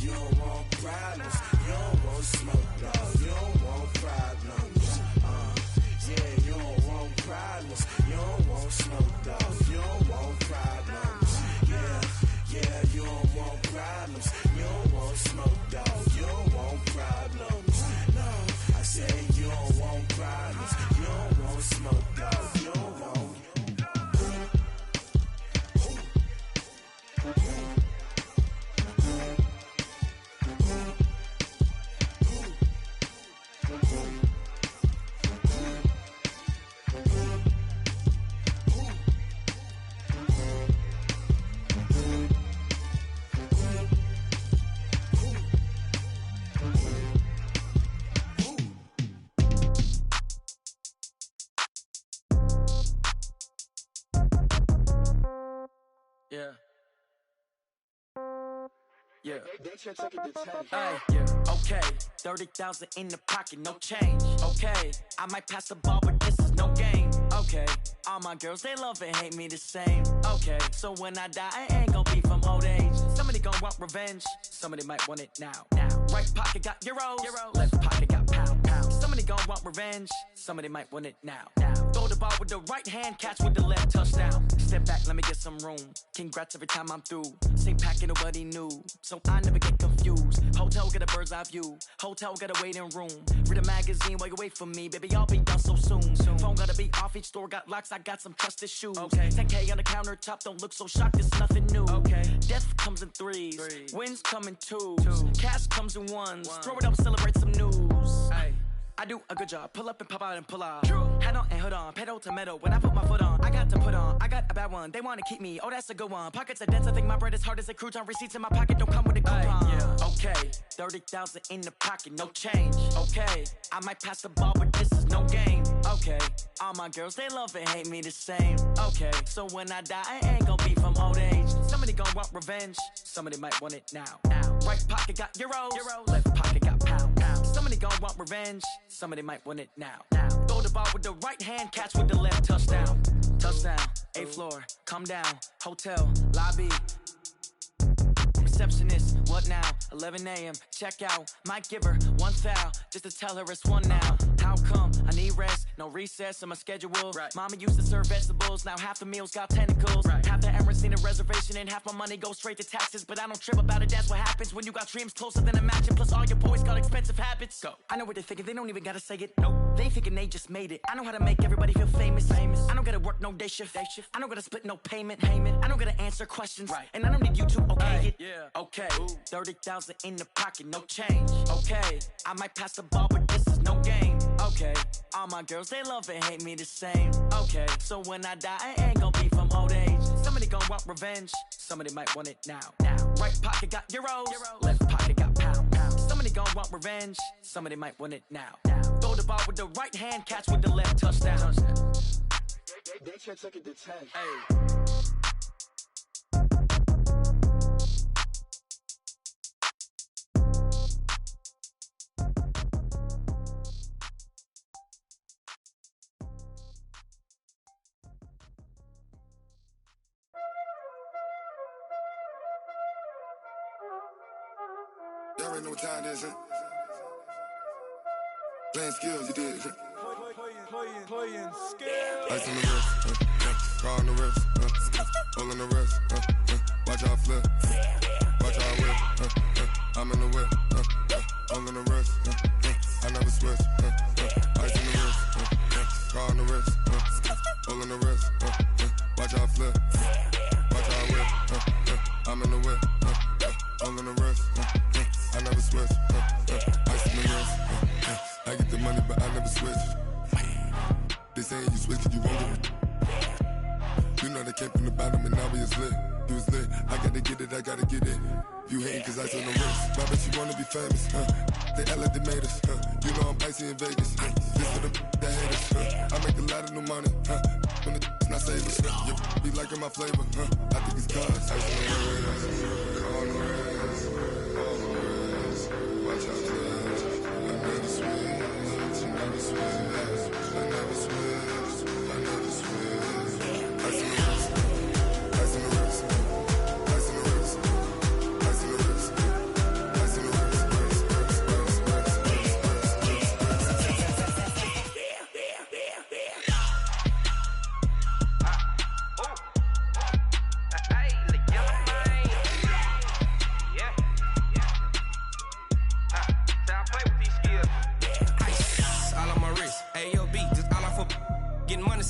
You don't want problems. You don't want smoke, dog. You don't want problems. Yeah, you don't want problems. You don't want smoke, dog. You don't want problems. Yeah, you don't want problems. You don't want smoke, dog. You don't want problems. No, I say you don't want problems. You don't want smoke, dog. You don't want. Yeah. Yeah. Hey, yeah. Okay. 30,000 in the pocket, no change. Okay. I might pass the ball, but this is no game. Okay. All my girls, they love and hate me the same. Okay. So when I die, I ain't gon' be from old age. Somebody gon' want revenge. Somebody might want it now. Right pocket got euros. Left pocket got pound. Somebody gon' want revenge. Somebody might want it now. Throw the ball with the right hand, catch with the left, touchdown. Step back, let me get some room. Congrats every time I'm through. Same packet, nobody knew, so I never get confused. Hotel got a bird's eye view. Hotel got a waiting room. Read a magazine while you wait for me, baby. I'll be done so soon. Phone gotta be off. Each store got locks. I got some trusted shoes. 10K on the countertop. Don't look so shocked. It's nothing new. Death comes in threes. Wins come in twos. Cash comes in ones. Throw it up, celebrate some news. I do a good job. Pull up and pop out and pull out. Head on and hood on. Pedal to metal. When I put my foot on, I got to put on. I got a bad one. They want to keep me. Oh, that's a good one. Pockets are dense. I think my bread is hard as a crouton. Receipts in my pocket don't come with a coupon. Okay. 30,000 in the pocket. No change. Okay. I might pass the ball, but this is no game. Okay. All my girls, they love and hate me the same. Okay. So when I die, I ain't gon' be from old age. Somebody gon' want revenge. Somebody might want it now. Right pocket got euros. Left pocket got pound. Somebody gon' want revenge. Somebody might want it now. Throw the ball with the right hand, catch with the left, touchdown. Touchdown, 8th floor, come down, hotel, lobby. Receptionist, what now? 11 a.m., check out. Might give her one foul, just to tell her it's one now. How come? I need rest, no recess in my schedule. Mama used to serve vegetables, now half the meals got tentacles. Half the errands need a reservation and half my money goes straight to taxes. But I don't trip about it, that's what happens when you got dreams closer than a mansion. Plus all your boys got expensive habits. Go. I know what they're thinking, they don't even gotta say it. Nope. They thinking they just made it. I know how to make everybody feel famous. I don't gotta work no day shift. I don't gotta split no payment. I don't gotta answer questions. And I don't need you to okay it. Okay, 30,000 in the pocket, no change. Okay, I might pass the ball, but this is no game. Okay, all my girls, they love and hate me the same. Okay, so when I die, I ain't gon' be from old age. Somebody gon' want revenge. Somebody might want it now. Right pocket got euros. Left pocket got pound. Somebody gon' want revenge. Somebody might want it now. Throw the ball with the right hand, catch with the left, touchdown. They can't take it to 10. Y'all already know what time it is, huh? Playing skills, you did, huh? Playing skills. Ice on the wrist, car on the wrist, hole on the wrist, watch out flip, watch out whip, I'm in the whip, hole on the wrist, I never switch, ice on the wrist, car on the wrist, all on the wrist. Watch how I flip. Watch how I whip. I'm in the whip. All on the wrist. I never switch. Ice in the wrist. I get the money, but I never switch. They saying you switch, you won't get it. You know they came from the bottom and now we is lit. You was lit. I gotta get it, I gotta get it. You hating cause ice on the wrist. Why bet you wanna be famous? They act like they made us. You know I'm icy in Vegas. This for the that hate us. I make a lot of new money. When the not save us. You be liking my flavor. I think it's cause. Ice on the wrist. On the wrist. On the wrist. Watch out for this. I never switch. I never switch. I never switch. I never switch. Ice on the wrist. Ice on the wrist. Ice on the wrist. Ice on the wrist. Ice on the wrist.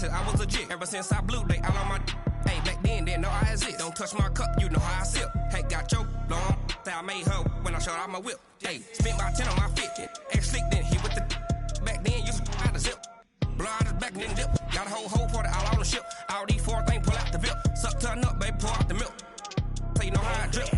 I was legit. Ever since I blew, they all on my hey, back then, didn't know I exist. Don't touch my cup, you know how I sip. Hey, got your long, say I made her when I showed out my whip. Hey, spent about 10 on my fit. Ex-slick, then hit with the back then, used to out the zip. Blow out his back, then dip. Got a whole party all on the ship. All these 4 things, pull out the VIP. Suck, turn up, baby, pour out the milk. So you know how I drip.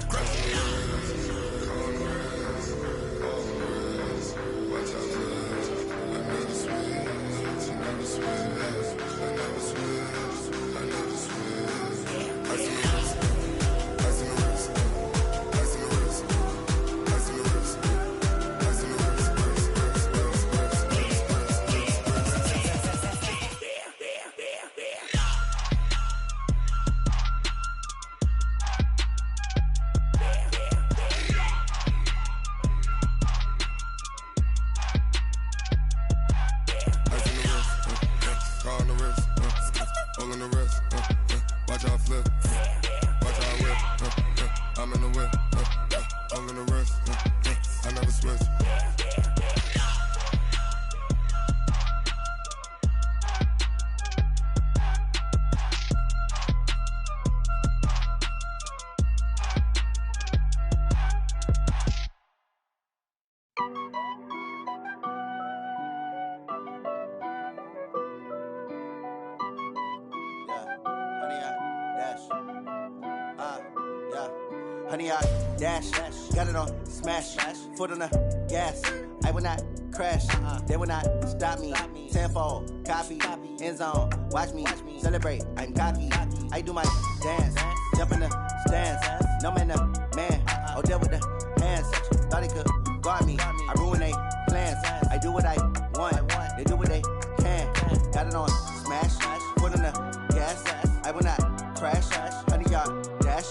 Honey, I dash, got it on smash, foot on the gas. I will not crash, they will not stop me. Tenfold, copy, end zone, watch me celebrate. I'm cocky, I do my dance, jump in the stands. No man, the man, Odell with the hands. Thought he could guard me, I ruin they plans. I do what I want, they do what they can. Got it on smash, foot on the gas. I will not crash, honey, y'all dash,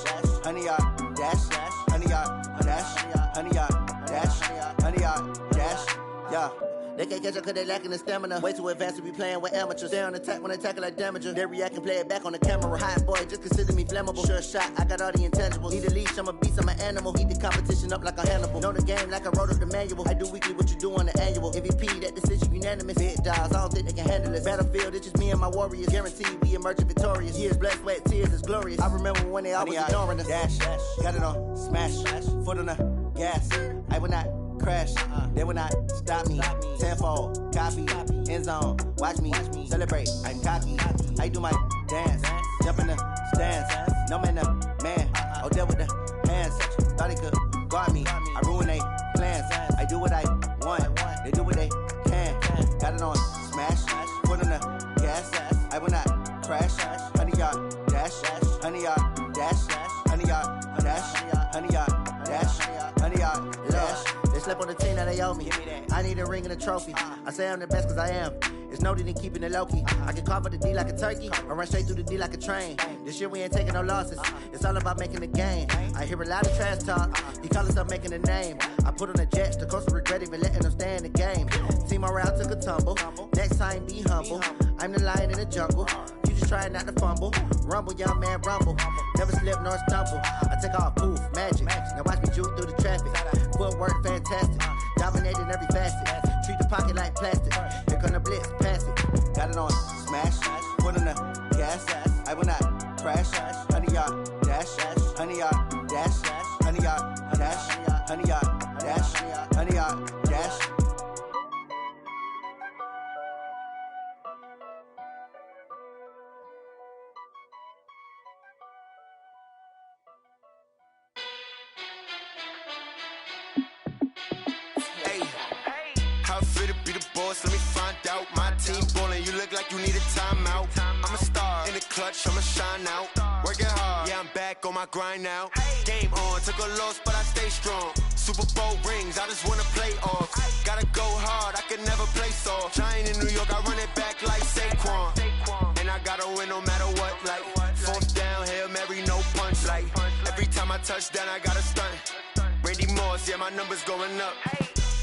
honey, y'all dash, honey, y'all dash, honey, y'all dash, honey, y'all dash, yeah. They can't catch up cause they lacking the stamina. Way too advanced to be playing with amateurs. Stay on attack when they tackle like damager. They react and play it back on the camera. Hot boy, just consider me flammable. Sure shot, I got all the intangibles. Need a leash, I'm a beast, I'm an animal. Heat the competition up like a Hannibal. Know the game like I wrote up the manual. I do weekly what you do on the annual. MVP, that decision unanimous. Big dogs, I don't think they can handle it. Battlefield, it's just me and my warriors. Guaranteed we emerging victorious. Years, blood, sweat, tears, it's glorious. I remember when they always ignoring us. Dash, got it on smash, foot on the gas. I will not crash, they will not stop me. Tenfold, copy, end zone, watch me celebrate. I'm cocky, I do my dance, jump in the stands. No man, the man, Odell with the hands. Thought he could guard me, I ruin they plans. I do what I want, they do what they can. Got it on smash, foot on the gas. I will not crash, honey, y'all dash, honey, y'all dash, honey, y'all dash, honey, y'all dash, honey, y'all dash. They slept on the team that they owe me. I need a ring and a trophy. I say I'm the best cause I am. It's no need in keeping it low-key. I can carve up the D like a turkey or run straight through the D like a train. This year we ain't taking no losses. It's all about making the game. I hear a lot of trash talk. He call himself making a name. I put on the jets. The coach will regret even letting them stay in the game. Team morale took a tumble. Next time be humble. I'm the lion in the jungle. You just trying not to fumble. Rumble, young man, rumble. Never slip nor stumble. I take off, poof, magic. Now watch me juke through the traffic. Footwork fantastic. Dominating every facet. Treat the pocket like plastic. Here come the blitz, pass it. Got it on smash, foot on the gas. I will not crash. 100 yard dash. 100 yard dash. 100 yard dash. 100 yard dash. 100 yard dash. How fit to be the boss? Let me find out. My team ballin', you look like you need a timeout. I'm a star in the clutch, I'ma shine out. Working hard, yeah, I'm back on my grind now. Game on, took a loss, but I stay strong. Super Bowl rings, I just wanna play off. Gotta go hard, I can never play soft. Giant in New York, I run it back like Saquon. And I gotta win no matter what, like fourth down, Hail Mary, no punch. Like every time I touch down, I gotta stunt. Randy Moss, yeah, my numbers going up.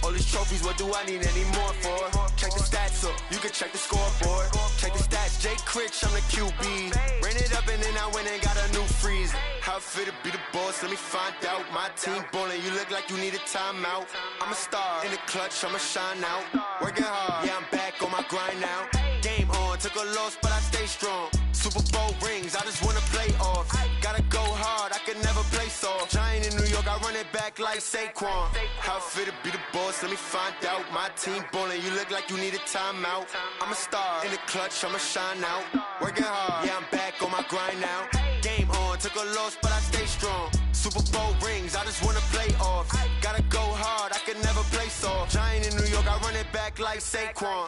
All these trophies, what do I need any more for? Check the stats up, you can check the scoreboard. Check the stats, Jay Critch, I'm the QB. Ran it up and then I went and got a new freeze. How fit to be the boss, let me find out. My team ballin', you look like you need a timeout. I'm a star in the clutch, I'ma shine out. Working hard, yeah, I'm back on my grind now. Game on, took a loss, but I stay strong. Super Bowl rings, I just wanna play off. Gotta go hard, I can never play soft. Giant in New York, I run it back like Saquon. How fit to be the boss, let me find out. My team ballin', you look like you need a timeout. I'm a star in the clutch, I'ma shine out. Working hard, yeah, I'm back on my grind now. Game on, took a loss, but I stay strong. Super Bowl rings, I just wanna play off. Gotta go hard, I can never play soft. Giant in New York, I run it back like Saquon.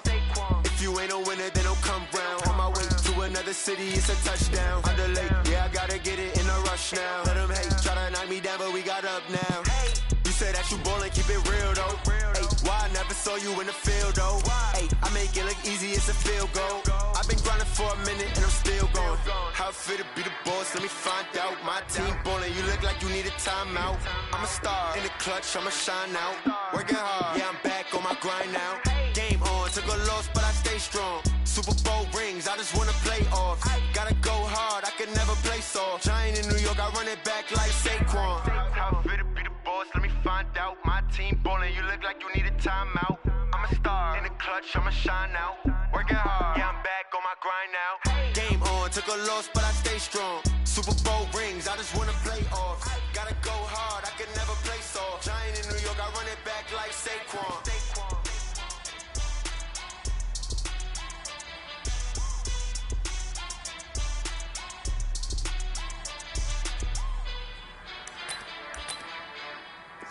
If you ain't a winner, then don't come round. On my way to another city, it's a touchdown. Under late, yeah, I gotta get it in a rush now. Let them hate, try to knock me down, but we got up now. You say that you ballin', keep it real though. Ay, why I never saw you in the field though? Ay, I make it look easy, it's a field goal. I've been grinding for a minute and I'm still going. How fit to be the boss, let me find out. My team ballin', you look like you need a timeout. I'm a star in the clutch, I'ma shine out. Working hard, yeah, I'm back on my grind now. Game on, took a loss, but I stay strong. Super Bowl rings, I just wanna play off. Gotta go hard, I can never play soft. Giant in New York, I run it back like Saquon. How fit to be the boss, let me find out. My team ballin', you look like you need a timeout. I'm a star in the clutch, I'ma shine out. Working hard, yeah, I'm back on my grind now. Game on, took a loss, but I stay strong. Super Bowl rings, I just wanna play off. Gotta go hard, I can never play soft. Giant in New York, I run it back like Saquon.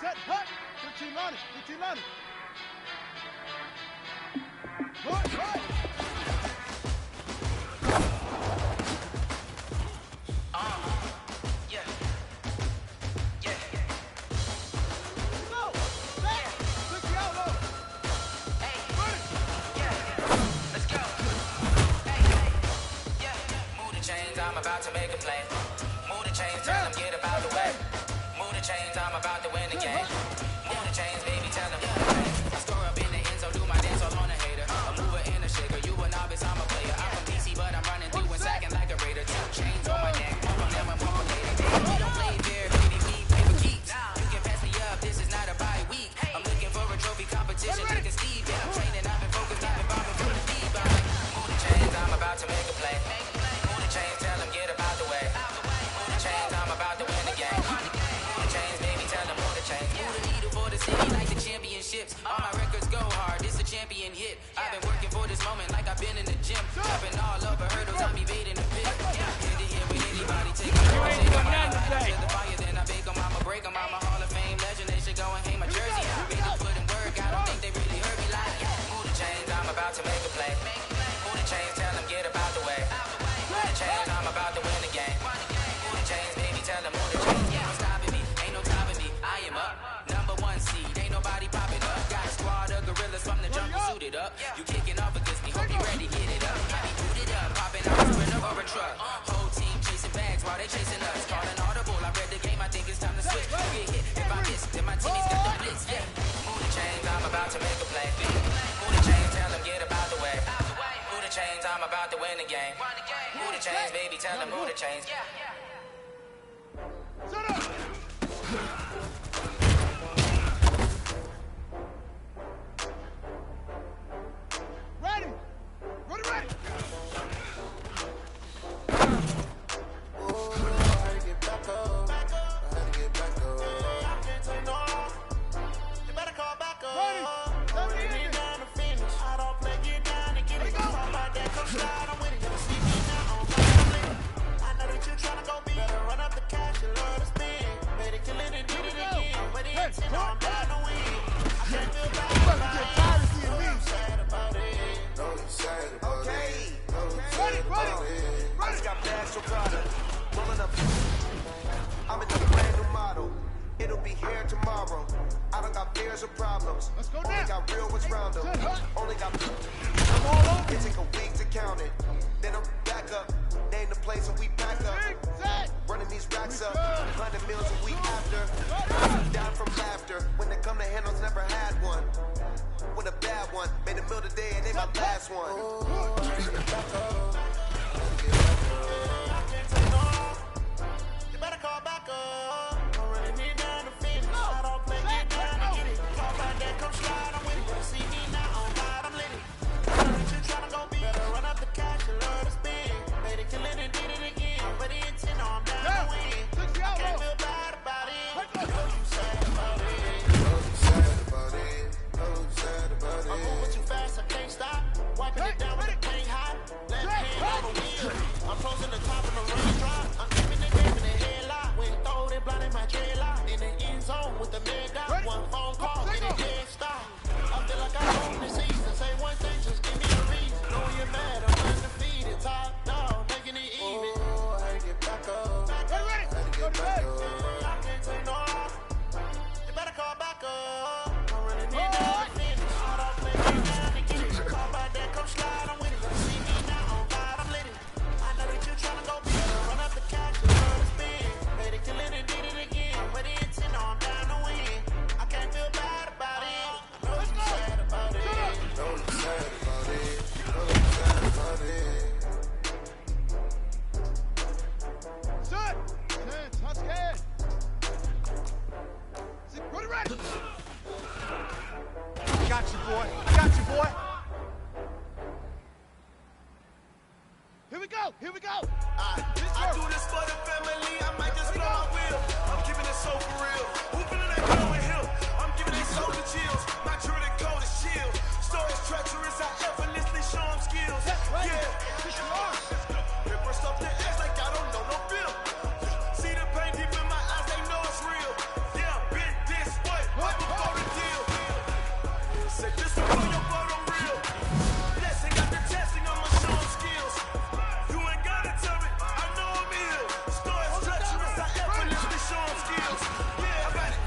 Set, hut! 15 line it, 15 line it. Right, right! Yeah. Go! Back! Look you out low! Hey. Ready! Yeah. Let's go. Hey, hey. Yeah. Move the chains, I'm about to make a play. Move the chains, tell them get about the way. Move the chains, I'm about to win the game. Move the chains, baby, tell them. I score up in the end zone, do my dance all on a hater. A mover and a shaker, you a novice, I'm a player. I'm from DC, but I'm running through and sacking like a raider. 2 chains on my neck, all of them I'm complicated. We don't play fair, baby, we play for keeps. You can pass me up, this is not a bye week. I'm looking for a trophy competition, take a Steve. Yeah, I'm training, I've been focused, I've been bombing for the deep. I'm like, move the chains, I'm about to make a play. Move the chains, tell them get about the way. Move the chains, I'm about to win the game. Move the chains, baby, tell them move the chains. Move the needle for the city like the championships. All my records go hard, this a champion hit. I've been working for this moment like I've been in the gym. Jumping all over hurdles, I'm evading the pit. Hit the hit with anybody, take a shake them, I'm to the fire, then I bake them, I'ma break them. I'm a Hall of Fame legend, they should go and hang my jersey. Made them put in work, I don't think they really heard me like. Move the chains, I'm about to make a play. Move the chains, tell them get about the way. Move the chains, I'm about to win the game. Move the chains, baby, tell them move the chains. Ain't no stopping me, ain't no stopping me. I am up, number 1 seed, ain't nobody popping up. Got a squad of gorillas from the jungle suited up. You kicking off against me, hope you ready, get it up. I be booted up, popping out, sprinter or a truck. Whole team chasing bags while they chasing us. Calling audible, I read the game, I think it's time to switch. Get hit, if I miss, then my teammates got the blitz. Yeah, move the chains, I'm about to make a play. Move the chains, tell them get about the way. Move the chains, I'm about to win the game. Move the chains, baby, tell them move the chains. Shut up! Ready! Ready, ready! got fears or problems. Let's go only now. Got real ones round them. Only got. I'm all over. It take a week to count it. Then I'm back up. Name the place and we pack up. Running these racks up. 100 meals a week after. Down from laughter. When they come to handles, never had one. When a bad one. Made a meal today and they my last one. You better call back up. I'm running it down to finish. I don't play, get down to get it. Talk about that, come slide, I'm with it. You see me now, on God, I'm lit it. I know that you tryna go big. Better run up the cash, you love to spend. Made it, kill it, and did it again. But the intent, no, I'm down to win. I can't feel bad about it. Know you sad about it. Know you sad about it. Know you sad about it. I'm moving too fast, I can't stop. Wiping it down with the paint hot. Left hand on the wheel. I'm closing the top of the raindrop. I'm keeping it game in the headlock. When throwed it, blinding my dreadlock. In the end zone with the mid dot. One phone call, and it dead stop. I feel like I'm home this season. Say one thing, just give me a reason. Know you're mad, I'm undefeated. Top dog, making it even. Oh, I had to get back up. I had to get back up. I can't take no off. You better call back up. I'm running it down to finish. I don't play, get down to get it. Talk about that, come slide, I'm with it. You see me now, on God, I'm lit it. I know that you tryna go big. Run up the cash, you love to spend. Made it, kill it, and did it again. But the intent, no, I'm down to win. I can't feel bad about it. I know you sad about it. Know you sad about it. Know you sad about it. Set! 10, touch head! Sit, ready! I got you, boy. I got you, boy. Here we go. Here we go. I do this for the family. I might just blow my wheel. I'm keeping it so for real. Whooping in that glowing hill. I'm giving they soldier chills. My Jordan code is chill. Stories treacherous. I effortlessly show them skills. Yeah. Ripper stuff the ass like I don't know no bill. See the pain deep in my eyes. They know it's real. Yeah, been this way. Right before the deal. Say this one for your photo real. Blessing got the testing on my show skills. You ain't gotta tell me, I know I'm ill. Stories treacherous, I effortlessly show them skills. Yeah, I got it.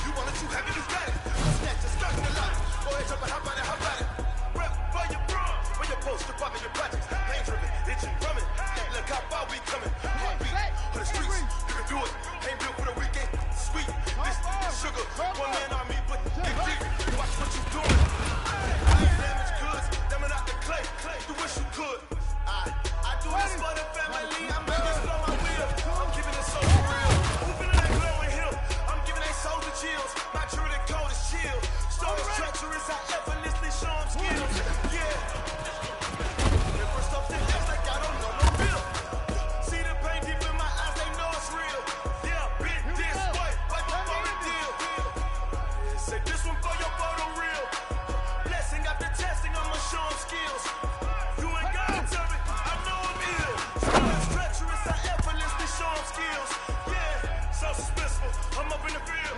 You want it, you have it, you got it. Snatch it, stuck in the line. Go ahead, jump it, how about it, how about it? Rep for your bro, for your poster, popping your projects. Pain driven, itching, drumming. Look how far we coming. Heartbeat on the streets, you can do it. Ain't built for the weekend, sweet. This sugar, one man on me, but get deep. Watch what you doing. I ain't damaged goods, them and out the clay. You wish you could. I do this for the family. I might just blow my wheel. I'm keeping it so for real. Moving in that glowing hill. I'm giving they soldier chills. My Jordan code is chill. Stories treacherous. I effortlessly show them skills. Yeah. Ripper stuff the ass like I don't know no bill. See the pain deep in my eyes. They know it's real. Yeah, been this way. Right before the deal. Say this one for your photo real. Blessing after testing. I'ma show them skills. You ain't gotta tell me, I know I'm ill. Stories treacherous, I effortlessly show them skills. Yeah, so suspenseful, I'm up in the field.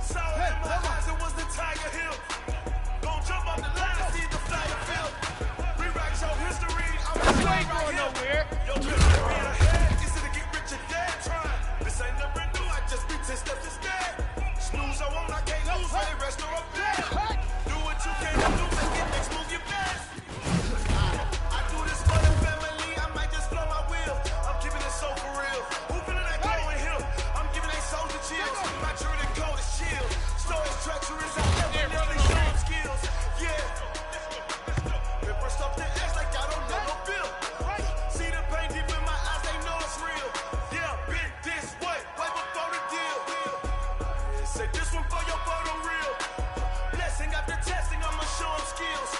Sour in my eyes, it was the Tiger Hill. Gon' jump off the line and see the flyer field. Rewrite your history, I'm right here. Yo, just let me ahead, easy to get rich or dead trying. This ain't never new, I just be 10 steps instead. Snooze, I won't, I can't lose, let it rest or up there. Do what you can do, make it next move your best. I do this for the family, I might just blow my wheel. I'm keeping it so for real. Moving in that glowing hill. I'm giving they soldier chills. My Jordan code is chill. Stories treacherous, I effortlessly show them skills. Yeah. Ripper stuff the ass like I don't know no bill. See the pain deep in my eyes, they know it's real. Yeah, been this way, way before the deal. Say this one for your photo real. Blessing after testing, I'ma show them skills.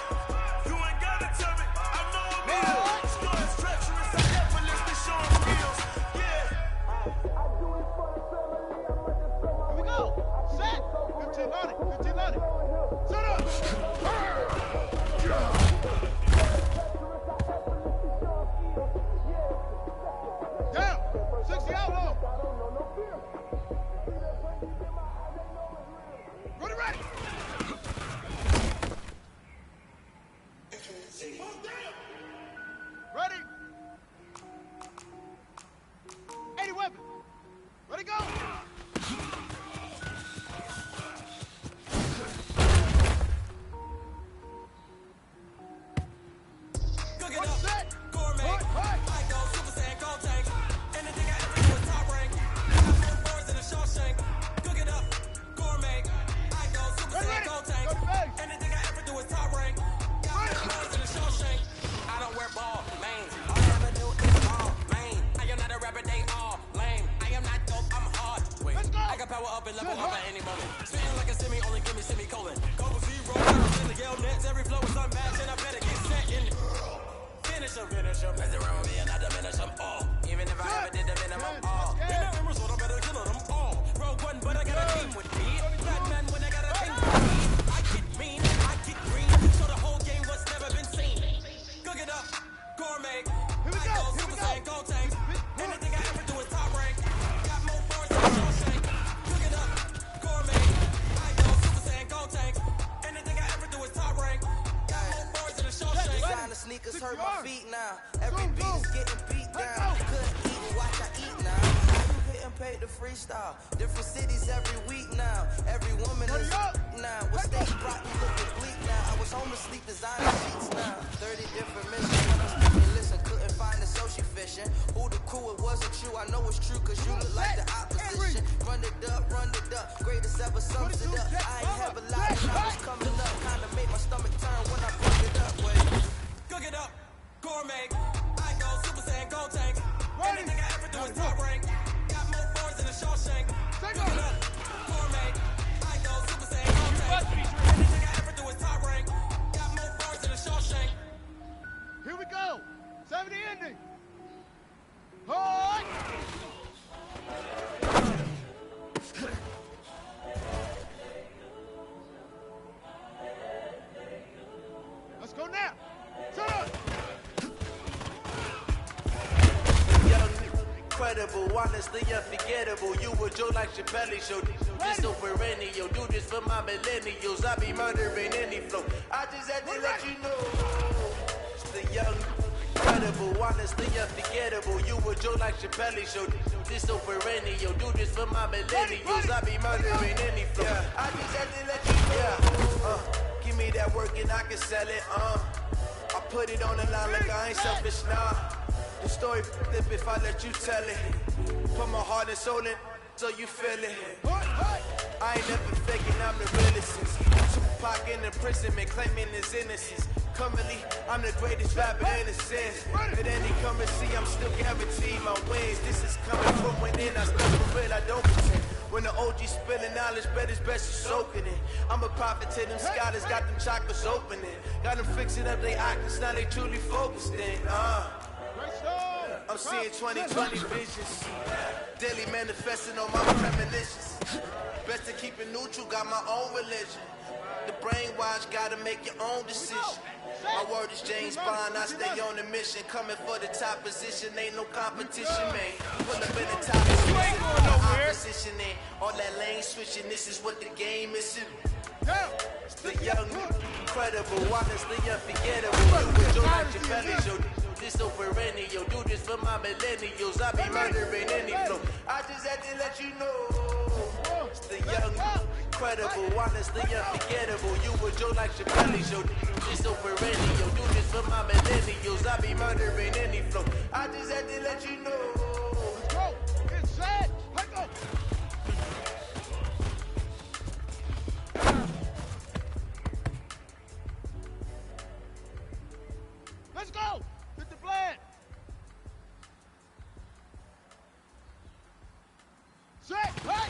to finish them. Mess around with me and I diminish them all. Even if I ever did the minimum all. In that rumor, so I better kill them all. Rogue one, but I got a team with me. Bad man when I got a thing with me. I get mean, I get green. So the whole game was never been seen. Cook it up, gourmet. I go Super Saiyan, go tank. Anything I ever do is top rank. Got more bars than Shawshank. Cook it up, gourmet. I go Super Saiyan, go tank. Anything I ever do is top rank. Got more bars than Shawshank. Designer sneakers hurt my feet now. Every beat is getting beat down. Couldn't eat and watch I eat now. Getting paid to freestyle. Different cities every week now. Every woman is now. What state brought me looking bleak now? I was home to sleep designer sheets now. 30 different missions when I'm speaking. Listen, couldn't find the social fishing. Who the crew, it wasn't true. I know it's true cause you look like the opposition. Run it up, greatest ever sums it up. I ain't have a lot of numbers coming up. Kinda made my stomach turn when I fuck it up. Wait. Cook it up, gourmet. I go Super Saiyan, go tank. Anything I ever do is top rank. Got more bars than a Shawshank. Cook it up, gourmet. I go Super Saiyan, go tank. Anything I ever do is top rank. Got more bars than a Shawshank. Here we go. 70 ending. Hi. Let's go now. Shut up. Incredible, honestly unforgettable. You were Joe like Chappelle show. This so perennial. Do this for my millennials. I be murdering any flow. I just had to let you know. It's the young, incredible, honestly unforgettable. You were Joe like Chappelle show. This so perennial. Do this for my millennials. I be murdering any flow. I just had to let you know. Give me that work and I can sell it. I put it on the line like I ain't selfish, nah. The story flip if I let you tell it. Put my heart and soul in so you feel it. I ain't never faking, I'm the realest. Tupac in imprisonment, claiming his innocence. Currently, I'm the greatest rapper in a sense. At any currency, I'm still guaranteed my wins. This is coming from within, I stuff for real, I don't pretend. When the OG spilling knowledge, bet it's best you soaking it. I'm a prophet to them scholars, got them chakras opening. Got them fixing up their octaves, now they truly focused in. I'm seeing 2020 visions. Daily manifesting on my premonitions. Best to keep it neutral, got my own religion. The brainwash, gotta make your own decision. My word is James Bond, I stay on the mission. Coming for the top position, ain't no competition, man. Pull up in the top position, ain't all that lane switching. This is what the game is. It's the young, incredible, honestly unforgettable. You with Joe like Chappelle show. This so perennial. Do this for my millennials. I be murdering any flow. I just had to let you know. It's the young, incredible, honestly unforgettable. You were Joe like Chappelle show. This so perennial. Do this for my millennials. I be murdering any flow. I just had to let you know. Let's go. Get set. Let's go. Let's go. Hit the blend. Set. Hey.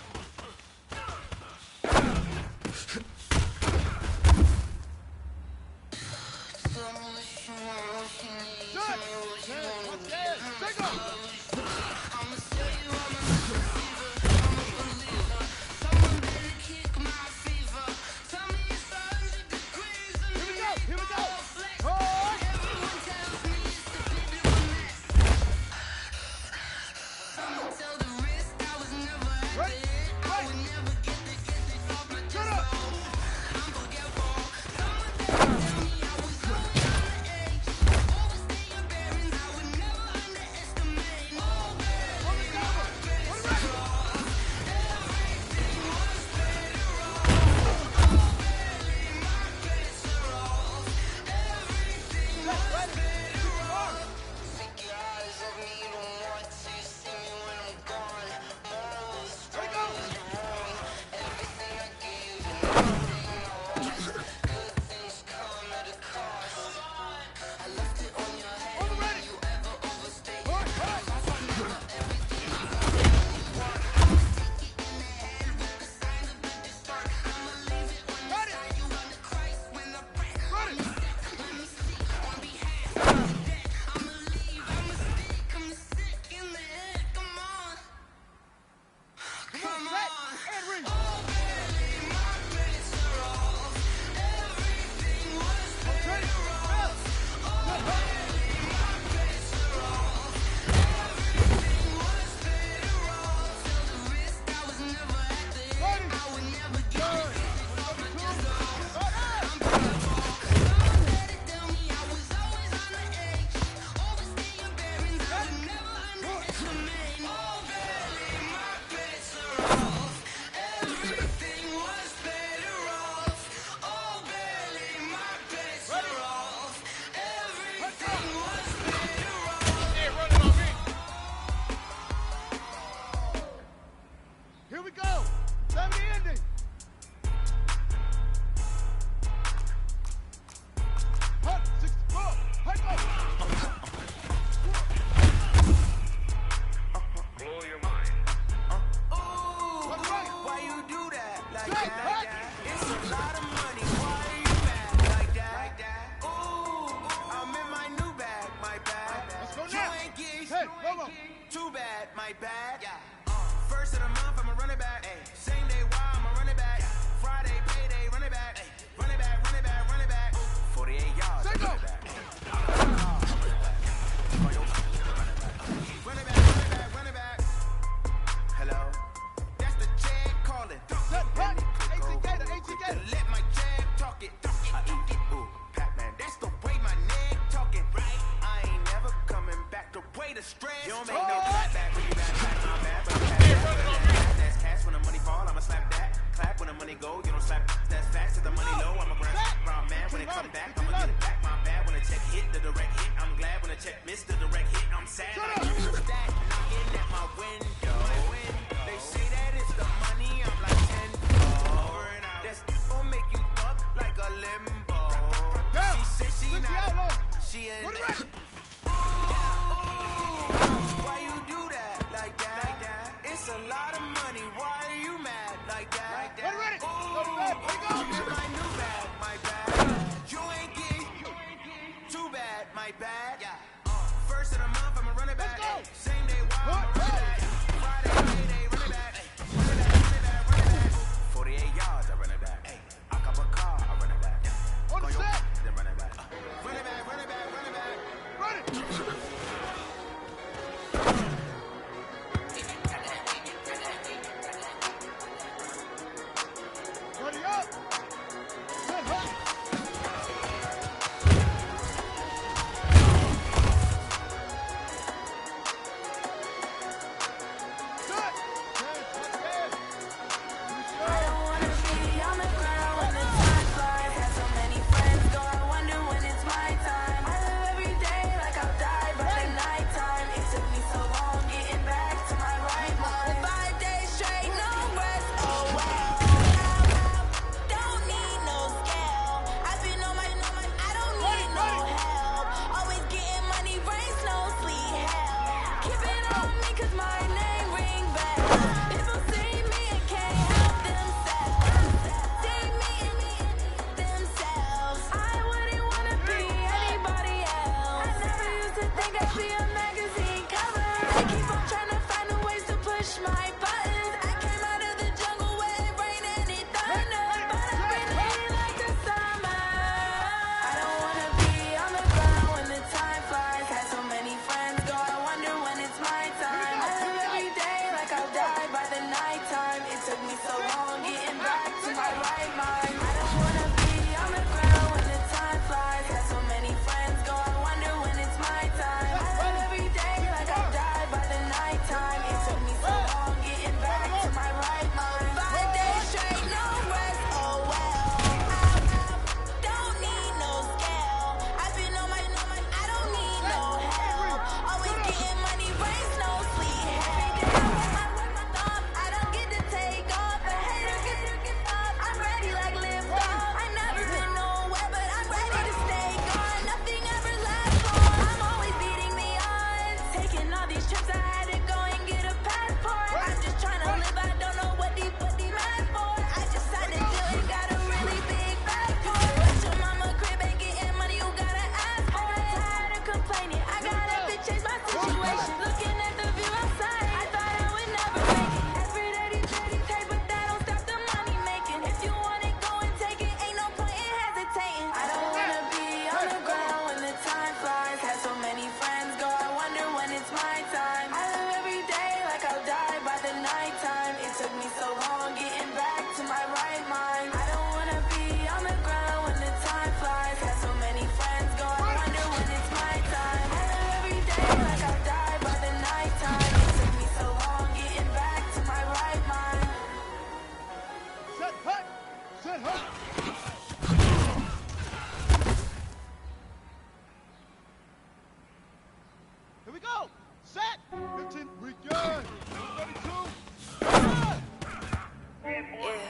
Too bad, my bad. First of the month, I'ma run it back. Same day, why I'ma run it back. Friday, payday, run it back. Run it back, run it back, run it back. 48 yards, run it back. Run it back, run it back, run it back. Hello? That's the jag calling. Let my jag talk it. I eat it, ooh, Pac-Man. That's the way my neck talking. Right? I ain't never coming back. The way the stress. You don't make no clap back when you back, my bad. But that's cash when the money fall, I'ma slap that. Clap when the money go, you don't slap. That's fast to the money low. I'ma grab round man when it come back. I'ma get it back, my bad. When the check hit, the direct hit. I'm glad when the check missed the direct hit. I'm sad. I use that knocking at my window. They say that it's the money. I'm like 10. That's gonna make you fuck like a limbo. She said she not. She ain't. Why you do that like that? It's a lot of money. Why are you mad like that? Ooh, my new bag, my bad. You ain't getting too bad, my bad. First of the month, I'ma run it back. Same day, why I'ma run it back. Friday, payday, run it back. Run it back, run it back, run it back. 48 yards, I run it back. I cop a car, I run it back. On the set, then run it back. Run it back, run it back, run it back. Run it. Ready up. Set up.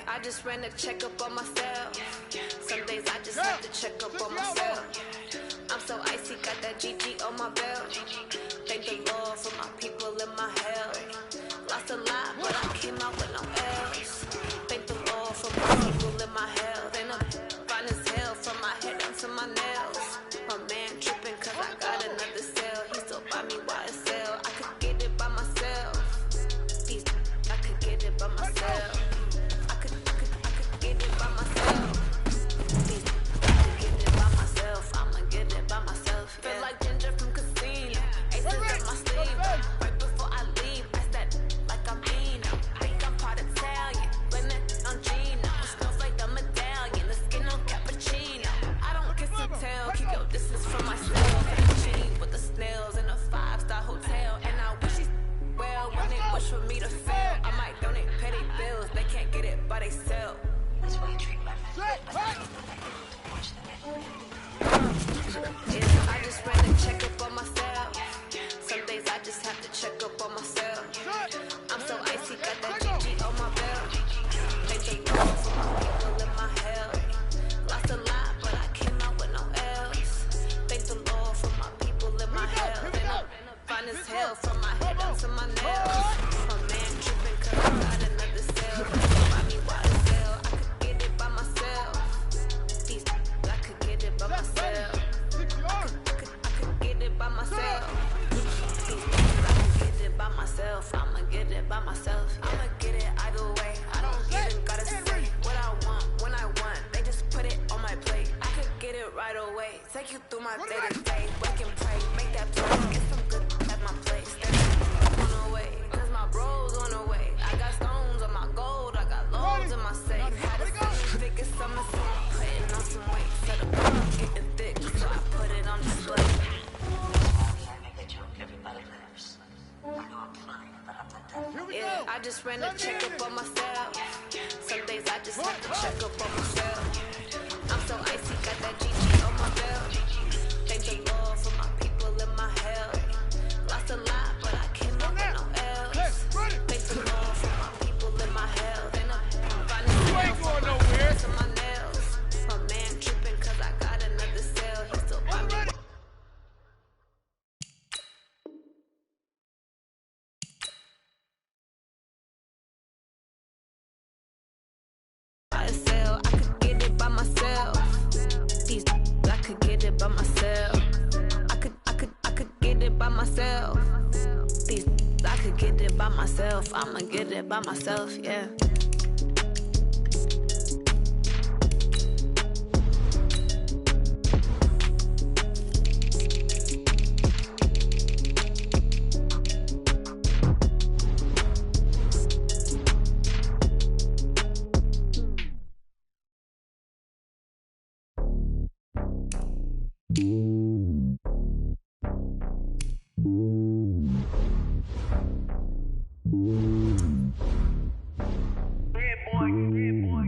I just ran a checkup on myself. Some days I just have to check up on myself. I'm so icy, got that GG on my belt. Thank the Lord for my people in my health. Lost a lot, but I came out with no L's. Thank the Lord for my people in my health. And I'm fine as hell from my head down to my nails. My man tripping cause I got another cell. He still buy me YSL. I do my day to day. Wake and pray, make that play. Get some good at my place. On the way, cause my bros on the way. I got stones on my gold, I got loads in my safe. Had a thing, thick as summer, so I'm putting on some weight. Said the club getting thick, so I put it on display. Yeah, I just ran a checkup on myself. Some days I just have to check up on myself. I'm so icy, got that GG on my belt. Thank the Lord for my people in my health. Lost a lot, but I came up with no else. Thank the Lord for my people in my health. And I'm finding myself on my nails and my nails. My man tripping cause I got another cell. He still buy me. Myself. These I could get it by myself. I'ma get it by myself, yeah.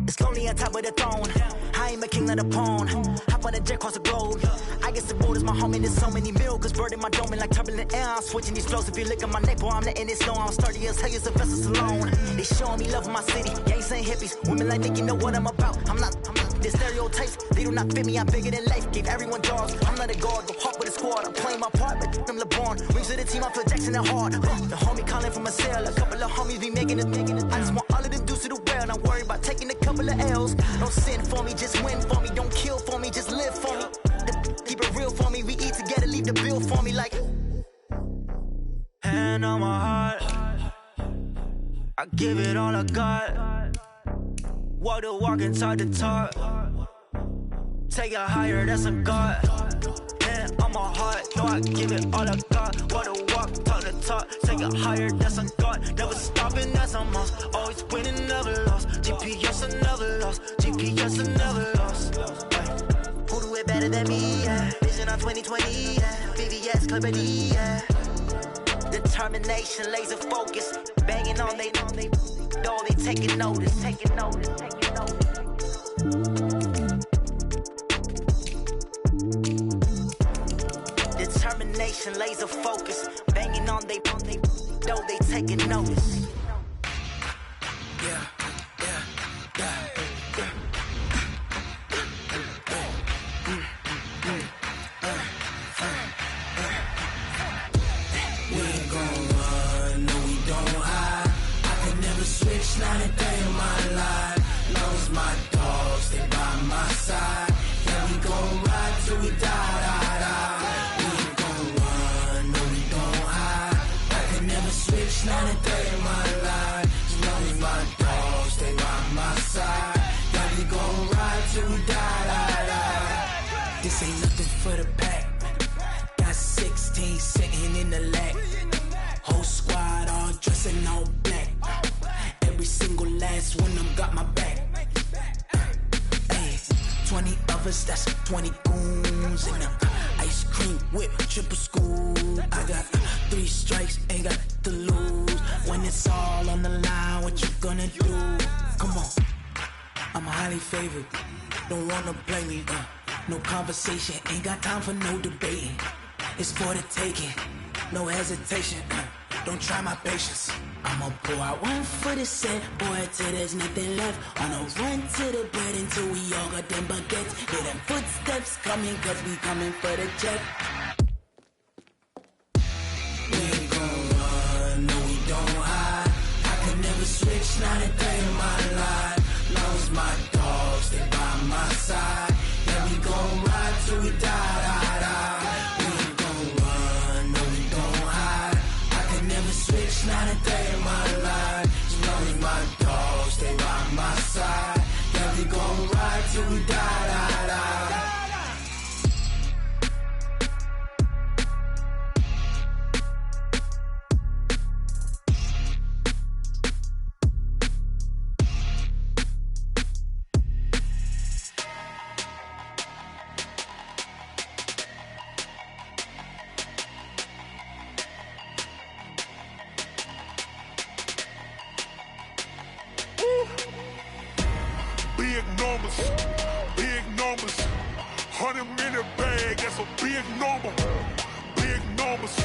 It's lonely on top of the throne. I ain't a king, not a pawn. Hop on a jet across the globe. I guess the boat is my home and there's so many milkers burning my dome like turbulent air. I'm switching these flows. If you look at my neck, boy, I'm letting it snow. I'm sturdy as hell as a vessel alone. They showing me love in my city. Gangs ain't hippies. Women like Nick, you know what I'm about. I'm not the stereotypes. They do not fit me. I'm bigger than life. Gave everyone dogs. I'm not a guard. Go hard with a squad. I'm playing my part, but I'm LeBron. Rings to the team. I feel Jackson and hard. The homie calling from a cell. A couple of homies be making it. I just want all of them dudes to do well. Not worry about taking a couple of L's. Don't sin for me, just win for me. Don't kill for me, just live for me. Keep it real for me. We eat together, leave the bill for me like. Hand on my heart, I give it all I got. Walk the walk and talk the talk. Take it higher, that's a God. Hand on my heart, no, I give it all I got. Walk the walk, talk the talk. Take it higher, that's a God. Never stopping, that's a must. Always winning, never lost. GPS, I never lost. GPS, I never lost. Who do it better than me? Yeah. Vision on 2020. Yeah. VVS, Clarity. Yeah. Determination, laser focus. Banging on they know they taking notice. Taking notice. Taking notice. Determination, laser focus. Banging on they know they taking notice. Yeah. Not a day in my life. Lost my dogs, they by my side. Yeah, we gon' ride till we die. We ain't gon' run, no, we gon' hide. I can never switch, not a day in my life. As long as my dogs, they by my side. Yeah, we gon' ride till we die. This ain't nothing for the pack. Got 16 sitting in the lag. Whole squad all dressing all black. Every single last one of them got my back. Ay, 20 of us, that's 20 goons in them. Ice cream whip, triple school. I got 3 strikes, ain't got to lose. When it's all on the line, what you gonna do? Come on, I'm highly favored. Don't wanna play me, no conversation, ain't got time for no debating. It's for the taking, no hesitation. Don't try my patience. I'ma pour out one for the set, boy, till there's nothing left. On a run to the bread until we all got them baguettes. Hear them footsteps coming, cause we coming for the check. We ain't gon' run, no, we don't hide. I could never switch, not a day in my life. Lost my dogs, they by my side. Yeah, we gon' ride till we die. We ain't gon' run, no, we don't hide. I could never switch, not a day in my life. As long as my dogs, they by my side. Yeah, we gon' ride till we die. big number. Big numbers.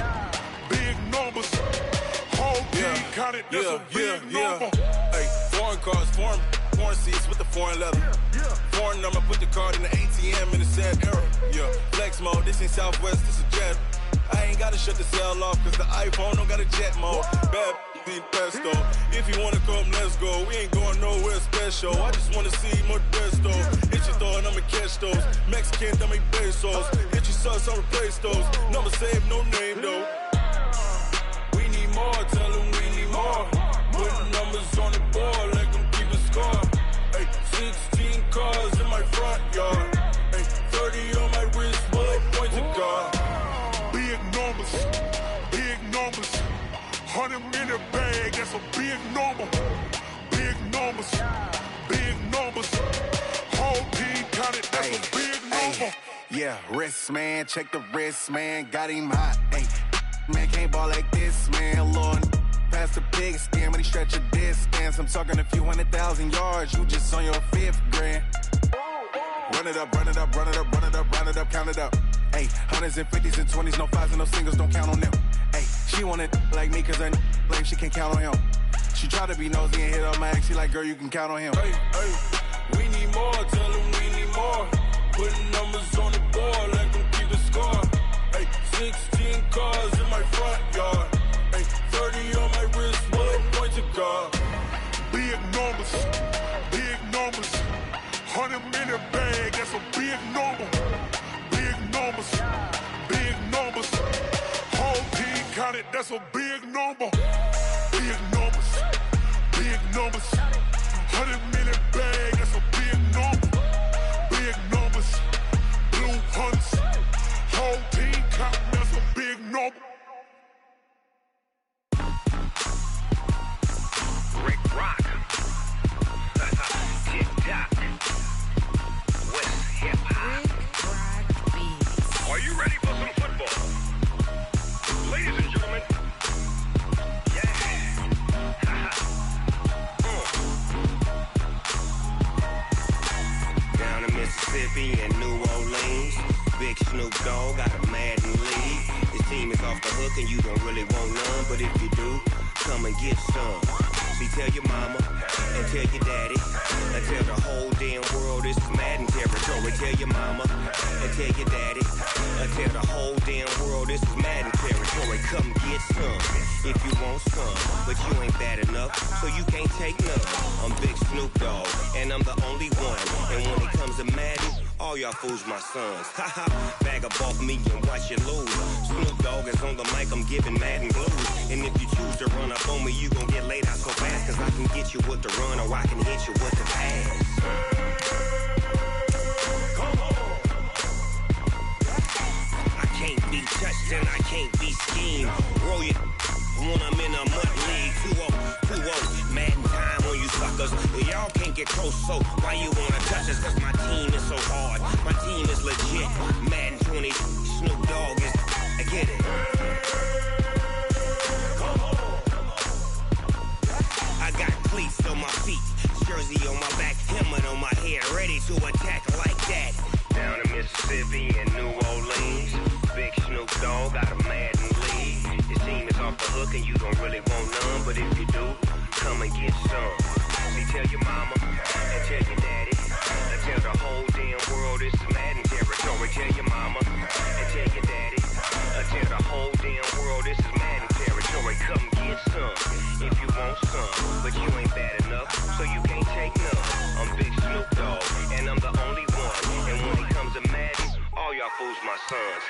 Big numbers. Whole team counted, that's a big number. Hey, foreign cars, foreign seats with the foreign leather. Foreign number, put the card in the ATM in the sad era. Yeah, flex mode, this ain't Southwest, this is jet. I ain't gotta shut the cell off, cause the iPhone don't got a jet mode. Bad be pesto. If you wanna come, let's go. We ain't going nowhere special. I just wanna see Modesto. Hit your thought, I'ma catch those. Mexican, dummy pesos. Hit your sus, I'll replace those. Number saved, no name though. We need more, tell them we need more. Put numbers on the board, let them keep a score. Hey, 16 cars in my front yard. Hey, 30 on my wrist, bullet point to God. Big numbers. Big numbers. 100 in the bag, that's a big number. Big numbers. Big numbers. Whole team counted, that's a big number. Yeah, wrist man, check the wrist man, got him hot. Hey, man can't ball like this, man. Lord, past the big skin when he stretch a distance. I'm talking a few 100,000 yards, you just on your 5th grand. Run it up, run it up, run it up, run it up, run it up, count it up. Hey, 100s and 50s and 20s, no 5s and no singles, don't count on them. Hey, she want it like me cause her like she can count on him. She try to be nosy and hit up my ex, she like, girl, you can count on him. Hey, we need more, tell them we need more. Putting numbers on the board, let them keep the score. Hey, 16 cars in my front yard. Hey, 30 on my wrist, bullet point to God. Big numbers. Big numbers. 100 in the bag, that's a big number. Big numbers. Big numbers. Whole team counted, that's a big number. Big numbers. Big numbers. 100 in the bag, that's a big number. Big numbers. Blue hunts. Whole team counting, that's a big number. Rick Rock. TikTok. West Hip Hop. Are you ready for some football? Ladies and gentlemen. Yeah. Down in Mississippi and New Orleans, Big Snoop Dogg got a Madden league. His team is off the hook and you don't really want none, but if you do, come and get some. See, tell your mama and tell your daddy and tell the whole damn world this is Madden territory. Tell your mama and tell your daddy and tell the whole damn world this is Madden territory. Come get some if you want some, but you ain't bad enough, so you can't take none. I'm Big Snoop Dogg and I'm the only one. And when it comes to Madden, all y'all fools my sons. Haha, bag up off me and watch you lose. Snoop Dogg is on the mic, I'm giving Madden blues. And if you choose to run up on me, you gon' get laid out so fast. Cause I can get you with the run or I can hit you with the pass. Come on. I can't be touched and I can't be schemed. Roll it when I'm in a mud league. 2-0, Madden time on you suckers. Y'all can't get close, so why you wanna touch us? Cause my team is so hard, my team is legit. Madden 20, Snoop Dogg is, I get it. Come on. I got cleats on my feet, jersey on my back, helmet on my head, ready to attack like that. Down in Mississippi and New Orleans, Big Snoop Dogg got a Madden league. His team is off the hook and you don't really want none, but if you do, come and get some. See, tell your mama and tell your daddy and tell the whole damn world this is Madden territory. Tell your mama and tell your daddy and tell the whole damn world this is Madden territory. Come get some if you want some, but you ain't bad enough, so you can't take none. I'm Big Snoop Dogg and I'm the only one. And when it comes to Madden, all y'all fools my sons.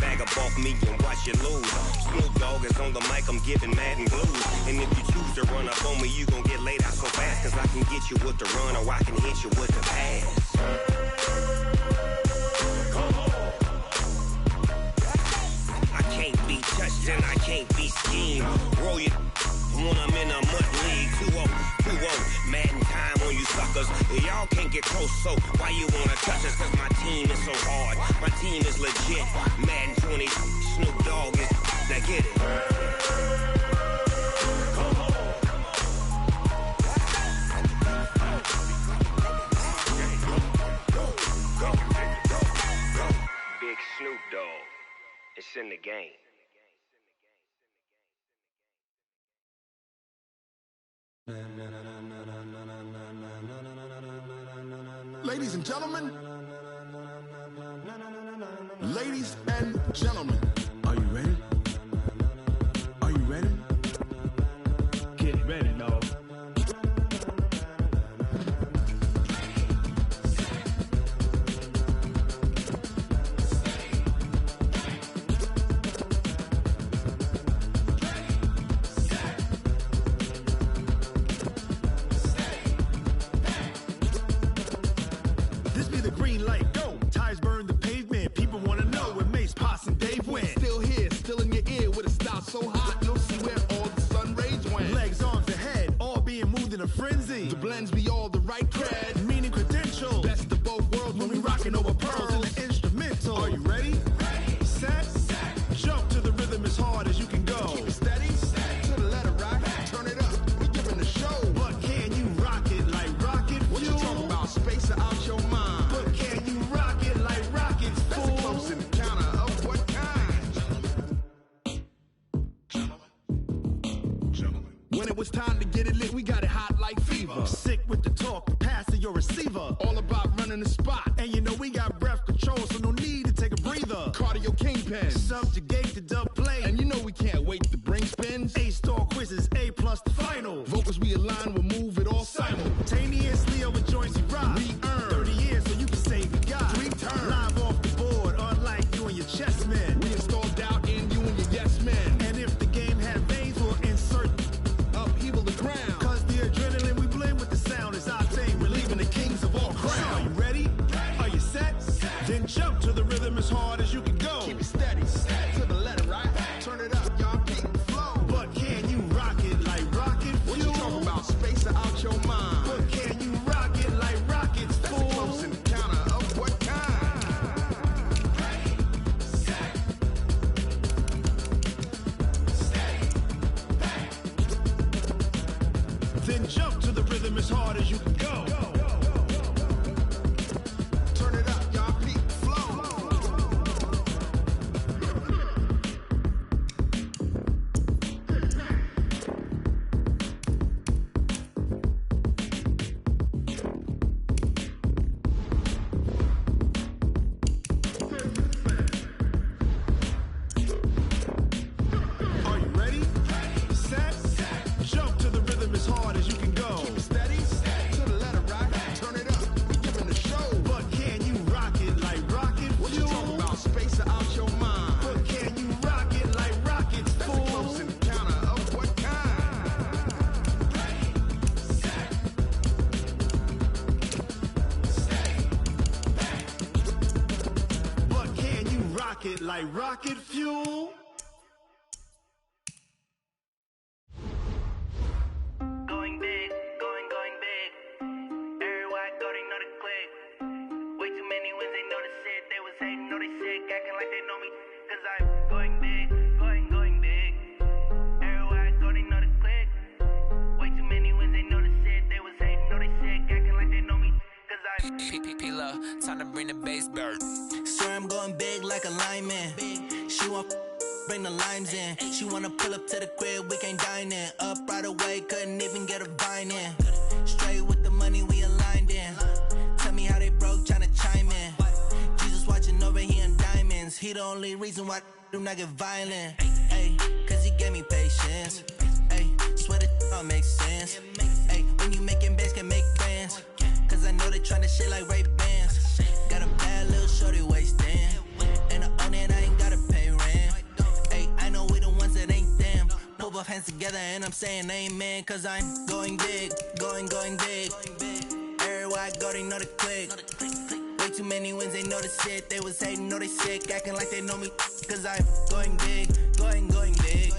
Bag up off me and watch you lose. Snoop Dogg is on the mic, I'm giving Madden blues. And if you choose to run up on me, you gon' get laid out so fast. Cause I can get you with the run or I can hit you with the pass. I can't be touched and I can't be schemed. Roll it when I'm in a mud league. 2-0, Madden time on you suckers. Y'all can't get close, so why you wanna touch us? Cause my team is so hard, my team is legit. Madden 20, Snoop Dogg is, now get it. Come on. Big Snoop Dogg. in the game. Ladies and gentlemen. Ladies and gentlemen. Are you ready? Are you ready? Get ready, no. This be the green light, go. Tires burn the pavement. People wanna know where Mace, Posse, and Dave went. Still here, still in your ear with a style so hot, you'll see where all the sun rays went. Legs, arms, and head, all being moved in a frenzy. The blends be all the right cred, meaning credentials. Best of both worlds when we rockin' over pearls in the instrumental. Are you ready? Set, jump to the rhythm as hard as you can go. Keep it steady, to the letter rock, turn it up. We giving the show. But can you rock it like rocket fuel? What you talking about? Space or out your mind? But can you rock it like rockets, fool? That's a close encounter of what kind? When it was time to get it lit, we got it hot like fever. Sick with the talk, passing your receiver. All about running the spot. And you know we got breath control, so no need to take a breather. Cardio kingpin, subjugate the dub play. And you know we can't wait to bring spins. A-star quizzes, A+ the final. Vocals we align, we'll move it all simultaneously over joints we rock. We earn 30 years so you can say we got 3 turns. Live off the board, unlike you and your chess men. We install doubt in you and your yes men. And if the game had veins, we'll insert upheaval the ground. Cause the adrenaline we blend with the sound is our thing. We're leaving the kings of all crowns. So are you ready? Are you set? Then jump to the rhythm as hard as you can go. Keep it steady, to the letter, right? Turn it up, y'all keep the flow. But can you rock it like rocket fuel? What you talking about? Space or out your mind? But can you rock it like rockets, fool? That's a close encounter of what kind? Then jump to the rhythm as hard as you can go. Turn it up, y'all peak flow. Are you ready? Set, jump to the rhythm as hard as you can go. Keep it steady, to the letter rock, turn it up. We giving the show. But can you rock it like rocket fuel? What you talking about? Space or out your mind? But can you rock it like rockets, fool? That's a close encounter of what kind? But can you rock it like rocket fuel? Going big, going big. Everywhere I go, they know the click. Way too many wins, they know the shit. They was hating, know they sick, acting like they know me. Cause I'm going big, going big. Everywhere I go, they know the click. Way too many wins, they know the shit. They was hating, know they sick, acting like they know me. Cause I'm P-P-P-Love, time to bring the bass bird. Swear I'm going big like a lineman. She want bring the limes in. She wanna pull up to the crib, we can't dine in. Up right away, couldn't even get a vine in. Straight with the money we aligned in. Tell me how they broke, tryna chime in. Jesus watching over here in diamonds. He the only reason why I do not get violent. Ay, cause he gave me patience. Ay, swear that all makes sense. Ay, when you making bands, can make friends. Cause I know they tryna shit like Ray-Bans. Got a bad little shorty wasting. And I own it, I ain't gotta pay rent. Ay, I know we the ones that ain't them. Put both hands together and I'm saying amen. Cause I'm going big, going big. Everywhere I go, they know the click. Way too many wins, they know the shit. They was hating, know they sick, acting like they know me. Cause I'm going big, going big.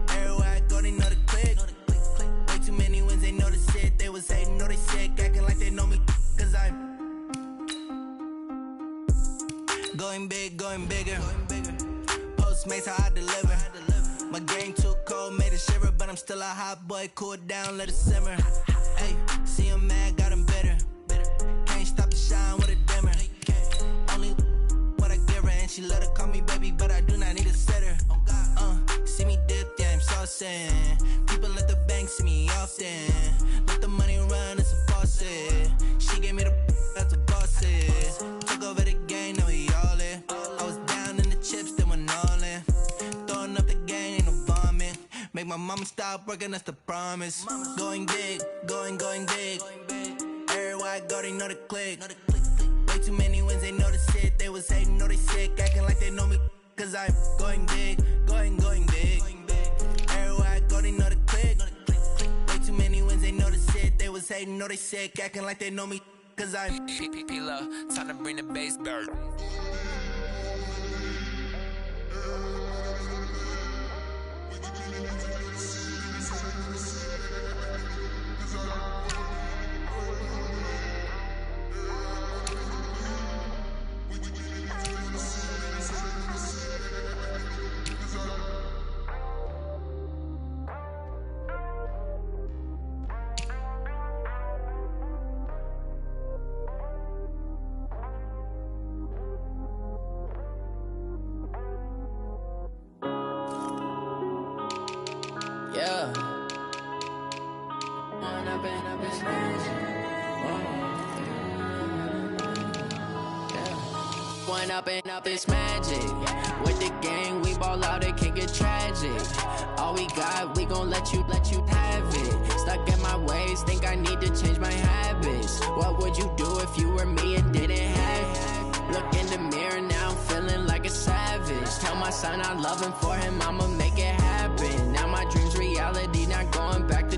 Everywhere I go, they know the click. Way too many wins, they know the shit. They was hating, know they sick, acting like they know me. Cause I'm going big, going bigger. Postmates how I deliver. My game too cold, made it shiver, but I'm still a hot boy. Cool it down, let it simmer. Hey, see him mad, got him bitter. Can't stop the shine with a dimmer. Only what I give her, and she let her call me baby, but I do not need bustin'. People at the bank see me often. Let the money run, it's a faucet. She gave me the that's a bosses. Took over the game, now we all in. I was down in the chips, then went all in. Throwing up the game, ain't no vomit. Make my mama stop working, that's the promise. Going big, going big. Everywhere I go, they know the click. Way too many wins, they know the shit. They was hating, know they sick, acting like they know me. Cause I'm going big, going big. Everywhere I go, they know the click. Way too many wins, they know the shit. They was hating, know they sick, acting like they know me. Cause I'm P-P-P-Love, time to bring the bass bird. Yeah. One up and up, it's magic. With the gang, we ball out, it can get tragic. All we got, we gon' let you have it. Stuck in my ways, think I need to change my habits. What would you do if you were me and didn't have it? Look in the mirror now, I'm feeling like a savage. Tell my son I love him, for him I'ma make it happen. Now my dream's reality, not going back to.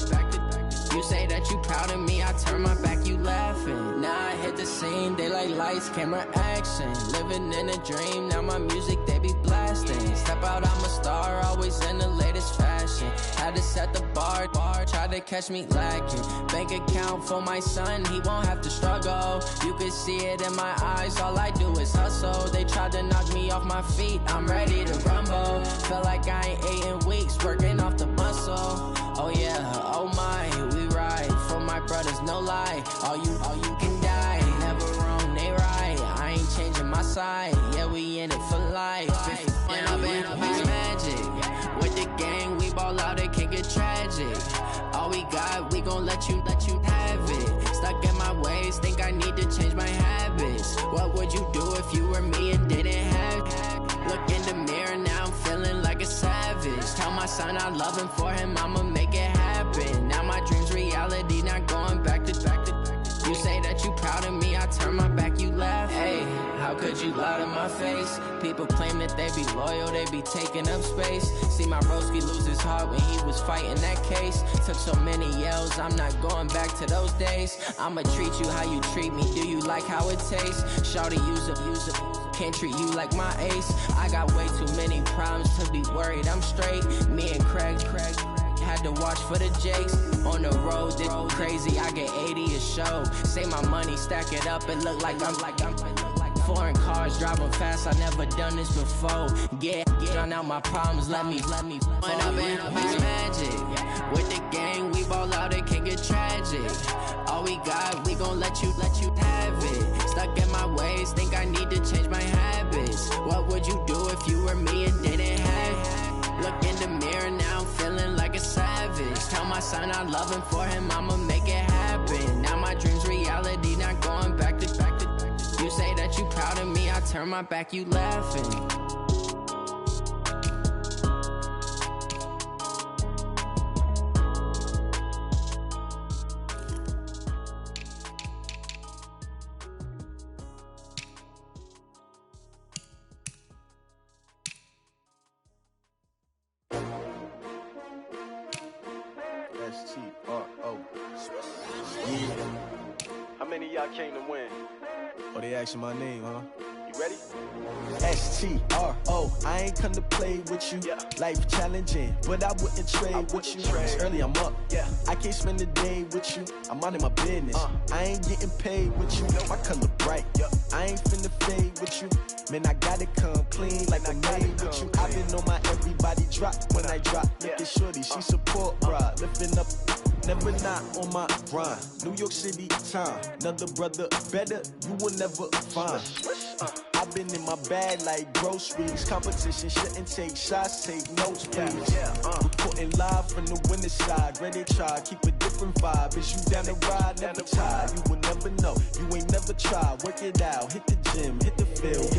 You say that you proud of me, I turn my back, you laughing. Now I hit the scene, they like lights, camera, action. Living in a dream, now my music, they be blasting. Step out, I'm a star, always in the latest fashion. Had to set the bar, try to catch me lacking. Bank account for my son, he won't have to struggle. You can see it in my eyes, all I do is hustle. They tried to knock me off my feet, I'm ready to rumble. Feel like I ain't ate in weeks, working off the muscle. Oh yeah, oh my, we ride for my brothers, no lie. All you can die, never wrong, they right. I ain't changing my side, yeah, we in it for life. When up and up, it's magic. With the gang, we ball out, it can get tragic. All we got, we gon' let you have it. Stuck in my ways, think I need to change my habits. What would you do if you were me and didn't have it? Look in the mirror, now I'm feeling like a savage. Tell my son I love him, for him I'ma make it happen. Now my dream's reality, not going back to. You say that you proud of me, I turn my back, you laugh. Hey, how could you lie to my face? People claim that they be loyal, they be taking up space. See my broski lose his heart when he was fighting that case. Took so many yells, I'm not going back to those days. I'ma treat you how you treat me, do you like how it tastes? Shawty, use it. Can't treat you like my ace. I got way too many problems to be worried, I'm straight. Me and Craig had to watch for the Jakes. On the road, this crazy, I get 80 a show. Say my money, stack it up, it look like I'm foreign cars, driving fast, I never done this before. Get drown out my problems, let me When up and up, it's magic. With the gang, we ball out, it can get tragic. All we got, we gon' let you have it. Stuck in my ways, think I need to change my habits. What would you do if you were me and didn't have it? Look in the mirror, now I'm feeling like a savage. Tell my son I love him, for him I'ma make it happen. Now my dream's reality, not going back to. You say that you proud of me, I turn my back, you laughing. S-T-R-O. How many of y'all came to win? Oh, they asking my name, huh? You ready? S-T-R-O. I ain't come to play with you. Yeah. Life challenging, but I wouldn't trade with you. It's early, I'm up. Yeah. I can't spend the day with you. I'm minding my business. I ain't getting paid with you. My color bright. I ain't finna fade with you. Man, I gotta come clean like I made with you. I've been on my everybody drop when I drop. Look at shorty, she support ride. Lifting up, never not on my grind. New York City time, another brother better, you will never find. I I've been in my bag like groceries. Competition shouldn't take shots, take notes, please. Reporting live from the winning side. Ready to try, keep a different vibe. Is you down the ride, never tired. You will never know, you ain't never tried. Work it out, hit the gym, hit the field.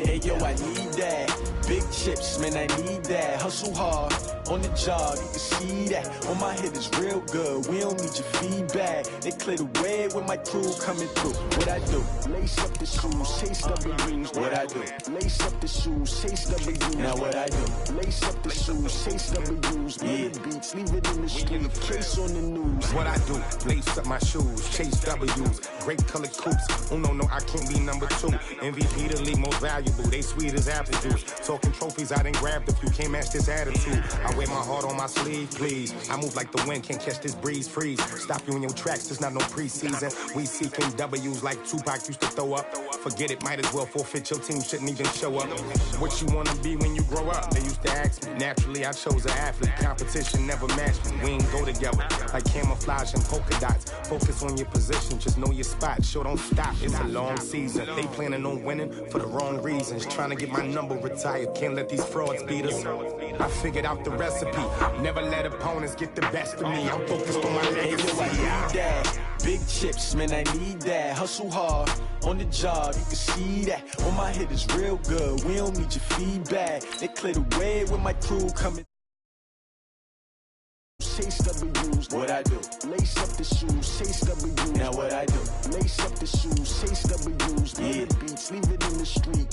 Hey yo, I need that. Big chips, man, I need that. Hustle hard, on the job, you can see that. On my head is real good, we don't need your feedback. They clear the way with my crew coming through. What I do? Lace up the shoes, chase W's. What I do? Lace up the shoes, chase W's. Now what I do? Lace up the shoes, chase W's. Yeah, beats, leave it in the street, case on the news. What I do? Lace up my shoes, chase W's. Great colored coops. Oh no, I can't be number 2. MVP the league most valuable. They sweet as apple juice. Talking trophies, I didn't grab the few. Can't match this attitude. I wear my heart on my sleeve, please. I move like the wind, can't catch this breeze, freeze. Stop you in your tracks, there's not no preseason. We seeking W's like Tupac used to throw up. Forget it, might as well forfeit. Your team shouldn't even show up. What you wanna be when you grow up? They used to ask me. Naturally, I chose an athlete. Competition never matched me. We ain't go together like camouflage and polka dots. Focus on your position, just know your spot. Show don't stop, it's a long season. They planning on winning for the wrong reasons. Trying to get my number retired, can't let these frauds beat us. I figured out the recipe. Never let opponents get the best of me. I'm focused on my legacy. I need that. Big chips, man, I need that. Hustle hard, on the job, you can see that. On my head is real good, we don't need your feedback. They clear the way with my crew coming. Chase W's, what I do? Lace up the shoes, chase W's. Now what I do? Lace up the shoes, chase W's. Yeah, beats, leave it in the street,